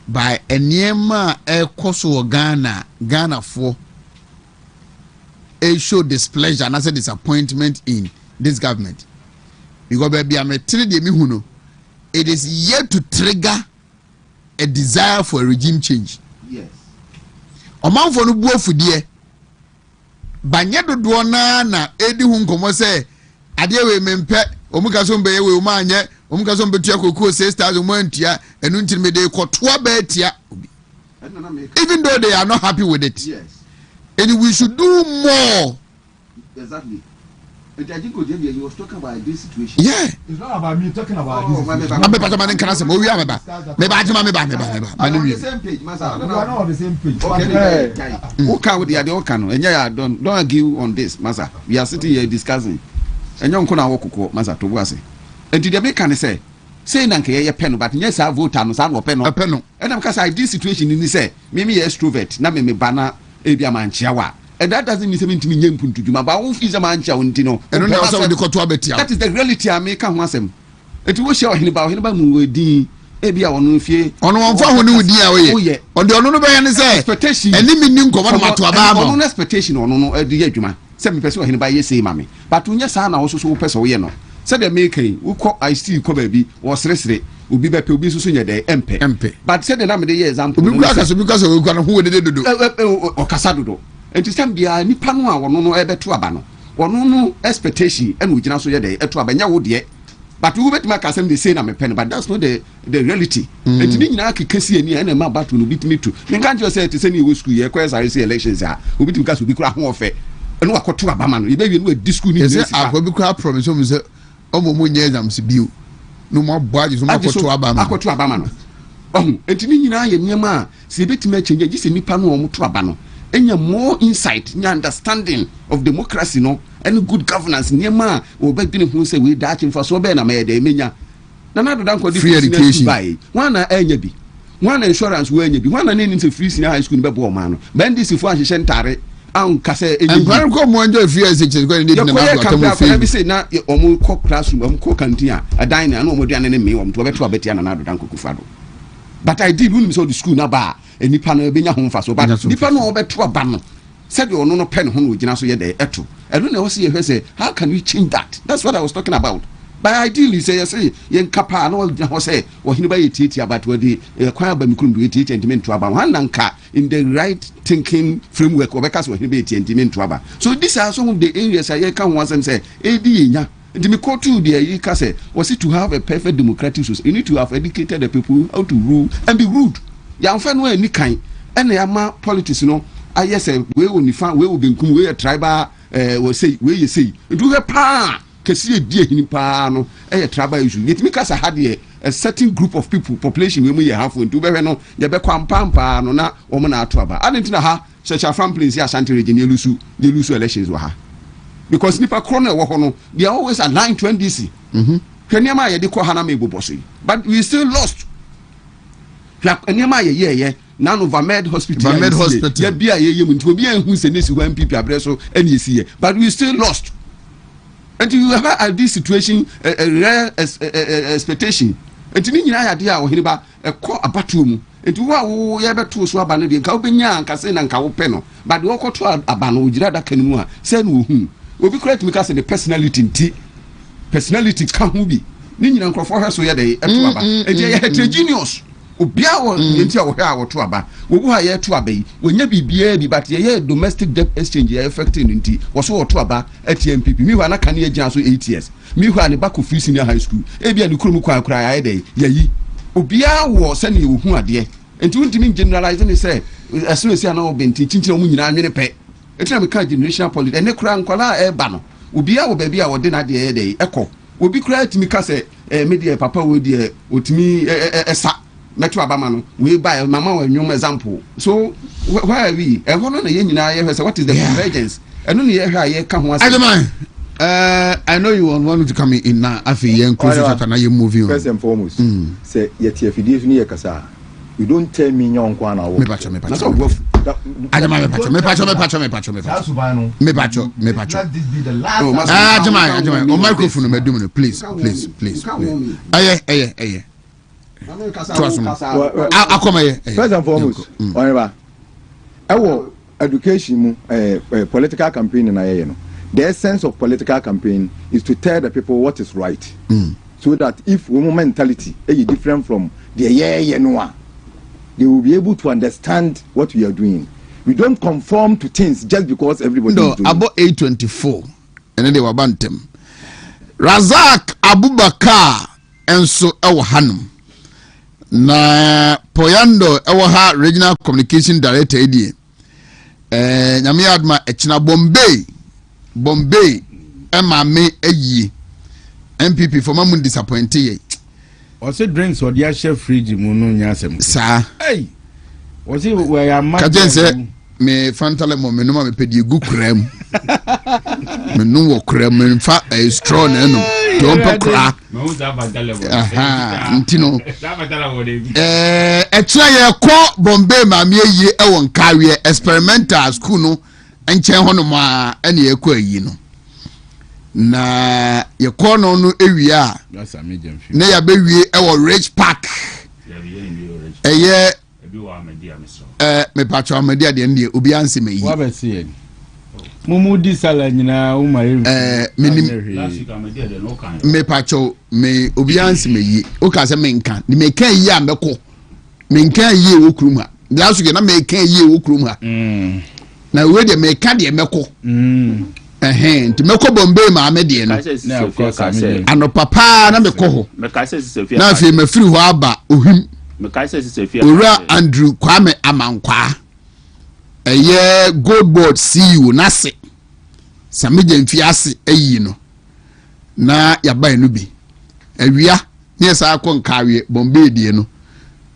by a Niema air course or Ghana for a show displeasure and as a disappointment in this government. Because baby, I'm a 3D mihuno. It is yet to trigger a desire for a regime change.
Yes.
A man for no boy for dear. Banyedo Dwana na Edi Hunkomo say, Adewe Mempe. Omuka so mbeye we umanye
ka so betua kokoo 6000 mo antia enu ntiri me de kotoa ba atia obi even though they are not happy with it.
Yes.
And we should do more.
Exactly. And I think he was talking about this situation.
Yeah.
It's not about me talking about this.
I'm
on the same page, Master.
We are not on the same page.
Okay. Who can with the other can? And yeah, don't argue on this, Master. We are sitting here discussing. And young Kona Woko, Master, to Wasi. And to the American say nanke pen, but yes, I vote on some pen. And I'm because I this situation in this, maybe extrovert, na me banner, Abia Manchawa. And that doesn't mean to me young to Juma, but who is a mancha untino. And also the Kotuabetia. That is the reality I make come once him. It was showing about him about Mudi, Abia on Fie, on one for who knew the on the Onobayan say expectation, and limiting command to Ababa, expectation on no the Juma. 7% him by say, mammy. But when your son also so person, you know, said the making, who call I still cover be was rested. Will be better be so day MP. But said the name of the year example because of who did do or Casado. And to stand behind Nipanua or no ever to Abano or no expectation and we can also day at Abanya would yet. But we bet my cousin the same I'm a pen, but that's not the reality. And to me, I can see any animal battle will beat me too. You can't just say to send you school year, because I see elections are will be because we become more fair. And what to Abaman, you maybe with this school is I will be crap from his home. Omo nyezam sibiu no more bodies no more to Abama entini nyina ye niema se betime change gise nipa no omo to Abano enya more insight nya understanding of democracy no and good governance niema o be dine hu se we daach mfa so be na me de menya na na dodan ko free education bai wana enya bi wana insurance we enya bi wana ne nim se free senior high school be bo ma no ben this fo ahye ntare an kase enyi and ko mo enjoy free education go need na na to be say na omo ko classroom omo ko canteen adan na omo duane ne me omo to beto abetia na dodan ko kufado but I did when so the school na ba enipa na benya ho mfa so but nipa no obeto aba no said you no pen ho no gina so ye de eto eno na wo se ye say how can we change that? That's what I was talking about. But ideally say yen kapa na wo say Oheneba yetiti about we the kwaya ba mikuru do yetiti sentiment to aba han nanka in the right thinking framework obeka so Oheneba yetiti sentiment to aba. So these are some of the areas I can once and say edi nya the me quote to the you can say was it to have a perfect democratic society you need to have educated the people how to rule and be rude ya mfa no ani kan and ya ma politics no I say we will fan we will be nkum we tribal we say we say do he pa kesi die hini pa no tribal issue yet me kasa had a certain group of people population we may have to be no ye be kwampampa no na wo na ato aba adentina ha Churchill from place ya Ashanti region ye lusu elections wa ha because nipa krona wo ho no they are always aligned to NDC hweniama ye de ko hana me boboso but we still lost hweniama ye none of Vamed hospital ya bia ye muntu obi anhu se nesi wa MPP abreso ene yesi but we still lost until you have at this situation a rare expectation until ni nyina ya de a Oheneba ekọ abato mu until wo ya beto so aba no de nka obenya nka se na nka wo pe no but wo koto aba no ogira da kan mu a se na ohu obi correct me ka se the personality ka hu bi ni nyina nkrofo hwe so ya de eto aba e je heterogeneous obia wo nti a wo hwe a wo to aba wo bu ha ye to aba yi wonya bibia bi but ye domestic debt exchange ye affecting nti wo so wo to aba at MPP mi hwa na kan ye gyan so 8 years mi hwa ne back of free senior high school e bia ne kurom kwa kura ya de yayi obia wo se ne wo hu ade nti untimi generalize ne say as we say na wo benti chinchira mu nyina anwene pe etina me ka generational politics ene kura nkwala e ba no obia wo ba bia wo de na de ye de ekọ obi kura timi ka say media papa wo de otimi esa meto abama no we buy mama wa nyom example so where are we e hono na ye nyina ye say what is the convergence eno ne ye hwa ye ka ho ase
I know you want to come in now afi yen close to na ye movie on
first and foremost say ye tie fidie so ne ye kasa you don't tell me nyon kwa na wo
me pacho me pacho on microphone me do please aye
first and foremost Oheneba ewo education mu political campaign na ye no the essence of political campaign is to tell the people what is right so that if women mentality is different from the no they will be able to understand what we are doing. We don't conform to things just because everybody is doing.
About 824 and then they were bantem Razak Abubakar enso ewo hanum na Poyando ewo ha regional communication director edie nyame adma echina Bombay ema me ayi MPP for mamun disappointed ye
say drinks or dia chef fridge mu no nyasem
sa
hey was it where ya ma
me fantale mo me no me pedi gu kram me no wo kram me fa strong na no to pe kra
me za badale wo
ntino
za badale wo de
etra ye ko Bombay ma me yi e won kawe experimental school no enchen ho no ma ene ye ko ayi no na ye ko no no ewia na ya be wie e wo Rich Park eye me patcho media de ndie obi anse me yi
wa be se yen mumu di sala nyina wo mare
me patcho me obi anse me yi o ka se me nka ni me kan yi ameko me nkan yi wo krum ha last week na me kan yi wo krum ha na we de me ka de meko nti meko Bombay ma me de no ano papa na me ko ho na fi me firi ho aba ohim Ora Andrew Kwame Amankwa eye gold board CEO nase sameje mfiase eyi no na yaba no bi awia ne sa akon kawe Bombay die no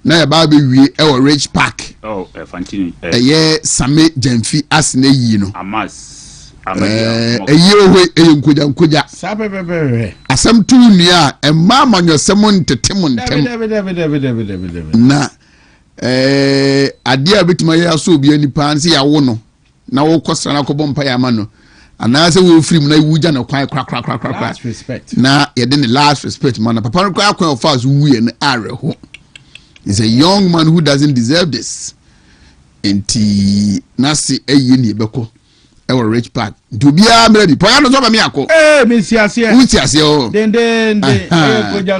na yaba be wie e wo Rich Park
Fantini
eye sameje mfi ase na yi no eyi owe nkoja
sabebebe
asem tu nua emma manyosem ntetem ntem na ade a betima ya so obi anipa nse ya wo no na wo kosra na kobompa ya ma no ana se wo free mu na wuja na kwan kra na ye de last respect man papa no kwan of us wuye na are ho is a young man who doesn't deserve this enti nasi eyi ni beko ewo Rich Park dubia mredi Poyando so ba mi akọ
me siase
o
den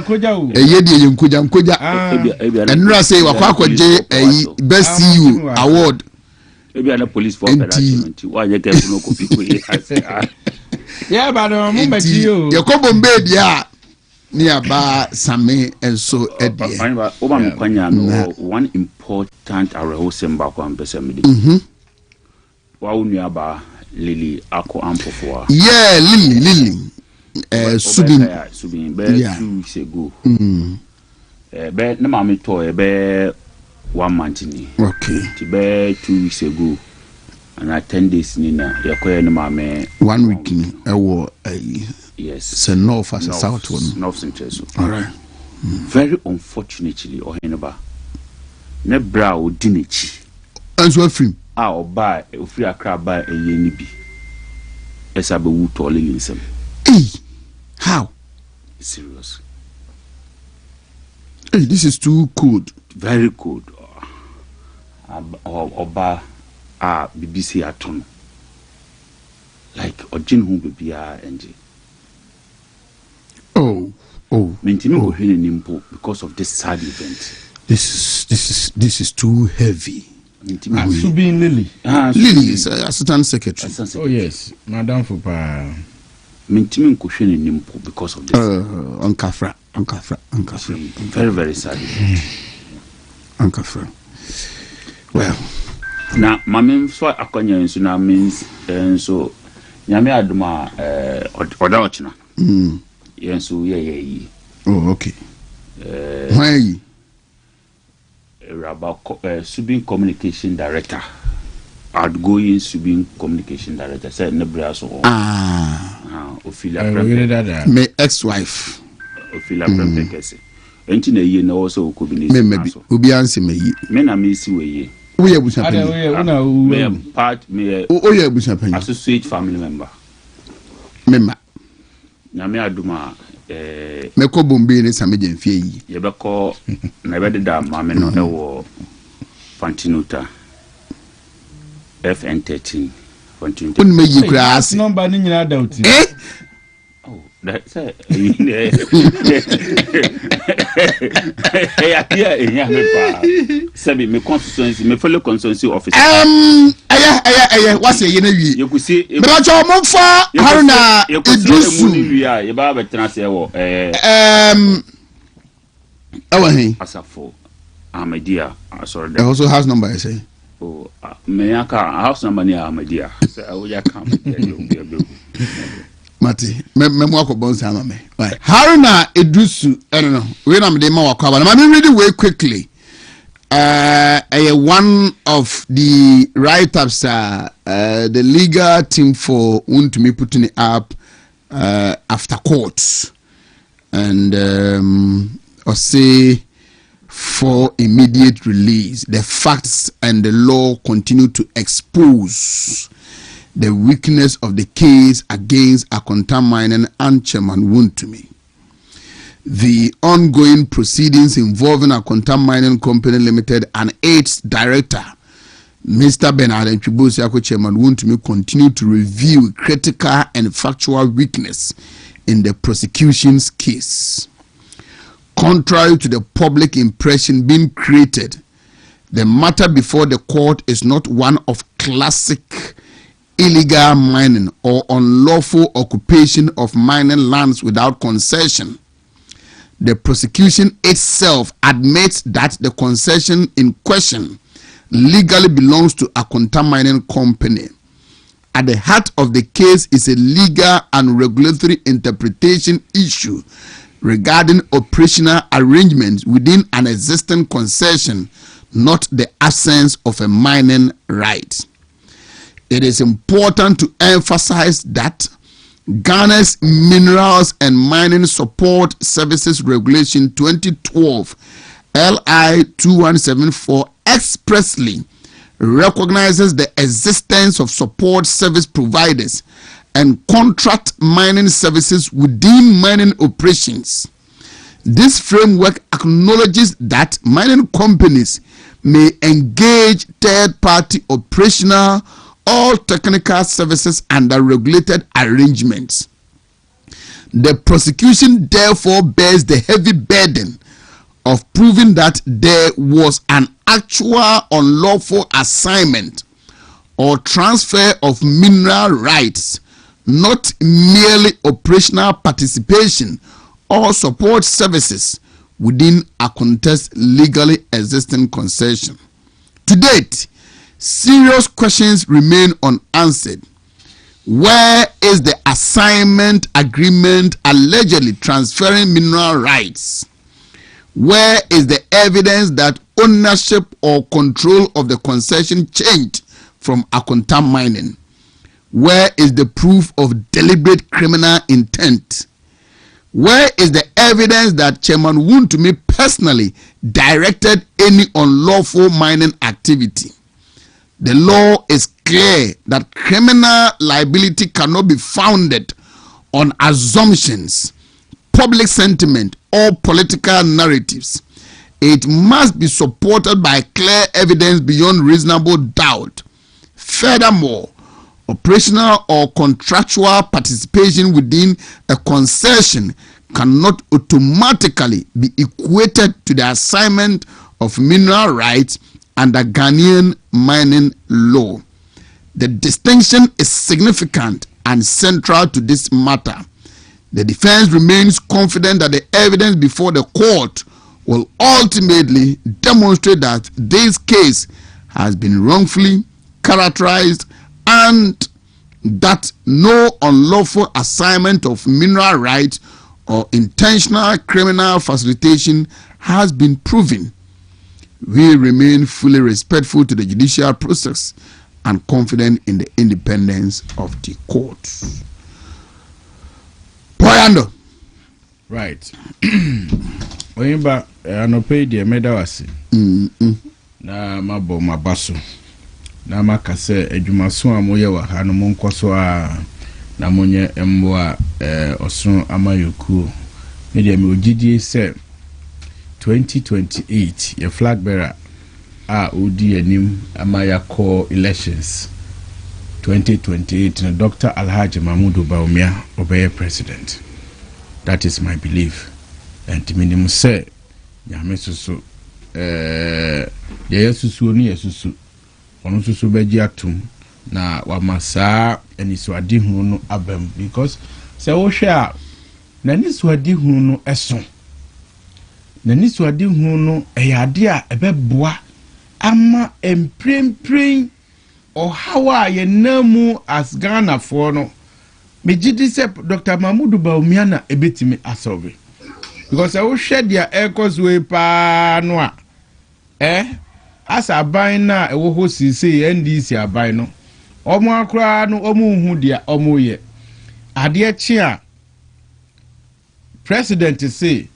koja o
eye die nkoja enura say wakwakoje best CEO award
ebi ana police for operation wa ye ke no ko piko
yeah ba no mo meji o
ye ko Bombay dia ni aba same enso edie
o ba mkwanya no one important arehosem ba kwa mpesa mede wa unu aba Lily ako ampofoa
yeah Lily subin
be 2 weeks ago be na mama to be 1 month ni
okay
ti be 2 weeks ago and 10 days ni na yakoye na mama
1 week ni ewo
yes
so north as south one
north central
all right
very unfortunately Oheneba ne bra odinichi
anso afrim
oba ofri akra ba eye ni bi esa be wu to le yinsem
how
serious
this is too cold
very cold oba BBC aton like ojin hu bibia enje mentimi go hwene nimpo because of this sad event
this is too heavy
Subin Lily
is assistant secretary.
Oh yes, Madam Fupa.
Mentimi ko hwene nimpo because of this.
Ankafra.
Very very sad.
Ankafra. Well,
na mame so akonya nso na means so nyame adoma oda ochina. Yenso ye.
Oh okay. Why?
Subin communication director, outgoing Subin communication director. Said Nebra so. Ophelia
my ex-wife.
Ophelia Prempekese. Enti na ye na also ko bi ni.
Me obi anse me yi.
Me na me si we ye.
Wo ye busa pani.
Me part me.
O ye busa pani.
Associate family member.
Member.
Na me aduma
meko Bombay ne sameje mfie yi
ye beko na be da mame no ewo Fantinuta FN13 Fantinuta
un meji kras
number ni nyina da oti
that say yeah me pa sabi me constituency me fellow constituency officer
aya wase ye na wie
you could see
me ba cho mo fa haruna idrusu
ye ba be tena se wo Asafo Ahmadiyya. Sorry.
Also house number I say.
Oh, me aka house number near Ahmadiyya. So I will come.
Mati, me mwako bonsi ama me. Why? Haruna Edusu, I don't know. We na mde ma wakwa. Let me read it way quickly. One of the write-ups, the legal team for Wontumi putting it up after court, and or say for immediate release. The facts and the law continue to expose the weakness of the case against Akonta Mining and Chairman Wontumi. The ongoing proceedings involving Akonta Mining Company Limited and its director, Mr. Bernard Nchibusiako Chairman Wontumi, continue to reveal critical and factual weakness in the prosecution's case. Contrary to the public impression being created, the matter before the court is not one of classic illegal mining or unlawful occupation of mining lands without concession. The prosecution itself admits that the concession in question legally belongs to Akonta Mining Company. At the heart of the case is a legal and regulatory interpretation issue regarding operational arrangements within an existing concession, not the absence of a mining right. It is important to emphasize that Ghana's Minerals and Mining Support Services Regulation 2012 LI 2174 expressly recognizes the existence of support service providers and contract mining services within mining operations. This framework acknowledges that mining companies may engage third-party operational or technical services under regulated arrangements. The prosecution therefore bears the heavy burden of proving that there was an actual unlawful assignment or transfer of mineral rights, not merely operational participation or support services within Akonta's legally existing concession. To date, serious questions remain unanswered. Where is the assignment agreement allegedly transferring mineral rights? Where is the evidence that ownership or control of the concession changed from Akonta Mining? Where is the proof of deliberate criminal intent? Where is the evidence that Chairman Wontumi personally directed any unlawful mining activity? The law is clear that criminal liability cannot be founded on assumptions, public sentiment, or political narratives. It must be supported by clear evidence beyond reasonable doubt. Furthermore, operational or contractual participation within a concession cannot automatically be equated to the assignment of mineral rights under Ghanaian mining law. The distinction is significant and central to this matter. The defense remains confident that the evidence before the court will ultimately demonstrate that this case has been wrongfully characterized and that no unlawful assignment of mineral rights or intentional criminal facilitation has been proven. We remain fully respectful to the judicial process and confident in the independence of the courts. Poyando.
Right. Oyimba anope de medawase. Na mabo mabaso. Na makase edwumaso amoye wa ha no monkoso a na monye embo a osun amayoku. Me de me ogidie se 2028 your flag bearer odi anim amayako elections 2028 na Dr. Alhaji Mahmudu Bawumia obeye president. That is my belief. And minimum say nyame susu yesusu ni yesusu onu susu beji atum na wamasa eniswadi hunu no abam because say wo hwe a na eniswadi hunu no eso na nisuade hu no eyade a ebeboa ama emprempren ohawa ye namu as Ghana for no megidi se Dr. Mahmoud Bawumia na ebetimi asolve because I will share their echoes way pa no a as aban na ewo ho sisi NDC aban no omo akra no omo hu dia omo ye ade chi a president say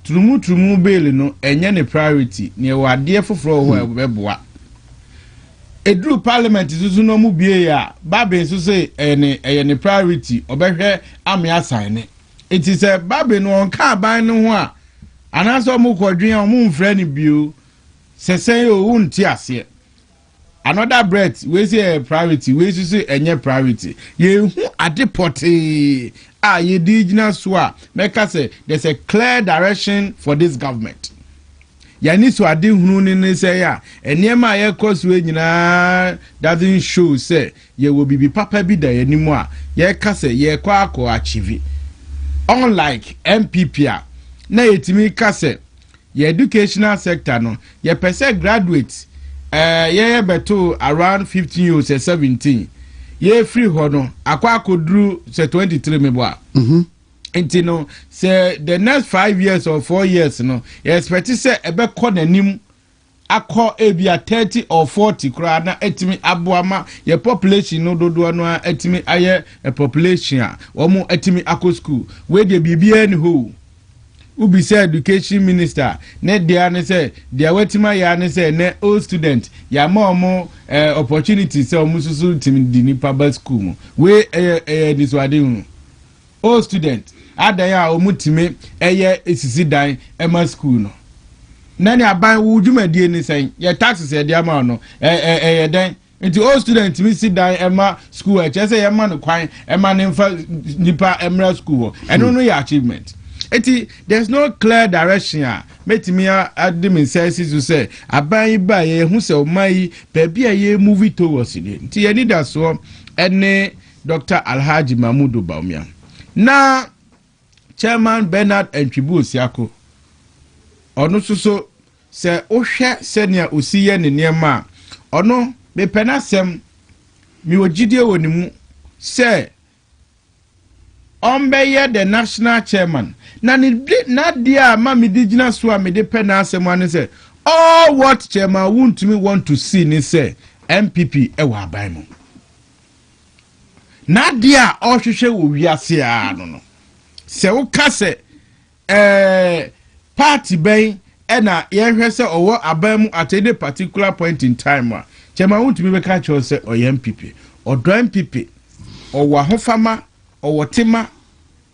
trumu bail no enye ne priority ne wade foforo ho ebeboa edru parliament susu no mu bie ya babe so say ne priority obehwe ame assign it is a babe no onka aban no ho a anaso mu kodwen a mu mfra ne bio sesen o unti ase another breath we say priority we say enye priority ye hu adepote ye digina so a make say there's a clear direction for this government ya ni so ade hunu ni say ya enema ye cause we nyina doesn't show say ye will be papa bi da yanimu a ye ka say ye kwa akọ achieve unlike MPP a na yetimi ka say ye educational sector no ye pese graduate ye beto around 15 years or 17 ye free ho no akwa akodru say 23 mebo a enti no say the next 5 years or 4 years no ye expect say ebe ko nanim akọ ebia 30 or 40 kura na etimi aboama ye population no dodo no etimi aye a population a omo etimi akọ school we dey bibia ni ho ubi say education minister ne dia ne say dia wetima ya ne say ne old student ya mo opportunity say omo susu timi di ni public school mo we this wade old student adan ya omo timi esisi dan ema school no nani aban wu dwumadie ni say ye taxes ye dia ma no dan nti old student mi sit dan ema school e say ye ma no kwan ema ne mfa nipa emra school eno no ya achievement. There's no clear direction. Metimia admin says to say, Abai ba ye who say, my baby a ye movie towards it. Tia need us so, and Dr. Alhaji Mahmoud Bawumia. Now, Chairman Bernard and Tribus Yako. Ono so say, Osha senior Usiya ni Niama. Ono, me penasem, mi wajidia wonimu, say, Ombeye the national chairman. Na dia mami digina so me de pen asem wan say all what chairman Wontumi want to see ni say MPP e wa aban mo. Na dia o hwehwe wo wiase a no. Se wo ka se party ben e na ye hwe se owo aban mu at any particular point in time a chairman Wontumi be ka cho say o MPP o do MPP o wa hofama o wotima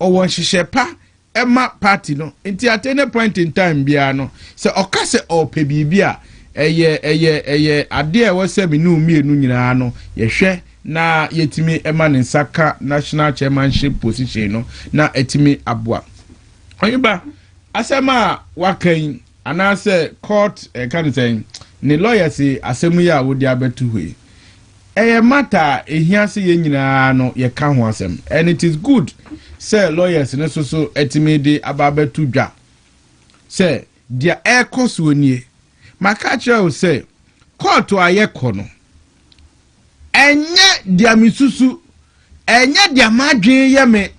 o won hihyepa Emma party no nti at any point in time bia no se okase ope bibia eye ade e wo se me nu mienu nyina no ye hwe na yetimi Emma ne saka national chairmanship position no na etimi aboa oyiba asema wakan anase court kan say ne lawyers asemu ya wodi abetu hwe eye matter ehia se ye nyina no ye ka ho asem and it is good say lawyers ne so etimidi ababetu dwa say dia ekos wonie makacha o say court ayeko no enye dia misusu enye dia madwen ye me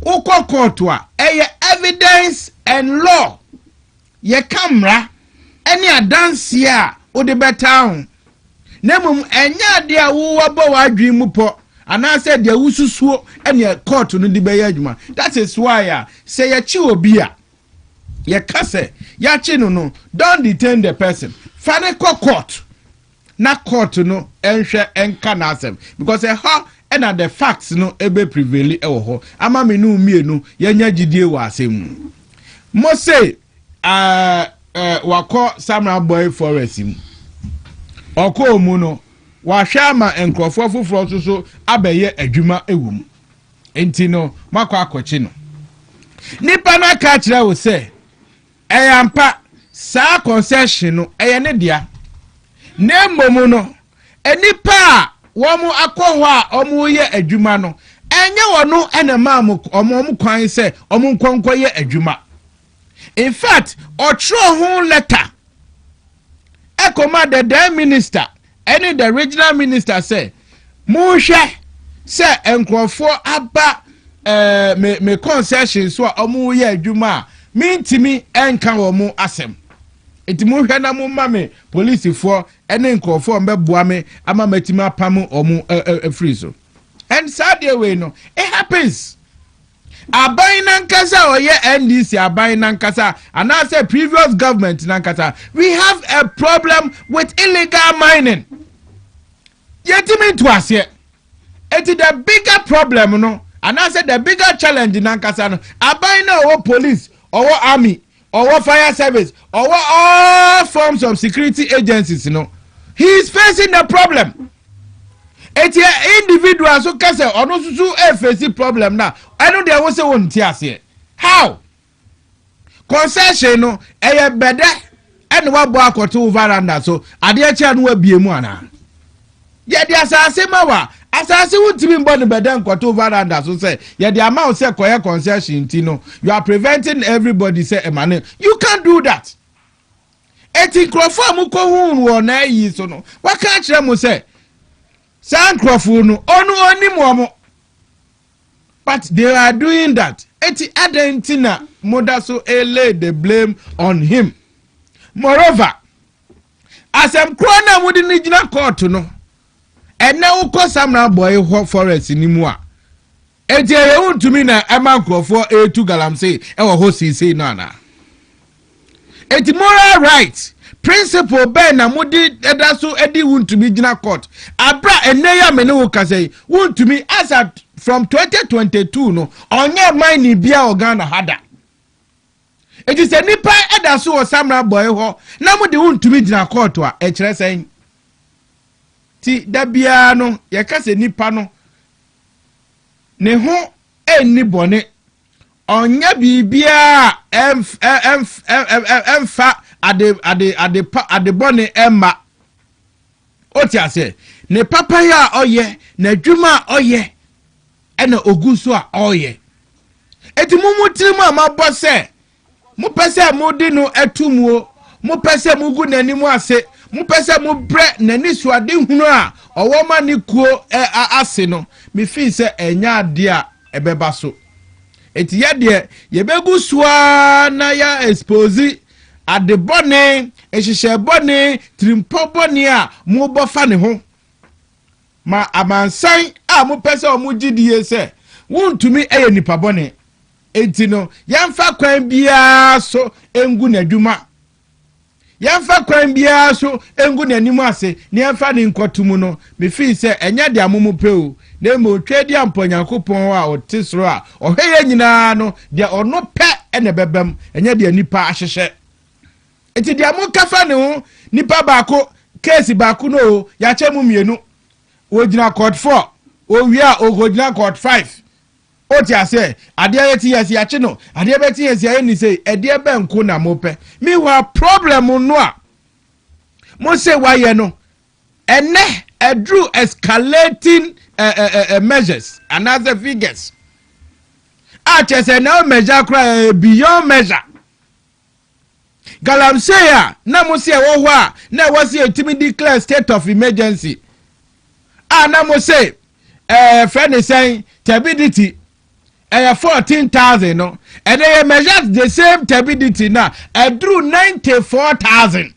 ukọ court a eye evidence and law ye camera any adanse a odi betown nemum enye dia wo wabo wadwen mu po ana said the ususuo ene court no di be adwuma. That is why say ya chi obi a ye kase ya chi no don't detain the person fane court na court no enhwe enka na asem because how and the facts no ebe prevail ewo ho ama me no mienu ye nya gidie wa asem mo say wako Samuel Boy Forest mu oko mu no wa hwama enkrofo foforo so abeye adwuma ewum enti no makwa akochi no nipa na ka kire wo se eyampa sa concession no eye ne dia na momu no enipa wo mu akoho a omu ye adwuma no enye wono ene ma mu omu kwan se omu nkonko ye adwuma in fact ɔtwerɛ ho letter ɛkɔma the minister ɛne the regional minister say mohwɛ sɛ nkurɔfoɔ aba me concession so a ɔmo yɛ adwuma a mintimi ɛnka wɔ mo asɛm enti mohwɛ na mo ma me policefoɔ ɛne nkurɔfoɔ mbɛboa me ama matimi apam ɔmo free so and sadly way no it happens aban nankasa oye NDC aban nankasa and I say previous government nankasa we have a problem with illegal mining yetimi to ase it is the bigger problem no and I say the bigger challenge nankasa no aban na or police or army or fire service or all forms of security agencies no he is facing the problem. Eti individual so kase ono susu face problem na eno de wo se won ti ase how concession no eye bede ene wa bo akoto veranda so ade a chia no wa biemu ana ye de asase mawa asase wutimi mbo ne bede nkoto veranda so say ye de ama say koye concession ti no you are preventing everybody say emane you can't do that eti krofo amuko hu wo na yi so no wa ka kire mo say Sankrofuno, onu but they are doing that. Eti adentina modaso lay the blame on him. Moreover, as I'm crona wouldn't need court to know. And now Samna boy hot forest in Nimua. Eti Wontumi na Emanko for A2 Galamse, our host say nana. Eti moral right. Principal Ben na mudi edaso edi Wontumi jina court abra eneya mene wo kase Wontumi as at from 2022 no onye mine bia organ hada it is a nipa edaso o Samra boy ho na mudi Wontumi jina court a e kire sen ti da bia no ye kase nipa no ne ho eni bone onye bibia emfa ade bone emma oti ase ne papa ya oye na dwuma oye ena oguso a oye eti mumutiri mu amabo se mu pese mu di no etumuo mu pese mu gu nanimu ase mu pese mu bre nani suade hunu a owo ma ni kuo ase no me fi se enya ade a ebeba so eti ye de ye begu suwa na ya expose ade bone ehihye bone trimpo bone a mu bofa ne ho ma amansan a mu pese o mu gidie se Wontumi eye nipa bone enti no yamfa kwan bia so engu na dwuma yamfa kwan bia so engu na nimu ase ne yamfa ne nkotumu no me fi se enya de amumu peu na mo twedi amponyankopon a otisro a oheye nyina no de ono pe ene bebam enya de nipa ahyehye enti de amu kafa ne ho nipa baako case baako no ya chemu mienu ogina court 4 owia ogina court 5 oti ase ade ayeti yes ya chi no ade beti yes ya ni say ade be nko na mope me wa problem no a mo say waye no ene edru escalating measures and other figures say now measure cry beyond measure Galamseya na mo say wo ho a na wo say etimi declare state of emergency na mo say friend is saying turbidity 14,000 no and they measure the same turbidity now drew 94,000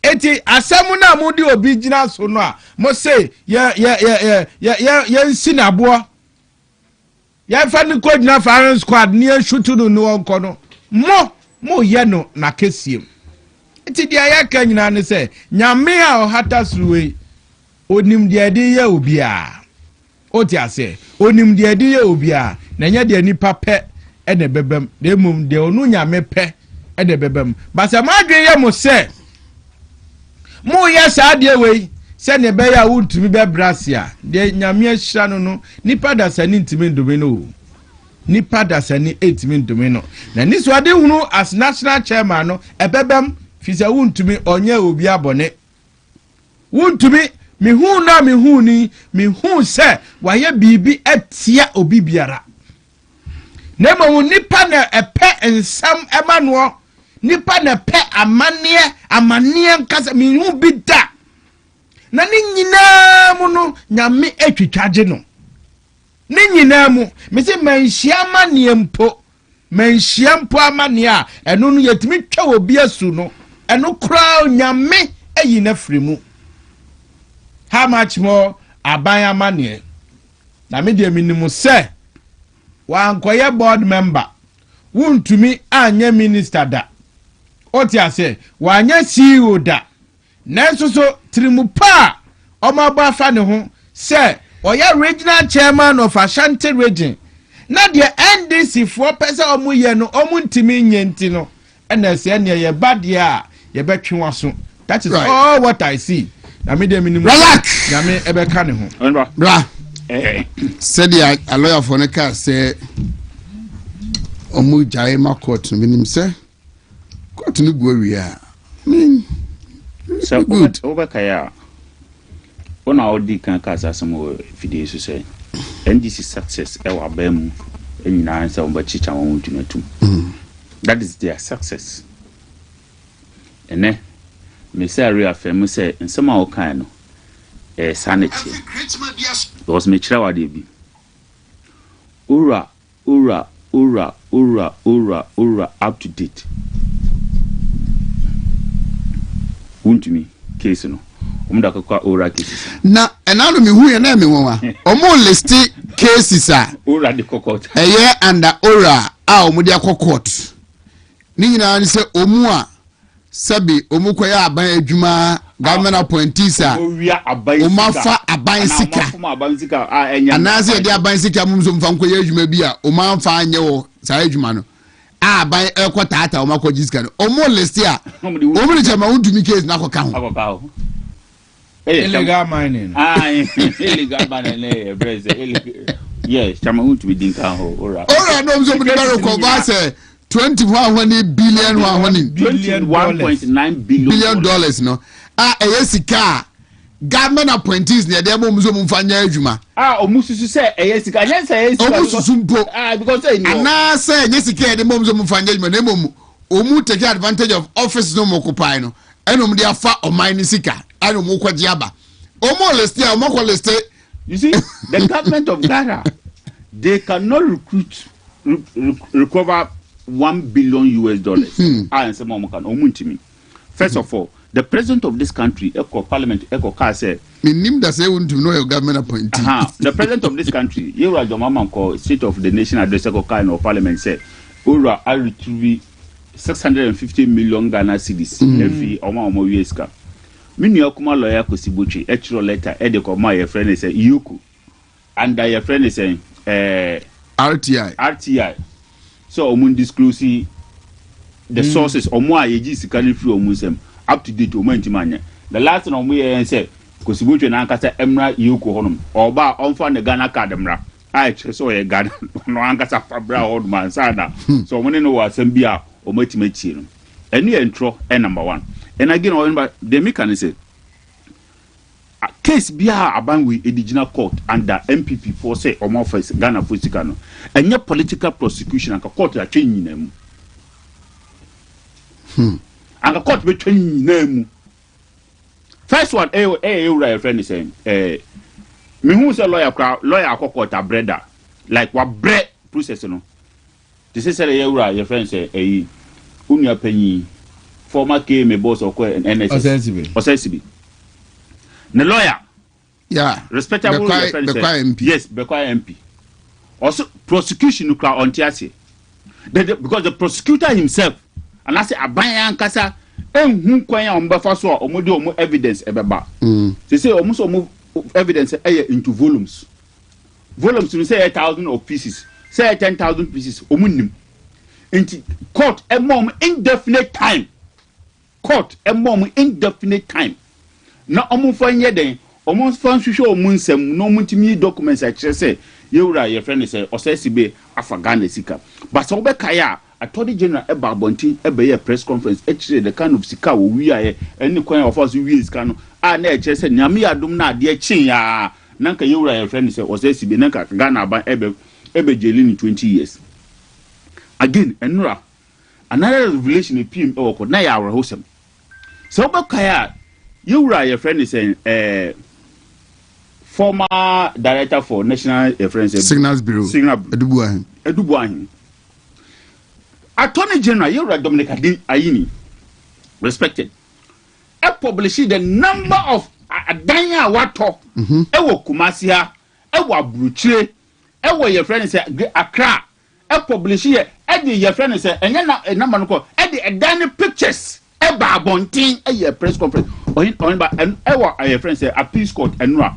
eti asemu na mudi obi gina so no a mo say ya nsinabo ya fa ni ko gina firing squad ni shoot no onko no mo ye no na kesiem eti dia ya ka nyina ne say nyame a ohata suwe onim dia de ya obi a oti ase onim dia de ya obi a na nya de nipa pe e na bebem de mum de onu nyame pe e de bebem ba se ma dwen ye mo say mo ye sa de we se ne be ya Wontumi be brasia de nyame ahira no nipa da sani ntimi ndomi no nipa da sani etimi ndomi no na ni so ade hunu as national chairman no ebebem fi se Wontumi onye obi abone Wontumi mi hu na mi hu se waye bibi etia obi biara na mo nipa na epe ensam ema no nipa na pe amane nkasa me hu bi da na ne nyina mu no nyame atwitwaje no ne nyina mu me se manhia mane mpo amane a eno no yetimi twa obi asu no eno kra nyame ayi na frimu how much more aban amane na me de minimu se wankoye board member Wontumi anya minister da oti ase wanya CEO da nanso so trimupa omaba fa ne ho se oya regional chairman of Ashanti region na de NDC for pese omuye no omuntimi nyenti no na se ne ye bade a ye betwe waso. That is right. All what I see. Na me de minimum ya me ebeka ne ho
bra said a lawyer for neka say omu jae ma court minim say court no go wi a
so good obakaya ona odi kan kasa some video so say NDC success e wa bam enyina ansa on ba chicha won tunatum that is their success ene me say reaffirm say nsema o kan no sanity because me chira wa de bi ura up to date Wontumi case no omda kwa ura cases
na enano me hu ye na me wonwa omo list cases a
ura de court
eye under ura a omde akokot ni nyina ni se omu a sabi omu koya aban adwuma government appointees a omafa aban sika anase de aban sika mumso mfa nkoya adwuma bi a omanfa anye wo sa adwuma no aban ekotata omakoji sika no omo list a omu ni chama Wontumi case na akoka ho
illegal mining
illegal mining yes chama Wontumi dinka ho ora
no mso bi baro ko ba se 21 billion
1.9 billion
dollars no sika government appointees ne de mo mzo mfanya adwuma
omususu se sika nya se sika
omususu mpo
because say no
ana se nya sika de mo mzo mfanya adwuma na mo omu take advantage of office no mokupai no eno mde afa o mine sika eno mo kwaji aba omo list ya omo list.
You see the government of Ghana they cannot recover $1 billion and some more can Wontumi. First of all, the president of this country, parliament, say,
minim da say Wontumi no your government appointee.
The president of this country, you are the mama call state of the nation address no parliament say, Ura I retrieve 650 million Ghana cedis every omo US ka. Mini okuma lawyer Kosibuchi actual letter e de koma your friend say Yuku and your friend is saying RTI. So omun disclose the sources omo ayeji sikali free omusem up to date omo ntimanya. The last one omo ye say Kosibuchi na ankasa emra Yuku honum oba onfa ne Ghana card emra I so ye Ghana no ankasa fabra old man sana so omo ne no wasem bia omo timachi no eni entro number 1 and again remember the mekan say case bia abanwe ediginal court under MPP for say omo office Ghana politika no enye political prosecution and court atwe nyina mu and court be twe nyina mu first one right friend is saying me who say lawyer court a brother like what bread process no this is say your friend say unya panyi former KM boss of NSS Osesibi the lawyer respectable friend
MP.
Yes Bekwa MP also prosecution on tiase because the prosecutor himself and I say aban ankasa enhu kwan ya ombefa so omode omo evidence ebeba they say almost evidence into volumes you say 1,000 of pieces say 10,000 pieces omunim into court a mom indefinite time na omo fanye den omo fan hwehwe omo nsam no omo ntimi documents a kire say yewura your friend say Osesibe afagana sika but so be kaya attorney general eba bontin ebe ye press conference e kire the kind of sika wo wi aye eni kwan of us wi sika no na e kire say nyame adom na ade chin ya nanka yewura your friend say Osesibe nanka Ghana ban ebe jeli ni 20 years again enura another revelation in PM oko na ya awrehosem so obakaya yewura your friend is former director for national
signals bureau
Edubuahin Attorney General yewura Dominic Ayini respected publish the number of adanya wato ewo Kumasi ha ewo Aburuchire ewo your friend say Accra publish here your friend say enya na number no ko the pictures eba abontin a press conference Oheneba ewo your friend say appeals court enura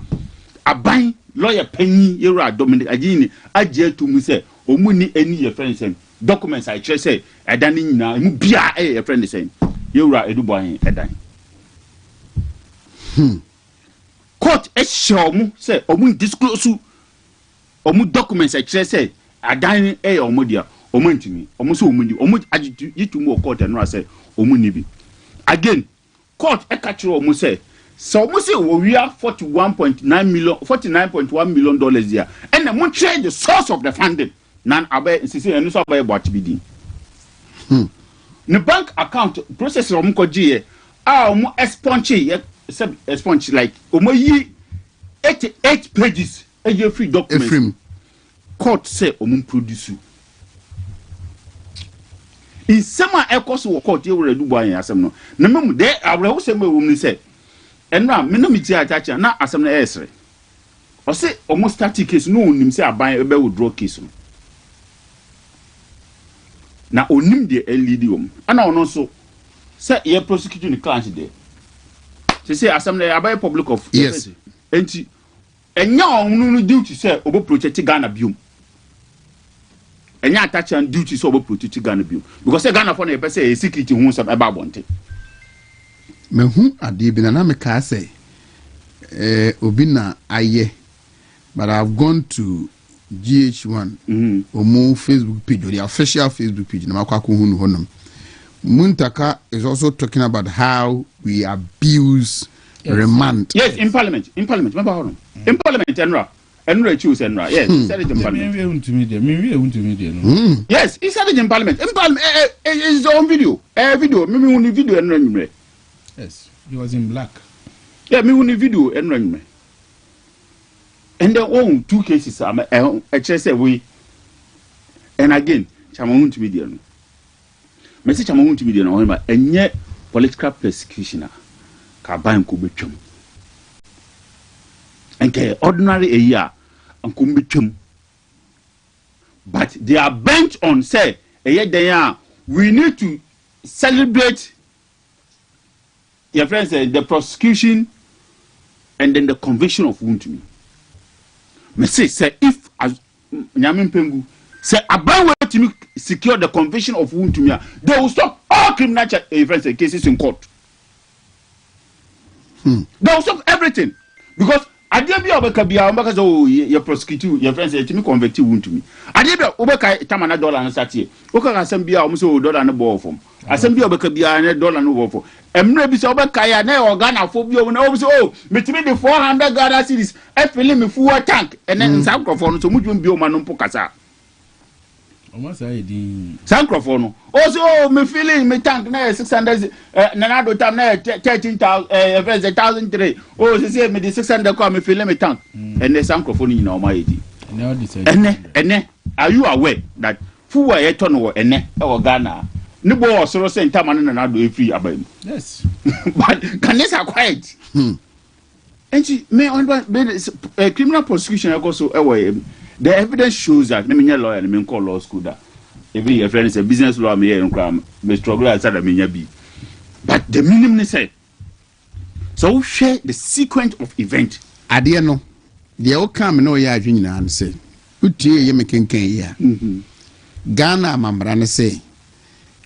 aban lawyer penny yewura Dominic Ayini agye to mu say omuni eni your friend say documents I try say edani nyina mu bia your friend say yewura Edubuahin edan court show mu say omu disclose omu documents I say adan omu dia omu ntimi omu so omu di omu agitu mu court no say omu ni bi again court catch omu say so omu say we wia 49.1 million dollars there and the mun change the source of the funding nan abai insisi enu so abai bot bi di the bank account process omu ko gie omu expunge like omo yi 88 pages a free document court say omo produce in sama ekos wo court ye wura dubu ayan asem no na memu de awrewo sem we wum ni say enra me no mi ti atacha na asem na esre o say omo static case no onim say aban ebe withdraw case no na onim de lead ana ono so say ye prosecute the client there say assembly abai public of
yes
enti enya onu duty say obo protect Ghana biom enya attach and duty say obo protect Ghana biom because say Ghana for na say security hu some eba bonte
me hu ade bi na me ka say obi na aye but I've gone to GH1 omo Facebook page or the official Facebook page na makwa ko hu no honom Muntaka is also talking about how we abuse remand.
Yes, in parliament. Remember how? In parliament, Enra choose Enra. Yes, he said it in parliament. Yes, he said it in parliament. In parliament, it's on video. Video. Me only video Enra.
Yes, he was in black.
Yeah, me only video Enra. And then own 2 cases. I just say we. And again, Chama video. Message I'm going to be doing on enye political persecution ka ban ko betwam enke ordinary a year anko betwam but they are bent on say we need to celebrate your friends the prosecution and then the conviction of Wontumi. Message say if as Nyamin Pengu say aban to secure the conviction of Wontumi, they will stop all criminal cases in court. They will stop everything because Adebia Obekabia because you prosecute your friends to me convict Wontumi. Adebia Obeka tamana dollar and sati. Oka Assembly almost $1 no ball from. Assembly Obekabia $1 no ball for. Emre bi so Obeka ya na organa phobia na obi so metimi the 400 Ghana cedis e fill me full tank and then some microphone so mudwum bi o ma no kasa.
Almost I did.
Sancrophone. Also, me feeling me tank na 600. Nanado tam na 13,000. 1,003. Oh, she say me the 600 come me feeling me tank. And the Sancrophone in my ID. Ene. Are you aware that fuwa yeton wo ene e Ghana? Ni bo so say ntama na Nanado e free abam.
Yes.
But can this are quiet? And she me on criminal prosecution also the evidence shows that me lawyer and me call law school that even your friend is a business law me here in crime me struggle outside of me be but the minimum said so we share the sequence of event
ade no the o come no ya adwina an say utie ye me kenken ya Ghana mamra ne say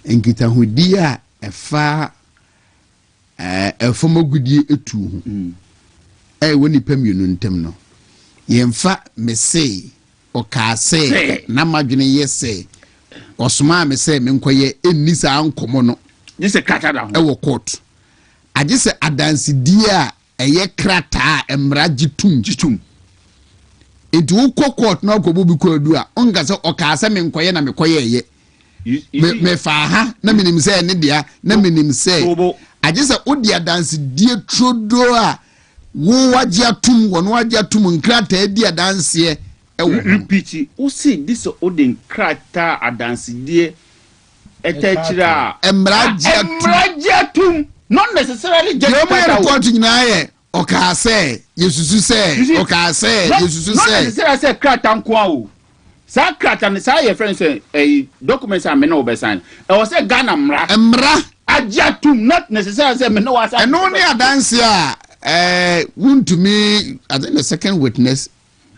enkita hudi a efa efomagudie etu hu woni pamienu ntem no yemfa me say o ka say na madwene ye say osoma me say me nkoye enisa ankomo no
this a krata da
e wo court age se adansidi a eye krata emra gitum enti wo court na ko bobi ko adu a onga se o ka say me nkoye na me koye ye
me fa ha na minim say ne dia na minim say agye say odi adanse die trodo a wo wagye atum wono wagye atum nkrata di adanse
repeat who say this odi nkrata adanse die etechira emragye atum not necessarily just
that report nyina ye oka say yesusu say oka say yesusu say
not necessarily say krata nko a sa krata ne sa ye friend say documents are me no be sign e was say Ghana mra ajatum not necessarily say me no was
and only adanse a Wontumi I think the second witness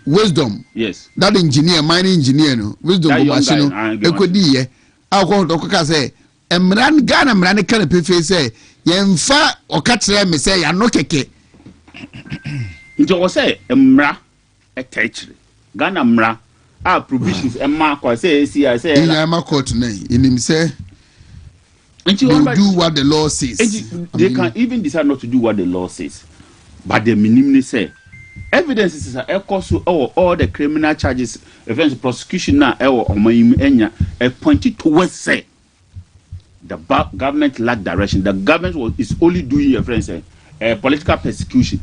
wisdom
yes
that engineer mining engineer no wisdom go machine ekodi ye akọ dokoka say emran Ghana mra ne kan pefe say yemfa okatre me say ya no keke
njo wo say emra etechire Ghana mra provisions emma kwa say say
in my court na inim say they do what the law says.
They can even decide not to do what the law says. But the minimally say evidence is all the criminal charges, events prosecution now pointed towards say the government lack direction. The government is only doing your friends political persecution.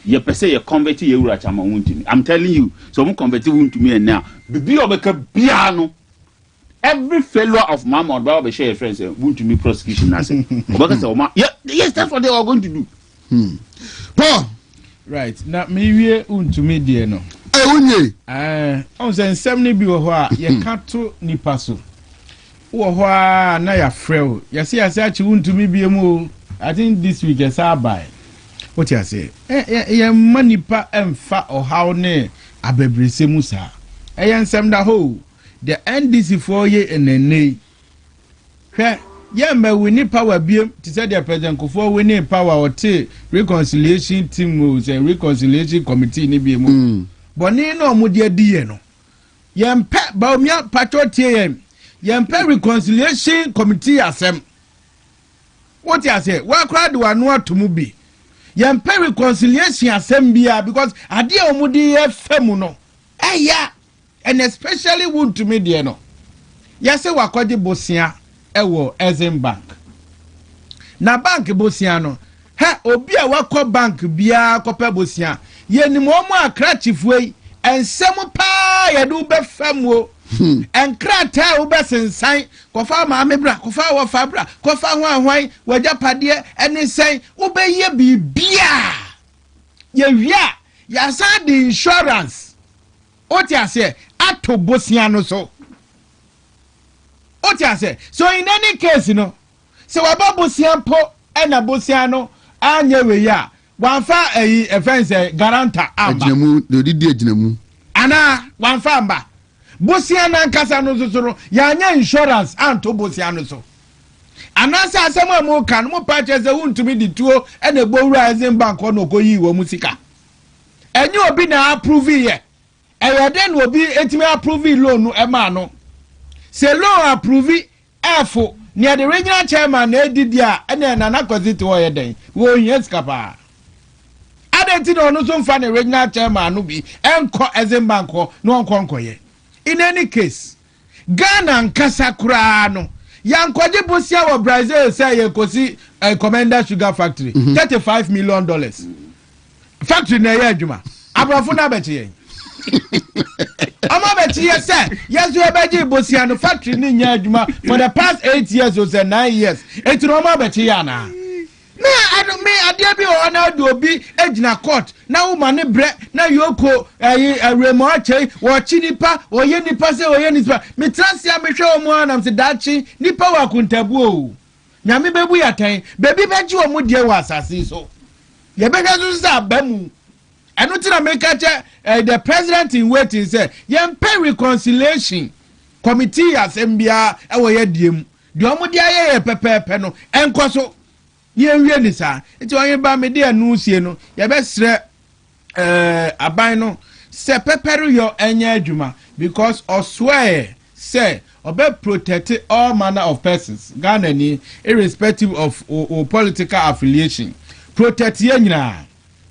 You per se you convert you Wontumi. I'm telling you, so I'm converting Wontumi and now. Be biano. Every failure of Mama or Baba share friends Wontumi prosecution. I say, yes, that's what they are going to do.
Paul,
right now, me Wontumi dear no. On say 70 bi wo a ye kato nipa so. Wo ho a na ya frɛ. Ya say achi Wontumi bi mu. I think this week is by. What you say? Manipa emfa ohaw ne abebrise musa. Ensem da ho. The NDC for ye enene. Hwe ye ma wini power biem to say the president for wini power or te reconciliation team say reconciliation committee ni biemu. Boni no mu de die no. Yempe ba omia patriotie yempe reconciliation committee asem. What you say? Wa crowd wa no atomu bi. Yempe reconciliation asembia because ade omudi efemu no eya and especially Wontumi de no yase wakode bosia ewo Exim Bank na bank bosia no obi a wakọ bank bia kope bosia yenim omo akrachifuei ensem pa yedu be femu enkrata wo besensan kofa maame bra kofa wo fa bra kofa hwan wajapade ene sen wo be ye bibia ye wia ya sa the insurance otiase ato bosia no so otiase so in any case no se waba bosia po ena bosia no anye we ya wanfa offense guarantor amba
ajinamu dodi ajinamu
ana wanfa amba bosia na nkasa no so ya nya insurance anto bosia no so anasa asema mo kan mo purchase Wontumi di tuo ena gbowura Exim Bank no koyi wo musika enye obi na approve ye den obi etimi approve loan no ema no se loan approve efo near the regional chairman na edidia ena na koziti wo ye den wo yin skapa adenti no no so mfa na regional chairman no bi enko Exim Bank no nkonkoye. In any case, Ghana nkasa kura no yankwaje bosia wo Brazil say ye kosi Commander Sugar Factory $35 million. Factory na ye adwuma abrafo na beche ye ama beche ye say yes we beje bosia no factory ni nya adwuma for the past 8 years or 9 years etino ma beche ya na me adia bi o na do obi ejina court na woman ne bre na yoko remo ache wo chi nipa wo ye nipa se wo ye nipa me transia me hwe omo anam se dachi nipa wa kuntabu o nyame bebu yatan bebi beji omo die wa asase so ye be hwe so sa bamu eno ti na me ka che the president in waiting say ye mpe reconciliation committee asembia e wo ye diem de omo dia ye pepepe no enkoso ye wie ni sa eti onye ba me de anu sie no ye be sre aban no se pepere yo enya adwuma because oswe say obe protect all manner of persons Ghana ni irrespective of political affiliation protect ye nyina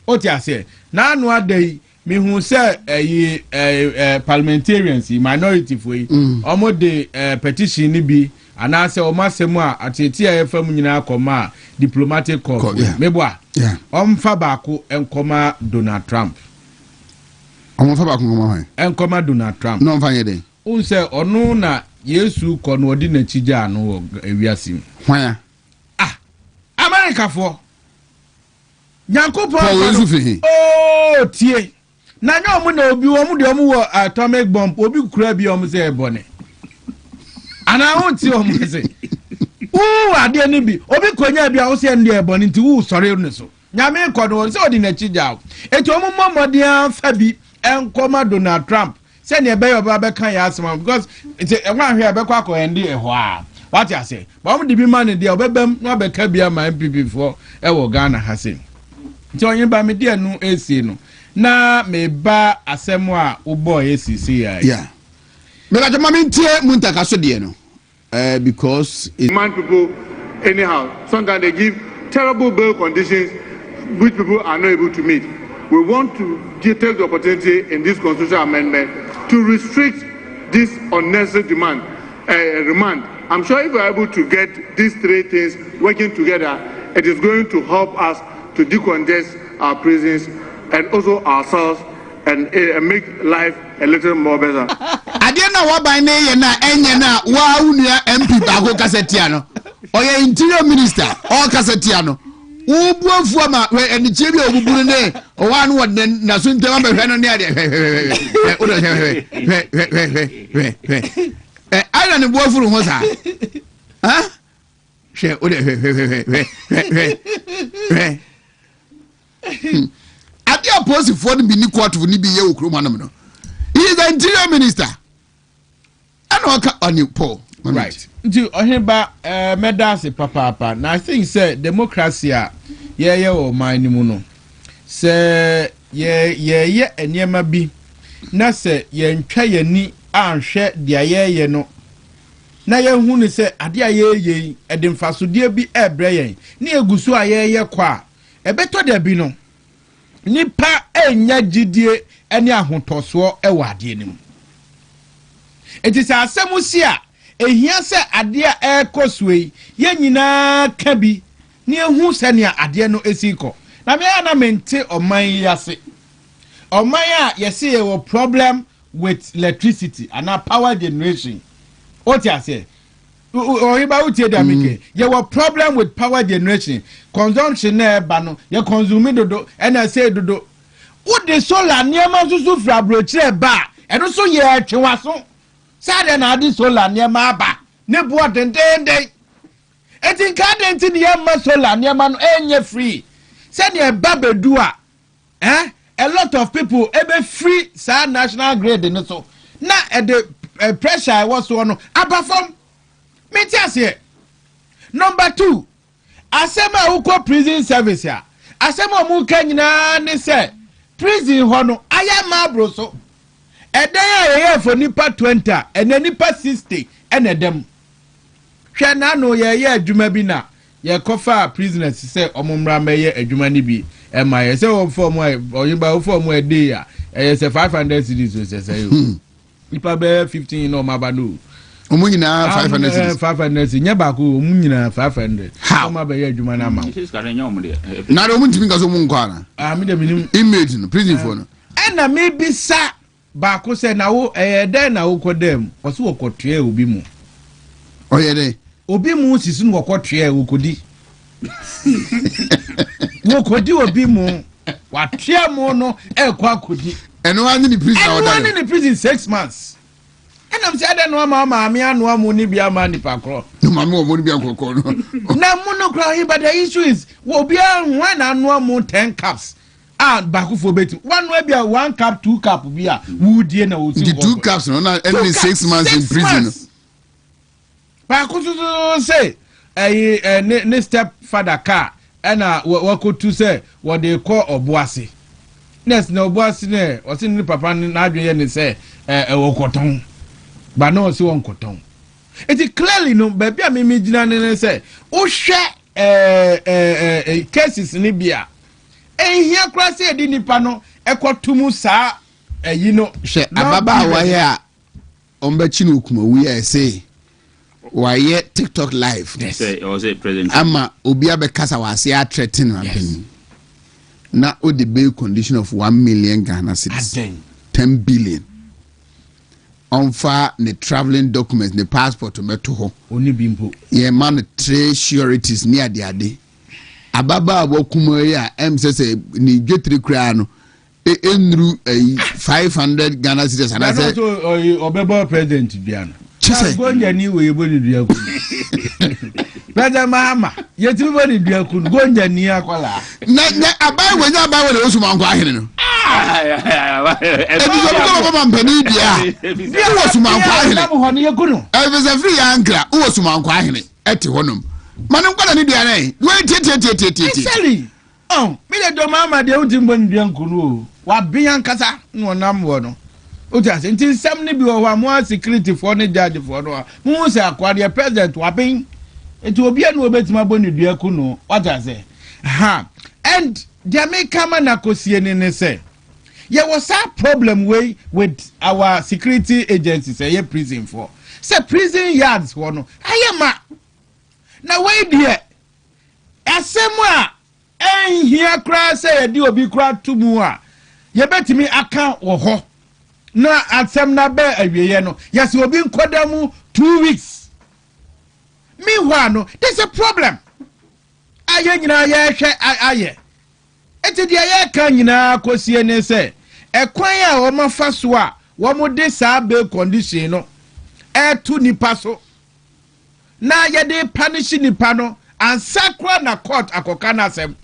oti ase na anu adai me who say parliamentarians minority for omo de petition ni bi anase o masemu a atete a yefam nyina akoma diplomatic corps mebo a omfa baako enkoma Donald Trump
omfa baako ngoma
enkoma Donald Trump
no mfa yede
unse onu na Yesu kono odi na chija no ewiasim
hwan
America for Nyankopon tie na nya omu na obi omu de omu wo atomic bomb obi kura bi omu se ebone ana wonti omu se ade ni bi obi konya bi a wo se ndi ebone nti wo sori ne so nyame kono se odi na chija eti omu momode afa bi enkoma Donald Trump se ne be yoba be kan ya asema because eti enwa hwe abekwa akoyendi eho a what you say ba omu de bi man de obebam no abeka bia ma MPP for ewo Ghana hase nti onye ba me de anu esi no na me ba asemu a ubo esisi ya
yeah me la jama mintie muntaka so de no because
man people anyhow sometimes they give terrible bail conditions which people are not able to meet. We want to take the opportunity in this constitutional amendment to restrict this unnecessary demand remand. I'm sure if we're able to get these three things working together, it is going to help us to decongest our prisons and also ourselves and make life a little more better.
Adiana wa by ne na enye na wa unia MP bago kasetiano. Oye interior minister all kasetiano. Ubuafu ama eni chebi obuburu ne o wa no na so ntema be hwe no ne ade. Aina ne buafu ho sa. Ha? She o de Adi opposite for the mini court ni bi ye okroma no no. He is the interior minister. And oka on Paul.
Right. Nti Oheneba medase papa na I think say democracy ye o man ni mu no. Se ye eniema bi na se ye ntwa yani anhwe dia ye no. Na ye hu ni se ade ye edemfasodie bi ebre yen. Ni egusu ye kwa ebeto de bi no. Nipa enya gidie ene ahotoso ewade nim. Etisa asemusi a ehia se ade a ekosue ye nyina ka bi ne ehu se ne ade no esiko. Na me ana mente oman yase. Oman a yese ye wo problem with electricity and power generation. What you say? Ohiba utie da mike. Ye wo problem with power generation. Consumption na eba no ye consume dodo na say dodo. Wo de solar niema susu fra brochire ba. Eno so ye atwewaso. Sade na adi solar niema aba. Ne bo dendenden. Eti nka denti ne ma solar niema no enye free. Say ne ba bedu a a lot of people ebe free sa national grid no so. Na the pressure was so no abafom. Me tiase. Number 2. Asema uko prison service ya. Asema mu kanyina ne se prison ho no aya ma bro so. Edan ya ye for nipa 20 ene nipa 60 ene dem. Hwe na no ye adwuma bi na ye kofa prisoners se omumra meye adwuma ni bi e ma ye se wo form oyiba wo form e dey ya e se 500 cedis so se yo. Nipa be 15 no maba no.
Omunyina 500
500 nya ba ko omunyina 500 oma be adwuma na ma
na do muntimi ngaso mu nkwana
me de minim
image no prison for no
na me bi sa ba ko se na wo den na wo kodam o se wo kotwe obi mu
oye de
obi mu sisi no kotwe wo kodi wo kodi obi mu watwe mu no kwa kodi
eno ani ni prison order
eno ani ni prison 6 months. And I'm saying no mama me anu amu ni bia ma nipa kro.
No mama o mo ni bia kokko no.
Na mu no kro but the issue is wo bia when anu amu 10 cups. Baku for beti. One way bia 1 cup 2 cup bia wo die na wo si.
The 2 cups no na only 6 months in prison.
Baku so say ne step father car na wo ko tu say wo dey call oboase. Next na oboase ne o si ni papa na adwe ne say wo koton. But no si won koton. It clearly no baby a me gina ne say wo hwe cases ni bia ehia kra say di nipa no ekotumu sa you know
she ababa wa here ombachi no kuma we say why TikTok live
say or say president
ama obi abekasa wase a threaten rampani na o the bail condition of 1 million Ghana cedis 10 billion on fa the traveling documents the passport to meto ho
oni bimpo
ye man trade sureties near the ade ababa abokuma ya say ni getri kra no enru 500 Ghana cedis and I say
obebo president biano
chese
gonja ni we boni dua ku Brother mama yetibi boni dua ku gonja ni akola
na abai wenya abai we osuma nkwa ahene no ebi so ko mpani dia osuma nkwa ahene
ho ne yekunu
ebi se free ankra osuma nkwa ahene ete honom manu nkwa ni dia nai we tie
seli me de do mama de uti boni dua ku no wa bian kasa no nam wo no Uta se nti sam ne bi wo mo security for ne judge for no mo se akwade president wa ben enti obi anu obetima boni dua ku no uta se and Jamaica man akosie ne say there was a problem with our security agencies say prison for say prison yards for no ayema na we there asema here cry say di obi kra tumu a ye betimi aka wo ho na atsem na be awieye no yes obi nkodamu 2 weeks meanwhile no there's a problem aye nyina ye hwe aye eti dia ye kan nyina kosie ne se ekwan a wo mafa so a wo mo de sa be condition no etu nipa so na ye de punish nipa no ansakra na court akoka na asem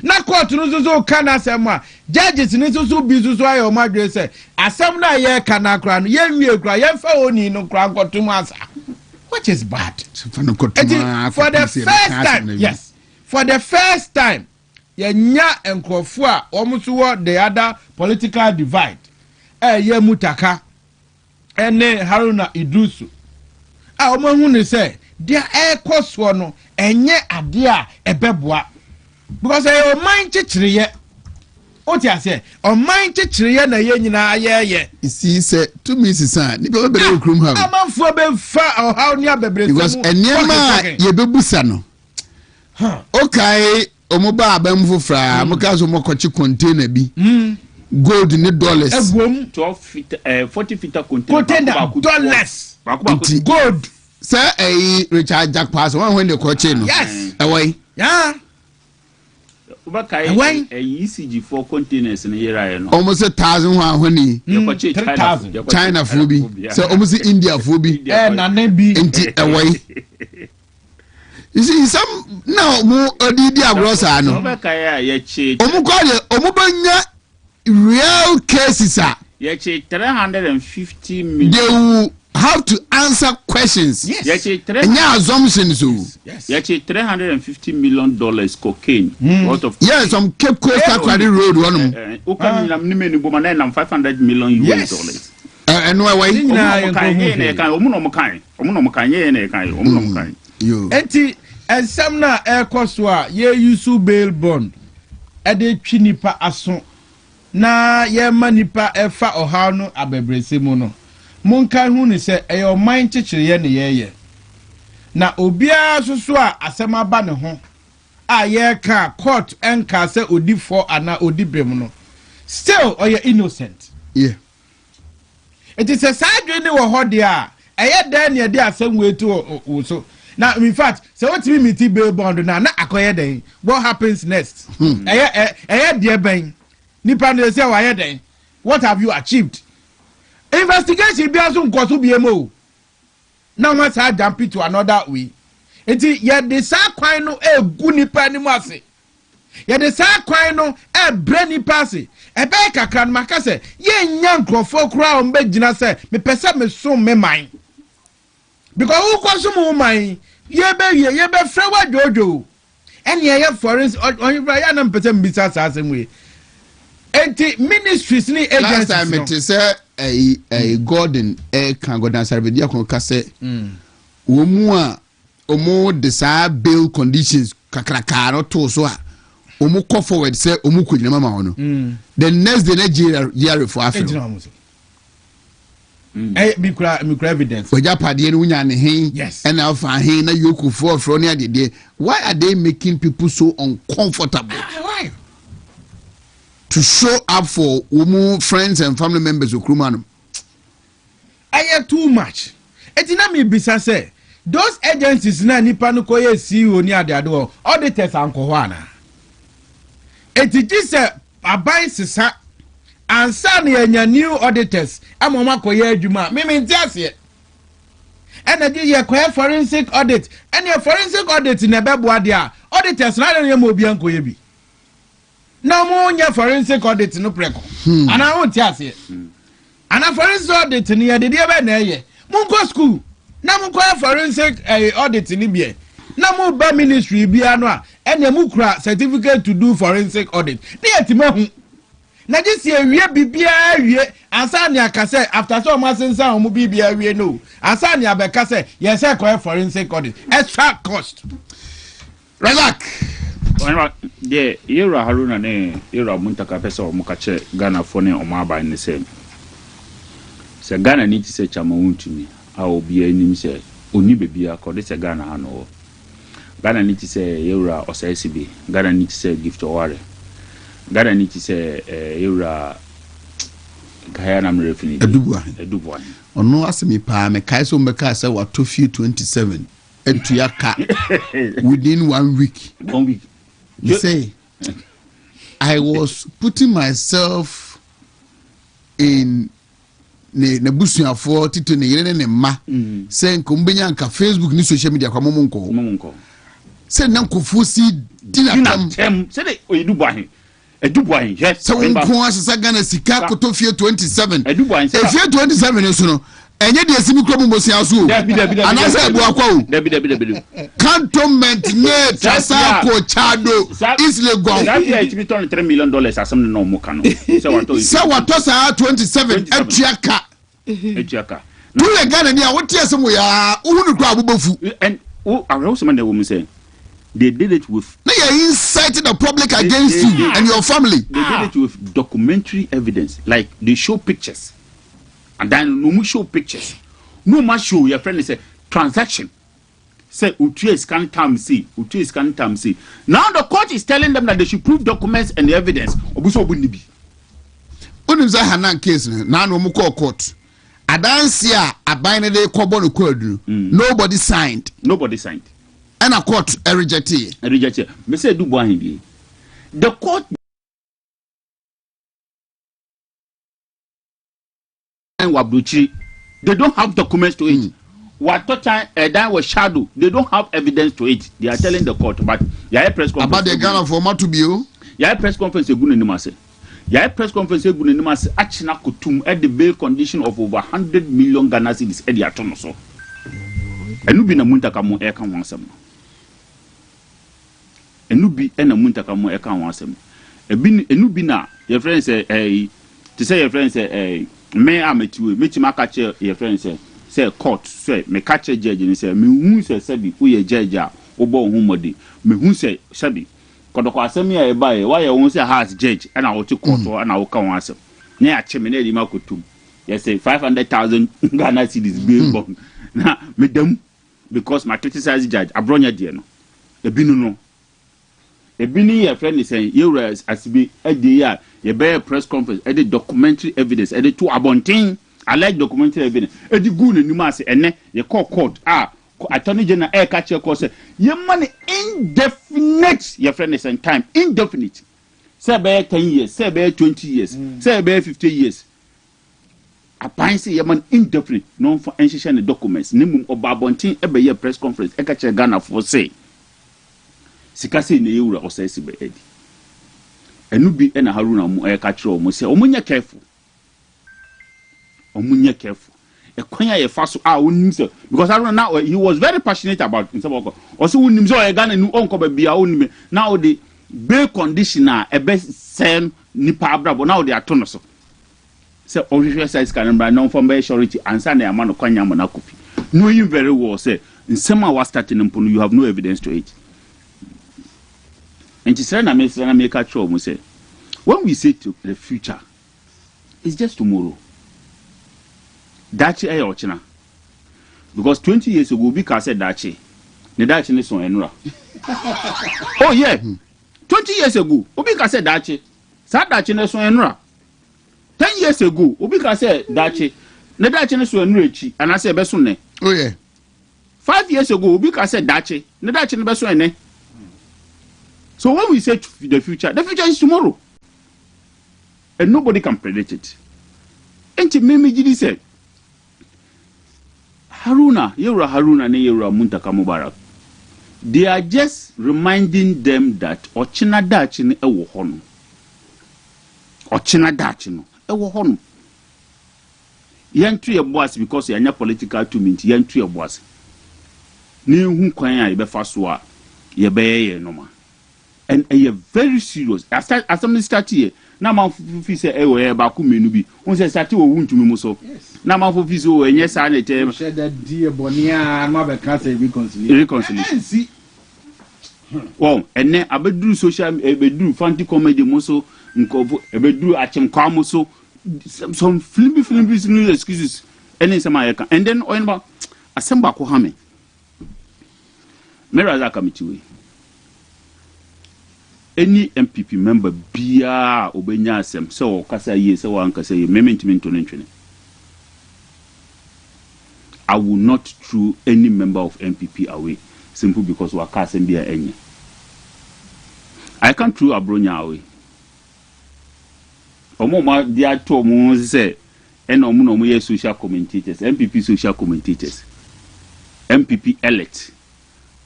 na court no zo kana asem a judges ni so bi so ayo madwe se asem na ye kana kra no ye nwie kra ye fa oni no kra nkotum asa which is bad
for
the first time yes for the first time ye nya enkrofo a omuso wo the other political divide ye mutaka ene Haruna Idrusu a omohu ne se dia ekoso no enye ade a ebeboa because your mind chichiriye oti ase o mind chichiriye na ye nyina ayeye
isi se to me sisa ni be bere okrum ha
amanfo be fa o ha oni abebere
because enema ye bebusa no okay omoba abamfo fra mokazo mokochi container bi gold ni dollars
egwom 12 feet 40 feet container
dollars
gold say Richard Jack pass one when they kochi no
yes
away
yeah
Ubakai ECG 4 containers in here no
almost 1,000 hwani
3,000
China fobi so almost India fobi
na nebi
enti away you see some now mo odidi abrosa no
Ubakai ya che
omubanya real cases are
ya che 350 million
they will have to answer questions.
Yes.
Yeah, assumptions.
Yes. $350 million cocaine. Out of
yes, some Cape Coast Aquari Road one.
$500 million US.
And why?
Enti and some na air coastwa ye use bail bond. Ade chinipa aso na ye manipa efa ohano abebrese mu no. Monka hu ni se eyo mind chichiriye ne yeye na obia soso a asema ba ne ho a ye ka court enka se odi for ana odi bem no still oye innocent
yeah
it is a sadwe ne wo ho de a eye dan ne de asem wetu so now in fact say what me meet bail bond na akoye den what happens next eye de ben nipa ne say wa ye den what have you achieved investigation bi aso nkoso bi emo na ma sa jump to another way enti ye de sa kwan no egu nipa ni mu ase ye de sa kwan no e bre nipa ase e be kakra no maka se ye nya nkrofo kura o mbe gina se me pese me so me man because who kwaso mu man ye be fra wa jojo eni ye foreign on ya na pese mbisa sa asem enti ministries ni agencies
last time it say a Gordon can go down service dia kon kase omu a omu de sa bail conditions kakraka no to so a omu call forward say omu ko nyina mama wono the next day Nigeria for Africa
mikura evidence
oja pade no nya ne hen
yes
and alfa hen na yoku for ne ade why are they making people so uncomfortable
why
to show up for omu friends and family members okruma no
I too much etina me bisa say those agencies na nipa no koye CEO ni ade auditors anko ho ana etiji se aban sisa ansa na enya new auditors amoma koye adwuma me ntiase energy ye koye forensic audit and your forensic audit na bebo ade a auditors na dey mo obi anko ye bi na mo nya forensic audit no preko ana ho ntiase ana forensic audit ni ye de be na ye mo go school na mo koye forensic audit ni bie na mo ba ministry bia no a ene mu kura certificate to do forensic audit na yetima hu na just ye wie bibia wie ansa ne akase after so mo asensa o mo bibia wie no ansa ne abeka se ye say koye forensic audit extra cost
relax
de yera haruna ne yera muntaka pesa o mo ka che Ghana fo ne o mo aba ne se Ghana ni ti se chama Wontumi a obi anim se oni bebia ko de se Ghana ha no Ghana ni ti se yera osasibi Ghana ni ti se gift oware Ghana ni ti se yera kaya na mrefini edubuan
ono asemi pa me kai so mbeka se wa to few 27 etu yaka within 1 week you say I was putting myself in ne busuafo tito ne yere ne ma se nkombenya nka Facebook ni social media kwa momonko se nankofu si dinatam
se de edubuan yes
se wonko asesa Ghana sika koto fie 27 edubuan se fie 27 so no enye de asimi kro momosi aso anasa ebu akwa o
debi
cantonment ne trasa ko chado isle go
it be turn $3 million asem no mo kanu
se wato sa 27 etuaka tu le Ghana ni a wote asem ya uhunu kro abobofu
and I also man the woman say they did it with
now you incited the public against you and your family.
They did it with documentary evidence, like they show pictures, and then no more show pictures, no more show your friend say transaction. Say Utu scan time see. Now the court is telling them that they should prove documents and the evidence. Obuso bunibi.
Unimza Hanan case now no more court. Adansia abine de kobo no code. Nobody signed. And a court rejected.
Me say do boy the court and Wabduchi, they don't have documents to it. What time that was shadow, they don't have evidence to it. They are telling the court, but your press conference
about the Ghana format to be you.
Your press conference is good in the mass. Your press conference is good in the mass. Achina kutum at the bail condition of over 100 million Ghana cedis at the atonoso. And you be na muntaka mo eka wansam. Enubi ena muntaka mo eka wansam. Enubi na your friend say to say your friend say me ametiwe meti makache your friend say court say me kache judge ni say me hu say sabi wo ye judge a wo bo hu modi me hu say sabi kodoko asem ya e bae why you say has judge and I to court and I will come asem na ache me na di makotum you say 500,000 Ghana cedis bail bond na me dem because my criticize judge abronya de no ebinu no ebini your friend is saying you as be e dey ya ye be press conference e dey documentary evidence e dey to abontin I like documentary evidence e dey go n'anim ase ene ye call court attorney general e ka che court say ye money indefinite your friend is saying time indefinite say be 10 years say be 20 years say be 50 years apan say ye money indefinite no for enhihye the documents nimum obabontin e be ye press conference e ka che Ghana for say sikase ne yewura osasi be edi enubi ena haruna mu e ka kire o mu say omunye careful ekwanya ye faso onim say because haruna now he was very passionate about himself also wonim say o Ghana nu onko ba bia onim now the bail condition e be sen nipa abrabo now they atono so say ohwehwe size kan bra non from be surety ansa na yama no kwanya mo na kopi knowing very well say nsema was starting mpono you have no evidence to it And to say na make a show, say when we say to the future, it's just tomorrow. Dachi ayo china. Because 20 years ago, we can say Dachi. The Dachi is on Enra. Oh yeah. 20 years ago, we can say Dachi. Sa Dachi is on Enra. 10 years ago, we can say Dachi. The Dachi is on Enra. And I say Besune.
Oh yeah.
5 years ago, we can say Dachi. The Dachi is Besune. So when we say the future is tomorrow. And nobody can predict it. And Mimi said, Haruna, ne Yura Muntaka Mubarak. They are just reminding them that Ochina Dachin ewo hono. Ochina Dachin ewo hono. Yentri a boss because you're not political to mint, yentri a boss. Ni hun kwanya ibe faswa, ye beye noma. And you're very serious. As somebody start here, now man fi say ewe ba ku menu bi. On say start wo Wontumi mo so. Now man fi say o enye sa na tem.
Share that dear bonia ma be can say reconciliation.
See. Well, and then abedru social abedru fancy comedy mo so nkovo abedru achem kwa mo so some flimby excuses any some I can. And then Oheneba asemba ko ha me. Mera za committee we. Any MPP member bia obenya asem so kasa ye so ankasa ye memento ntwene. I will not throw any member of MPP away simply because we are casting bia enye. I can't throw Abronya away. Omoma dia to omo say ena omo no ye social commentators, MPP social commentators. MPP elect.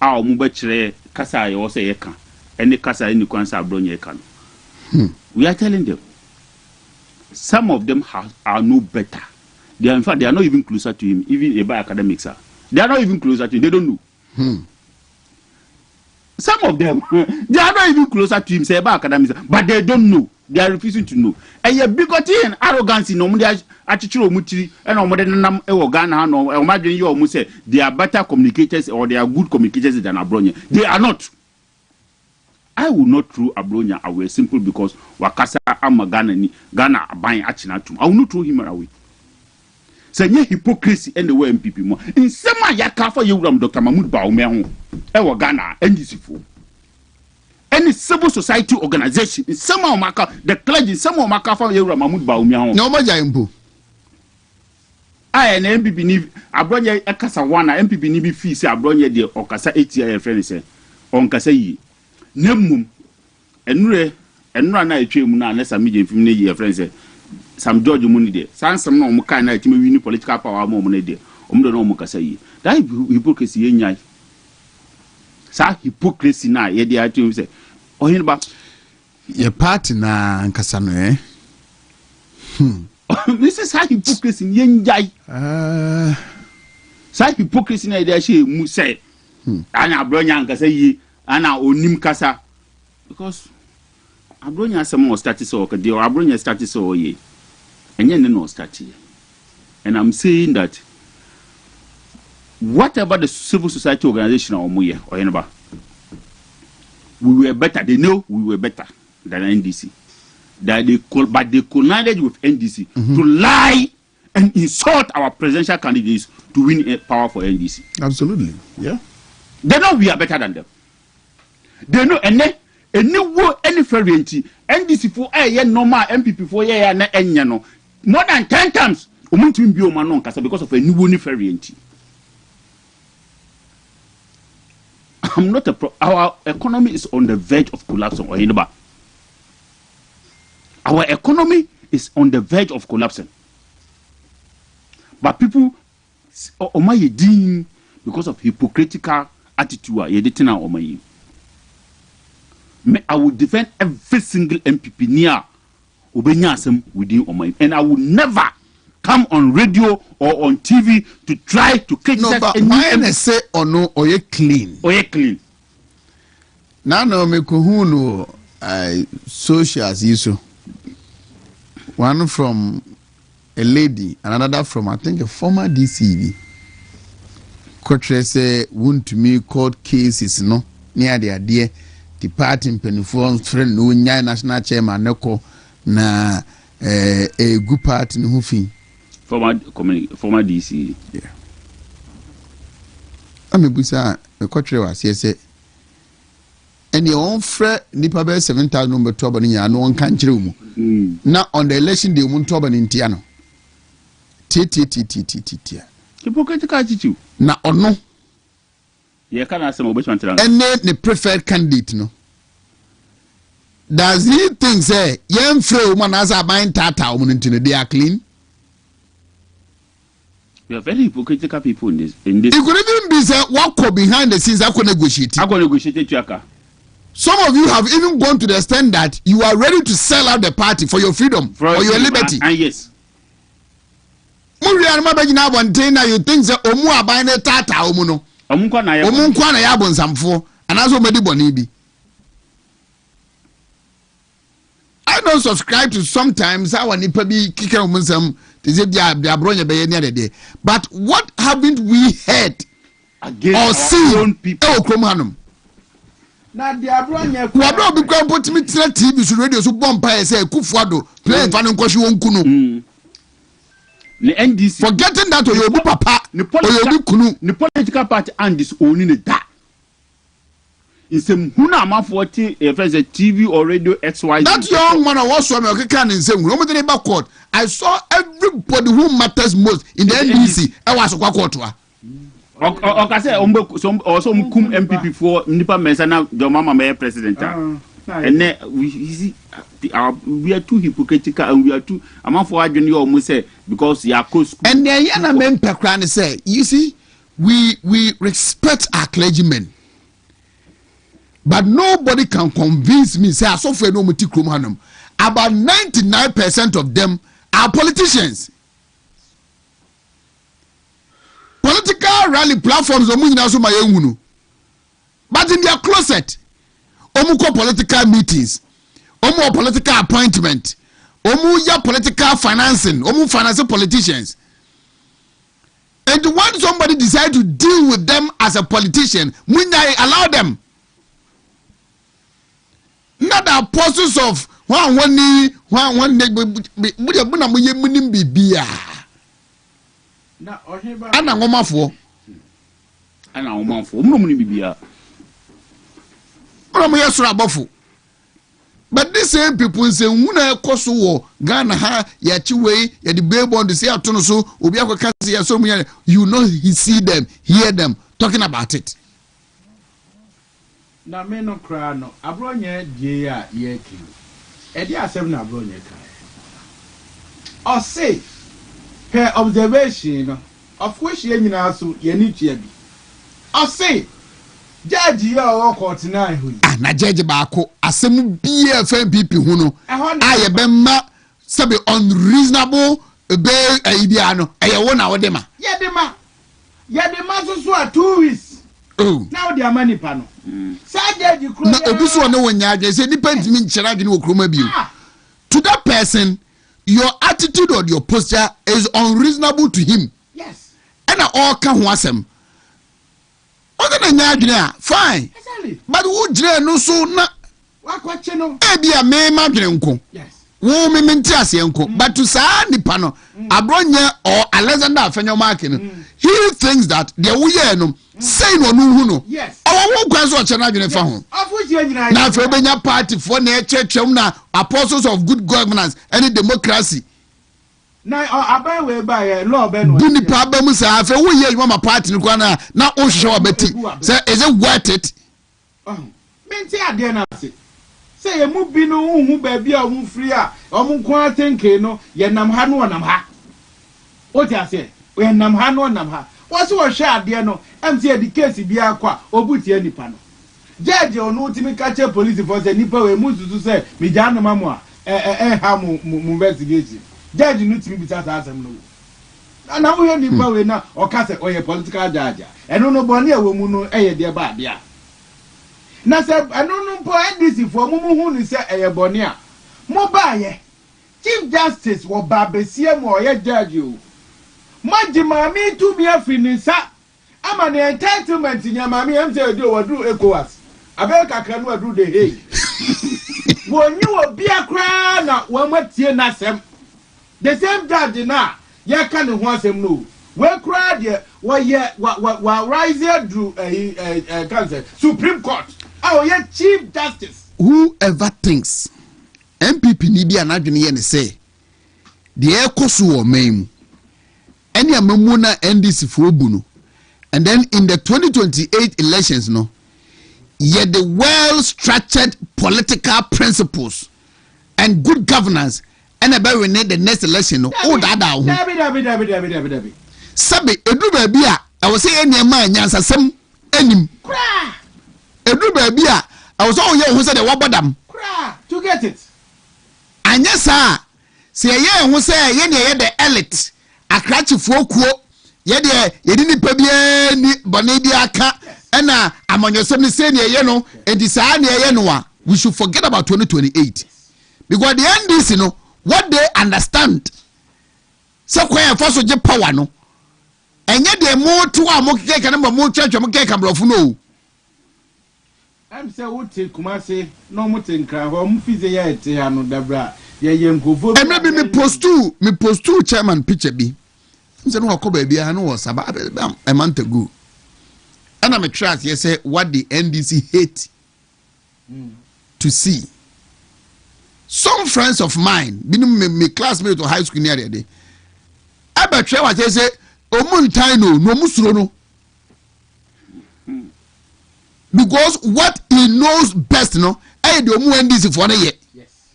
A omo be kire kasa ye wo say ye kan. Any kasa any kwansa Abronya can. We are telling them some of them are no better. They are, in fact, they are not even closer to him, even about academics. They are not even closer to him. They don't know. Some of them, they are not even closer to him, say about academics, but they don't know. They are refusing to know. And your bigotry and arrogance in Omudia attitude Muti and Omodanam Ghana, no, imagine you almost say they are better communicators or they are good communicators than Abronya. They are not. I will not throw Abronya away simply because Wakasa ama Ghana buying Achinatum. I will not throw him away. Say hypocrisy and the way MPP more. In some yaka for you Dr. Mahmoud Baumeh ewa Ghana NDC for. Any civil society organization in some of Maka the clergy in some of Maka for you Mahmoud Baumeh.
No maja impo.
I and MPP ni Abronya ekasa wana MPP ni bi fi say Abronya de okasa 8 year friend say on kasa yi. Nemum enura na etwe mu na nesa meje mfim na yi friend say Sam George Muni de sansam na omo kan na etime wini political power mo na de omo do na omo kasa yi that hypocrisy ye nyai sa hypocrisy na ye de atu say Oheneba
ye party na nkasa no
this is how hypocrisy ye nyai sa hypocrisy na de she mu say ana Abronya nkasa yi ana onim kasa because Abronya some more status or the Abronya status or ye and yet no start here. And I'm saying that whatever the civil society organization or Muye or Oheneba, we were better. They know we were better than NDC. That but they collided with NDC to lie and insult our presidential candidates to win power for NDC.
Absolutely, yeah.
They know we are better than them. They know any variant NDC for normal MPP for no more than 10 times Wontumi bi o ma no nkasa because of a new variant. I'm not our economy is on the verge of collapse on Oheneba. Our economy is on the verge of collapsing. But people omaye din because of hypocritical attitude ye detina omaye. I will defend every single MPP near Obenya Asem within Omayi. And I will never come on radio or on TV to try to criticize
any MPP. Say or no, or ye clean.
Or ye clean.
Now no me kuhunu socials iso. One from a lady, and another from I think a former DCV. Kotre say Wontumi court cases no near the idea. the party mpanimfoɔ friend no nya national chairman neko na a good party no fi
former DC
yeah amebusa mekotre wa se and your own friend nipa be 7,000 number to ba nya no kan kire mu na on the election day mu to ba ntia no ti
hypocritical attitude
na ono
ye kana say mo be chantran
and the preferred candidate no does he think say yem free woman as a buying tata woman into they are clean?
We are very hypocritical people in this.
It could even be say what go behind the scenes I could negotiate.
I could negotiate Chaka.
Some of you have even gone to the extent that you are ready to sell out the party for your freedom, for your liberty.
And yes.
You think say omu abane tata omu no. Omu kwa na ya bonsamfo and aso medi boni bi. I don't subscribe to sometimes how nipa bi kika omusam they say they are bronya be near the day. But what haven't we heard or seen people krom hanum?
Na dia bronya
kwa bro bi kwa put me TV so radio so bompa say Kufuado play fan nkwohwe wonku no.
The NDC
forgetting that oyobu papa oyobu kunu
the political party and this owning that. In some huna amafoti if there's a TV or radio XY.
That young man was from American in same room in the court. I saw everybody who matters most in the NDC. I was a court.
Okay, say also kum MPP for nipa mesana the mama mayor president. And then we are too hypocritical and we are too amafo adwene almost say because you are close.
And then yana men pekran say, you see, we respect our clergymen. But nobody can convince me say asofo no muti krom hanum. About 99% of them are politicians. Political rally platforms omu nyina so mayehunu. But in their closet, omu ko political meetings, omu political appointment, omu ya political financing, omu finance politicians. And when somebody decide to deal with them as a politician, munya allow them. Not the apostles of one bibia.
Na Oheneba
Ana ngomafo.
Ana ngomafo. Mumuni bibia.
Omo yesura abofo. But these same people say una ekoso wo Ghana ha ya chiwe ya the baby say atono so obi akoka say ya so you know he see them, hear them talking about it.
Na me no kra no abronya die a ye ki e di asem na abronya kai o say per observation no of which ye nyina so ye ni tua bi o say judge ya o court na hu
na judge baako asem bia FNPP hu no aye be ma sabe unreasonable be idea no eye wo na wo de ma
ye de ma so a 2 weeks.
Oh.
Now they are money pano. Saje
na obi so no wonya age say ni pentimi nchira age no okroma bio. To that person, your attitude or your posture is unreasonable to him.
Yes.
And all can ho asem. Oga na nya adwene a fine.
Exactly.
But wo gire no so na
wakwache no.
E bia me ma adwene nko.
Yes.
Wo me menti ase nko. But to sa nipa no abronya or Alexander Afenyo Mark no. He thinks that the wo no say no no.
Yes.
Our one question of China fa ho. Na fe benya party for na churchum na apostles of good governance and democracy.
Na abai we ba law be no.
Buni pa ba mu sa fe wo ye ma party no na na o hwe wa beti. Say is it worth it?
Menti ade na say. Say e mu bi no hu ba bi a mu free a o mu kwa tenke no ye nam ha no nam ha. O ti ase. We nam ha no nam ha. What's what share there no? MT the case be akwa obutie nipa no. Judge onu timi catch police for say nipa we mususu say me ja no mamu a ha mu investigate. Judge nu timi bi tata asem no. Na wo ye nipa we na o ka say oye political judge. Eno no boni e wo mu no eye de ba bia. Na say eno no po NDC for mu hu ni say eye boni a. Mo ba ye. Chief Justice wo ba besie mo oye judge o. Majima mi to be a finisa. I'm an entitlement in your mammy. I'm saying, do what do ECOWAS. Abeka can do the hay. When you will be a crown, one more tear nasem. The same judge now, ya can't want him move. Well, cried ye, while rising drew a cancer, Supreme Court. Oh, yeah, Chief Justice.
Whoever thinks MPP need be an adjournee and say, the air kosu or maim, any amamuna NDC for Bunu, and then in the 2028 elections, no, yet the well-structured political principles and good governance, and about we need the next election, no, oh, that Dabi. Sabi, Edu baby, I was saying any man, Yansa, some enim. Edu baby, I was all young who said the Wabadam.
To get it.
And yes, sir. See a year who say, Yenny, the elite, a cratch of folk, ye didn't pay me Bonadia cat, and I'm on your son saying, and design we should forget about 2028. Because the end is, you know, what they understand. So, where first of power, no. And yet they more to our more cake and more church of cake and no.
I'm so would take Kumasi, no more think home physiate, no dabra. And
maybe me post two chairman picture be. So no baby, I know about a month ago. And I'm a trust, yes, say what the NDC hate to see. Some friends of mine, me classmates or high school near the day. I bet you what they say. Omuntaino no musrono. Because what he knows best, no, I do NDC for a year.
Yes.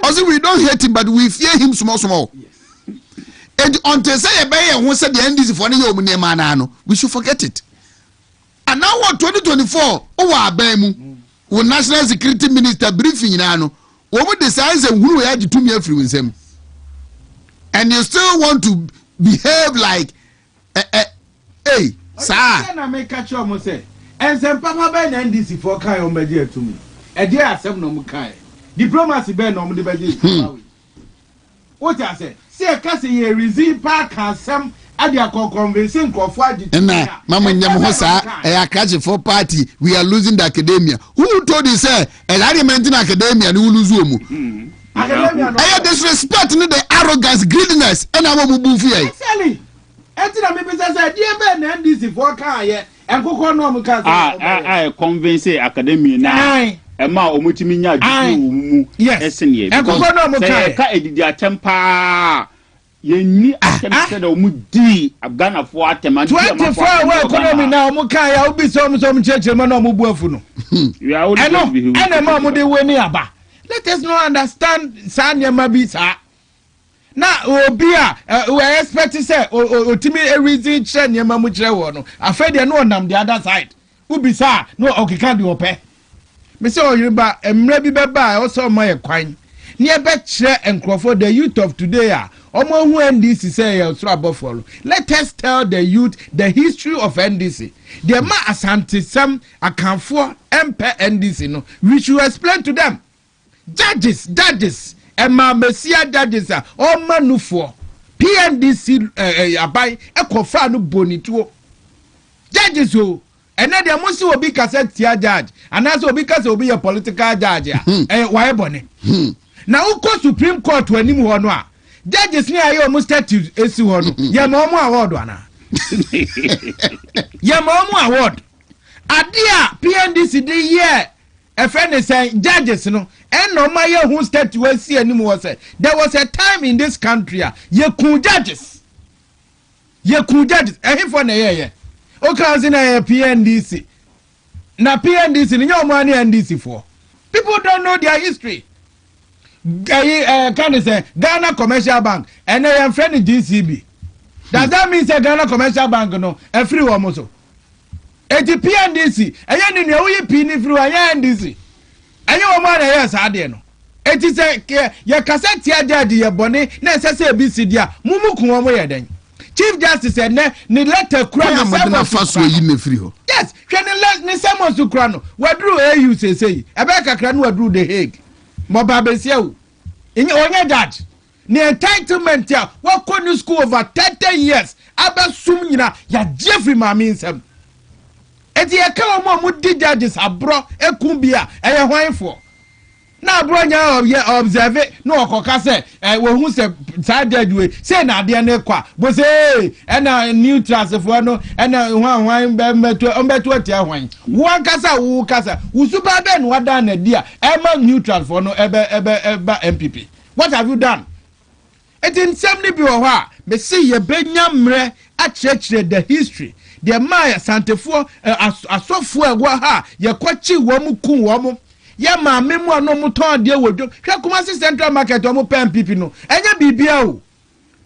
Also, we don't hate him, but we fear him small. Yes. And until say a bayer who said the NDC for a year, we should forget it. And now what 2024, oh, Abemu, when National Security Minister briefing nano, what decides and who had to me free with him. And you still want to behave like hey, sir.
I make catch you say. And some papa ben NDC for kai on media to me. A dear some no kai. Diplomacy ben on the bedi. What I say? See a case ye receive park and some adia convincing for
Mama Nyamosa, a catch for party. We are losing the academia. Who told you say a argument in academia and who lose I disrespect the arrogance, greediness, and I will move here.
Exactly. Enter me say dear Ben NDC for car and go no muka.
I convince academia now. Emma Omutimi nya
yes.
And go no muka. Ka edidi atempa. Ye ni atem said omudi Ghana for atem and
24 hour economy now muka ya obi some church man no mubuafu no.
We are all
and emma mu de we ni aba. Let us not understand Sanya Mabisa. Now, Obia, we expect to say, Otimi a reason, Chen Yamamuche, a fed no on the other side. Ubisa, no, okay, can't do open. Mr. Yuba, and maybe Baba also my coin. Near Betcher and Crawford, the youth of today are almost who NDC say, trouble follow. Let us tell the youth the history of NDC. The ma asante some account for MP NDC, no, we should explain to them. Judges, and my Messiah judges are all manufo. PNDC abai ekofa no bonito. Judges who and then there must be cassette judge, and as will will be a political judge. Why bonnet? Now go Supreme Court when you want. Judges near you almost statute issue on Yamomo award one. Yamomo award. Adia PNDC the year. A friend is saying judges, no, and no matter who step to see anymore. There was a time in this country, you could judges, and him for the year. Okay, in a PNDC. Now, PNDC, in your money NDC for people don't know their history. Can say Ghana Commercial Bank and I am friend in GCB. Does that mean say Ghana Commercial Bank no a free one also? Eti PNDC aya ni no ye pini free aya NDC. Aya o ma na yes ade no. Eti say ye cassette judge ye bone na say BCD a mumu kun omo ye den. Chief Justice said ne letter kura na
madina faso yi me free ho.
Yes, hwe ne summons kura no. Wadru AU say e be kakra no wadru the Hague. Mo ba besia o. Onye judge. Ne entitlement ya wako new school over 30 years. Aba sum nyina ya Jeffrey Mami nsem. eti ye ka omo mu di judges abro ekun bia eye hwanfo na abro nya observe no okoka se we hu se sa judge say na ade na kwa bo say na neutral fo no na hwan be meto atia hwan wo kasa wo kasa wo super ben wada na dia ma neutral fo no ebe MPP. What have you done? It in 70 bi ho a me see ye benya mre a church the history the maya santefo asofo egwa ha ye kwachi wo mu kun wo mu ye ma memu no mu ton de wodwo hwe Kumasi Central Market wo mu pen pipi no enya bibia o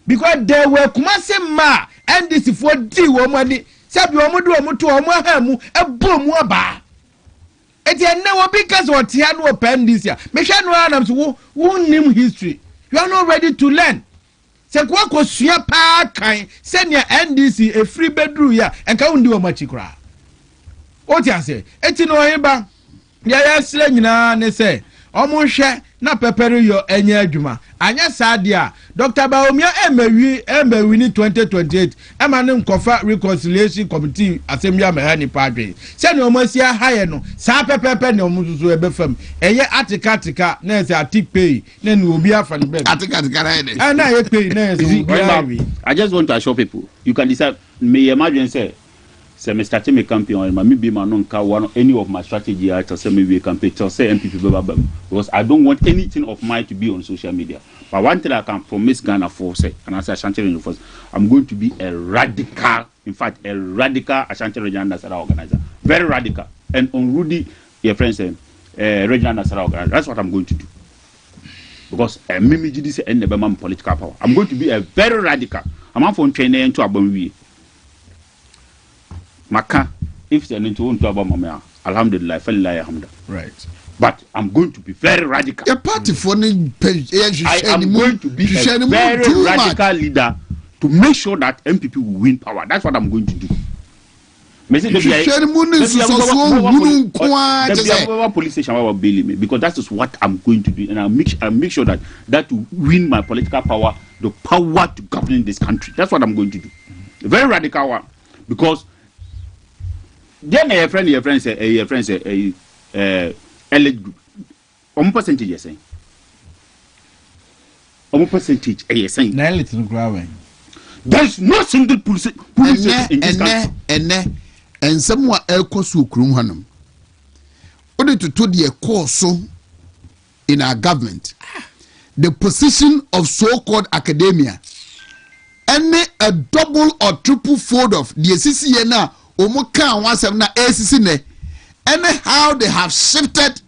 because they were Kumasi ma NDC for di wo mu ani sabi wo mu do wo mu to wo mu ha mu ebo mu aba eti enne wo because what here no pen this year me hwe no anam so wo nim history you are not ready to learn. Se kwa ko sua pa kan se ne NDC e free bedroom ya enka wundi wo machi kra o ti ase eti no Oheba ya sire nyina ne se omo hwe na pepere yo enya adwuma anya saade a Dr. Baomia emewi ni 2028 ema ne nkofa reconciliation committee assembly amahani padre se ne omo sia haye no sa pepepe ne omo susu ebefam eye atikatika na se atikpay na ne obi afa ne be
atikatika na ede
na ye pay na se
I just want to assure people you can decide me imagine say me starting my campaign or me be man one any of my strategy I tell say me we campaign tell say MPP because I don't want anything of mine to be on social media. But one thing I can promise Ghana for say, and I say Ashanti Region first, I'm going to be a radical Ashanti Region Nasara organizer, very radical, and on Rudy your friend say Regional Nasara organizer. That's what I'm going to do because Mimi GDC and the political power. I'm going to be a very radical. I'm on phone training into Abonwi. Maka, if they're into Mama, Alhamdulillah,
right.
But I'm going to be very radical.
Your party for
I am going to be a very radical leader to make sure that MPP will win power. That's what I'm going to do. Police station will bail me because that is what I'm going to do, and I'll make sure that will win my political power, the power to govern this country. That's what I'm going to do. A very radical one, because then your friend say elite group. Percentage you're saying. Percentage you're saying. There's no single police in this country.
And someone else who krum hanum. Only to the course in our government, the position of so-called academia, any a double or triple fold of the CCNA, Omoka once have na ACC ne, anyhow they have shifted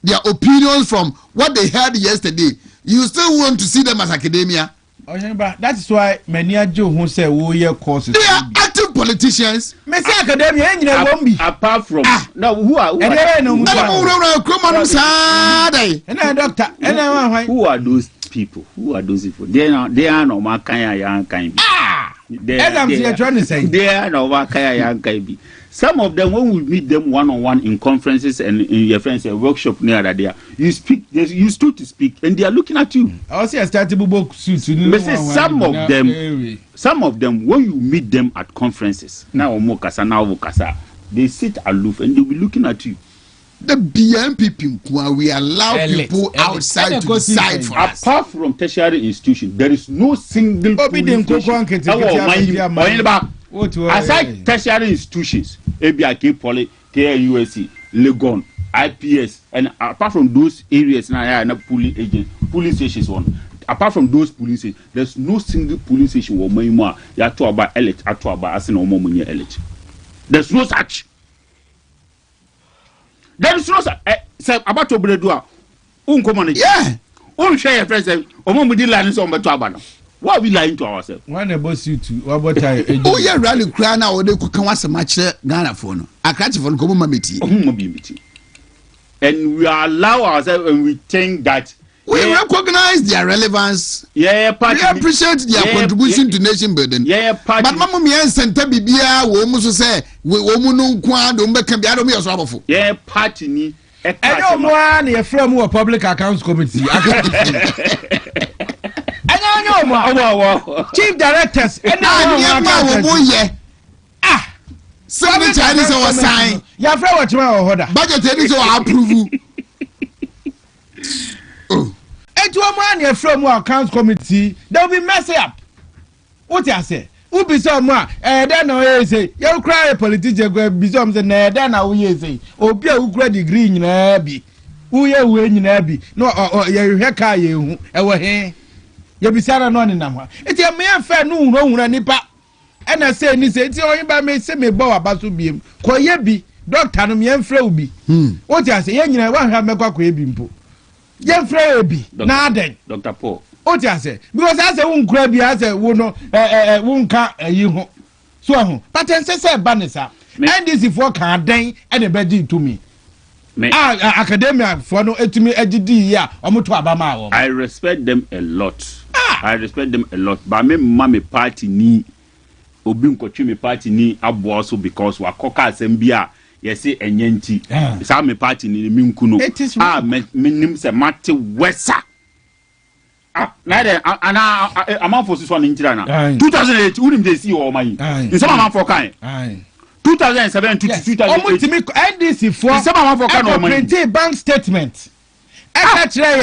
their opinions from what they heard yesterday. You still want to see them as academia?
That is why many who say courses.
They are active politicians.
Apart from now, who are those people? Who are those people? They are no Makaya young kind. They are no Makaya young kind. Some of them, when we meet them one-on-one in conferences and in your friends' workshop near that there, you speak, you stood to speak, and they are looking at you.
I see a startable book.
Some of them, when you meet them at conferences, now Mokasa, they sit aloof and they will be looking at you.
The BNP, we allow people outside to decide for us.
Apart from tertiary institutions, there is no single aside tertiary institutions, ABIK, Poly, KUSC, Legon, IPS, and apart from those areas now, police stations one. Apart from those police stations, there's no single police station where Mayma you have to about elite, at about as no more elite. There's no such. There is no such. About to Bredua, uncommon. Yeah, share your friends. Omomudi lines on Batabana. Why are we lying to ourselves?
One about you two. What about I?
Oh, yeah, rally cry now. They could come once a match Ghana phone. I catch phone come meeting.
And we allow ourselves and we think that
we recognize their relevance.
Yeah,
we appreciate their contribution to nation building.
Yeah,
but Mama Mia Santa Bibia, we almost say, we woman don't can be out of me as well.
Yeah, party ni.
Anyone a from a public accounts committee. Chief directors.
signature any say was sign.
Ya friend what you order.
Budget any say approve. Oh.
Etu man ya from accounts committee, they will be messing up. What you say? Who be some more? Then no say you cry politician go be some say na then na we say. Obi a who grade degree nyina bi. Who ye we nyina bi. No ye hwe ka ye hu. E wo he. Ye bi sara no ni nam ha. Eti me afa no hunra nipa. E na say ni say eti oyin ba me say me bo abaso biem. Ko ye bi doctor no me enfra ubi. What you say? Ye nyina wa hwa mekwa ko ye bi mpo. Ye enfra ebi. Na den.
Dr. Paul.
What you say? Because I say won grab you say wo no won ka yi ho. So ho. But say banisa. NDC for kan den e de be di to me. Academia for no etumi agidi ya omoto abama wo.
I respect them a lot. I respect them a lot. But me mama party ni obi nkotwe me party ni abo so because wa koka asem bia ye say enyanti. Sa me party ni me nkuno. Me nim se mate wesa. I'm for this one in Tirana. 2008, wouldn't they see all my in some amount for kind? 2007 to 2008.
NDC for some bank statement.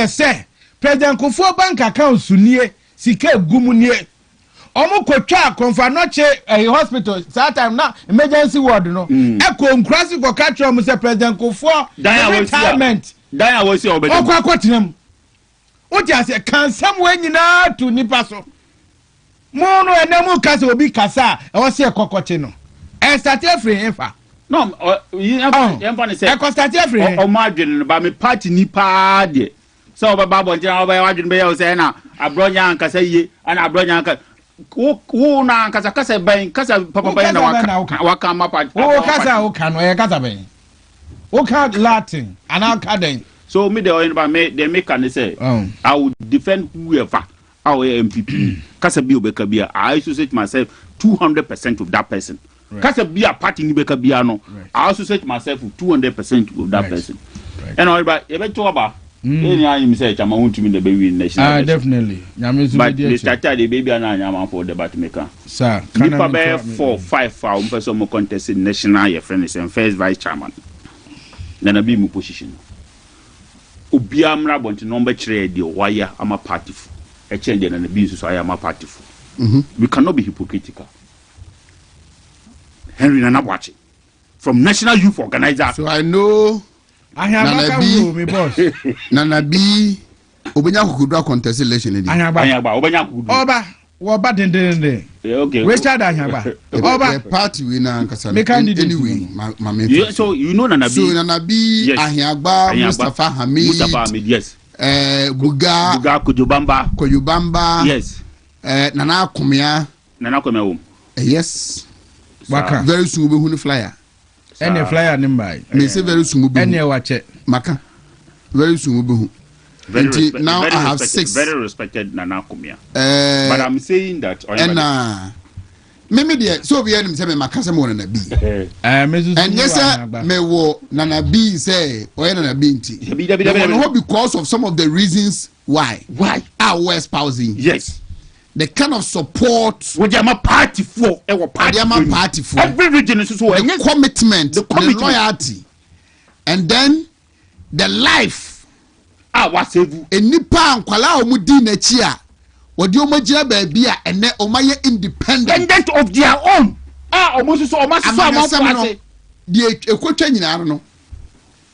Say President Kufuor bank account sunie sike gumunie. Omo kwatwa konfanoche hospital that time na emergency ward no. Eko nkrasi for catch am say President Kufuor retirement.
Daya was say obedi.
Okwakwatinem. What you say? Can someone nyina to nipa so? Mono enemu kasa obi kasa. E wo se ekokoche no. E start free enfa.
No, enfa say.
E start free.
O ma dwen ba me party nipa de. So baba bonjira oba wadwen be ya say na abronya ankasa ye ana abronya anka wo na ankasa kasa ben kasa papa ben na waka ma party.
Wo kasa wo kan o kasa ben. Wo kan Latin ana kaden.
So me the Oheneba they make and say I would defend whoever our MPP. Kasa bi obeka bia I associate myself 200% with that person. Kasa bi a party ni beka bia no I associate myself with 200% with that person. And Oheneba e be to aba any am say chama Wontumi the baby national.
Definitely.
But the started the baby and nyama for debate maker.
Sir,
nipa be 4-5 for person mo contest national your friend is first vice chairman. Then be mu position. Obia mra bonti number chere de wire ama party fu e change na be so I am a party fu. We cannot be hypocritical. Henry Nana watching from National Youth Organizer.
So I know
Nana
B obenya kukudwa contest election ni.
Anyagba obenya kukudu.
Oba wo ba den.
Okay.
Richard Anyagba. Oba
party we na nkasa.
Anyway,
so you know Nana B.
So Nana B Anyagba Mustafa Hamid.
Yes.
Buga Kojubamba.
Yes.
Nana Kumia
wo.
Yes.
Waka.
Very soon we hu flyer.
Any flyer nimbai.
Me say very soon we be.
Any wache.
Maka. Very soon we be. Now I have 6.
Very respected Nana Kumia. But I'm saying that
Mimi dear, so we hear say me makasa mo Nana B. And yes sir, me wo Nana B say or Nana B nti. Because of some of the reasons why are we espousing.
Yes.
The kind of support
what you party for
party for
every region is so
the commitment, the loyalty, and then the life.
What save you?
Nipa nkwala omudi na chi a wodi omagina ba bia ene omaye independent
of their own. Almost so much
the ekotwa nyina no.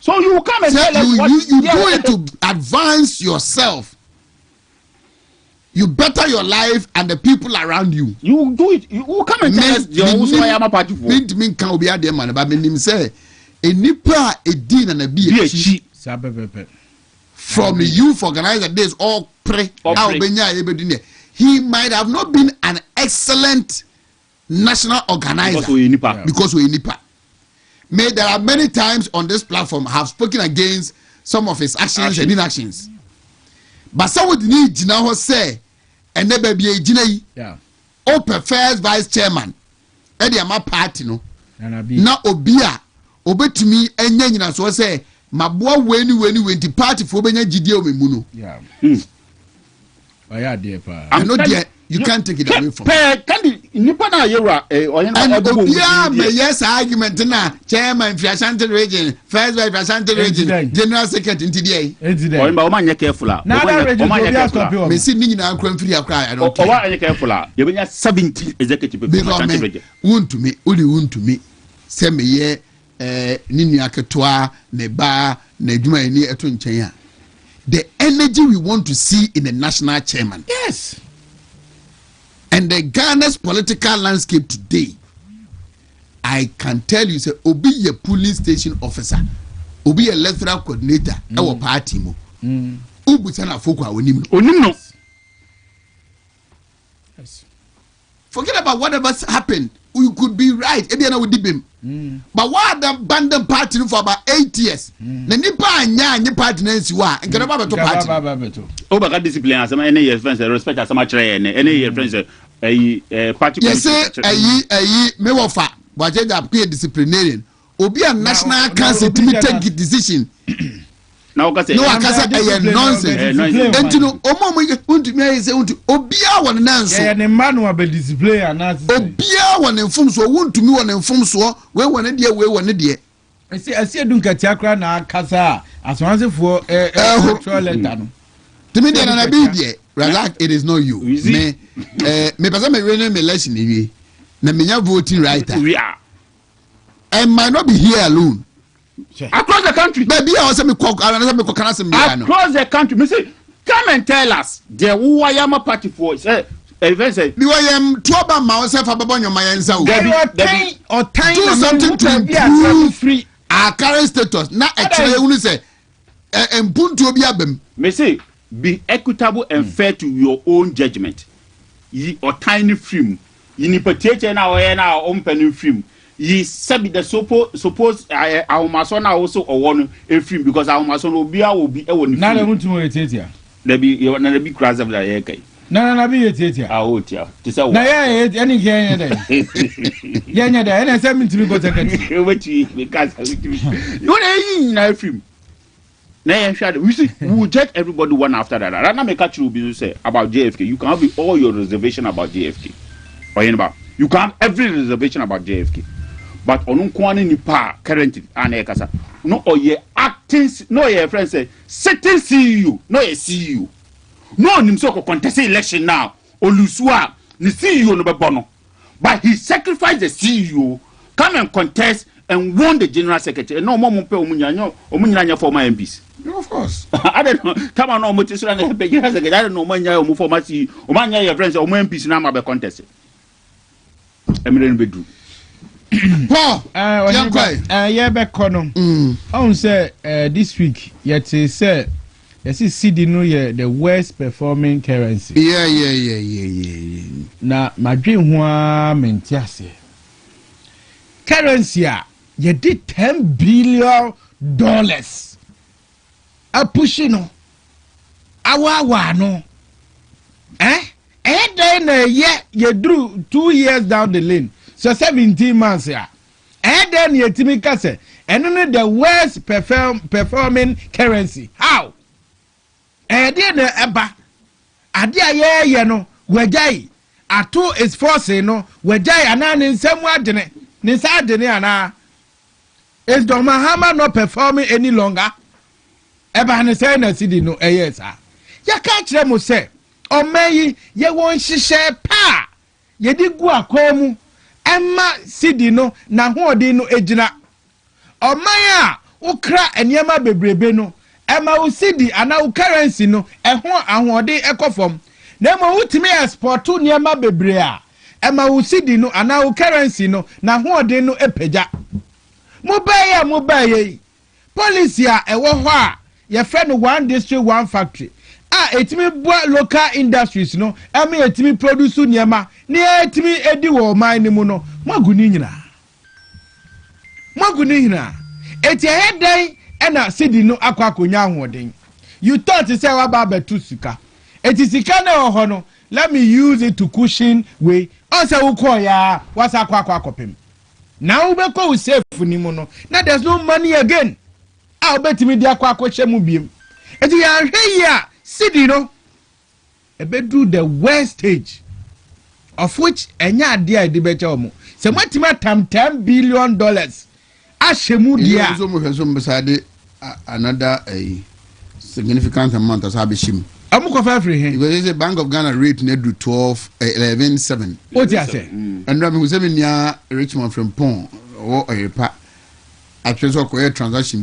So you come and tell us
what you do it to advance yourself. You better your life and the people around you.
You do it. You come and tell us I am a party for.
Mean can be a man, but meaning say a nipa a din and a be from the youth organizer days all pray. He might have not been an excellent national organizer because we nipa. May there are many times on this platform have spoken against some of his actions and inactions. But someone need now say and never be a gina open first vice chairman Eddie ama party no na obia obetumi enya nyina so say maboa weni the party for benya gidie o memu no
oya de pa
I know there you can't take it away from
nipa na yewura
and yeah me yes argument na chairman fi Ashanti region first vice Ashanti region general secretary ntidi
Oheneba o man careful o man careful
me see ni na akran firi akra I don't
o wa careful you benya 70 executive
Ashanti region Wontumi say me ye ni nua ketoa ne ba na adwuma ni eto nchen a the energy we want to see in the national chairman.
Yes.
And the Ghana's political landscape today, I can tell you, say, Obi a police station officer, Obi a electoral coordinator, our party mo. Ubu sana foko
onimno.
Yes.
Forget about whatever's happened. We could be right. Ebiana we dib him. But what the abandoned party for about 8 years? The nipa anya party nancy wa. And get about to party.
Oba discipline as any year friends respect as much any year friends party.
Yes, say me wafa. But they are peer disciplinarian. Obi a national council to take decision.
Now no
akasa nonsense. Enti no omo Wontumi say obia won nanso.
Yeah, ne manu be display anase.
Obia won enfum so Wontumi won enfum so we won de we won de.
Asiedu nkati akra na akasa aswansefo letter no.
Timi de na be de. Razak, it is not you. Me person me running election ni na menya voting right.
We are.
I might not be here alone.
Across the country.
Baby, I was
across the country. Me say, come and tell us the Wayama party for say event say.
You am trouble myself about your mayensa.
Or time
do something to improve free our current status. Now actually you say and put to be abem.
Me say be equitable and fair to your own judgment. Ye or tiny film. You need potato now open film. Ye sabi the suppose our mason also or one a film because our mason will be a one.
Now I want to know it.
There be you want to be crass of the air.
No, be it.
I would tell.
Any game day. Yeah, and I send me to me go
because you want to film. We will check everybody one after that. I don't make a true business say about JFK. You can have all your reservation about JFK. Oheneba, you can have every reservation about JFK. But on kwani ni pa currently anekasa no oye acting no your friend say sitting CEO no a CEO no nim so contest election now olusua ni CEO no be bono but he sacrificed the CEO come and contest and won the general secretary no mo pe omunyanya former MPs.
Of course.
I don't know come on no mo tisura na be general secretary I don't know manya omu former CEO omanya your friends omu MPs na ma be contest emire be do
Paul,
yeah, back on. Say this week, yet say, CD New Year, the worst performing currency.
Yeah.
Now, my dream one mentiase. Currency, you did $10 billion. A pushing no. Awa no. Then you drew 2 years down the lane. So 17 months here. And then you timika say, and only the worst performing currency. How? And then eba. Adia ye no, wejai. Atu is forcing no, wejai anan in some way dene. Nisa dene ana. Is Don Mahama not performing any longer? Eba ne say na sidi no yes ah. Ya catch them say, o meyi ye won hihye pa. Ye di gu akomu. Emma sidi no na hoodi no ejina omaya ukra enyema bebrebe no emma u sidi ana u currency no ehon ahoode ekofom na mo utimi export nyema bebre a emma u sidi no ana u currency no na hoodi no epeja mobaye policy a ewo ho a ye fe no one district one factory etimi bua local industries no emi etimi produce nyema ni etimi edi wo man ni mu no maguni nyina eti hedan ena sidi no akwakonya ahoden you thought say wa ba betu sika eti sika na ho no let me use it to cushion way onse wo call ya wasa akopem now we be ko safe ni mu no now there's no money again betimi di akwakohye mu biem eti ya hwe ya sidi no ebedu the worst stage of which enya ade a de becha omo se matima tam $10 billion ashemu dia
so mo hweso mbesade another a significant amount as abishim
amuko fa free here
because the Bank of Ghana rate na do 11.7
what you say
and we say me nia Richmond from Pont or a pa atwe so ko transaction bi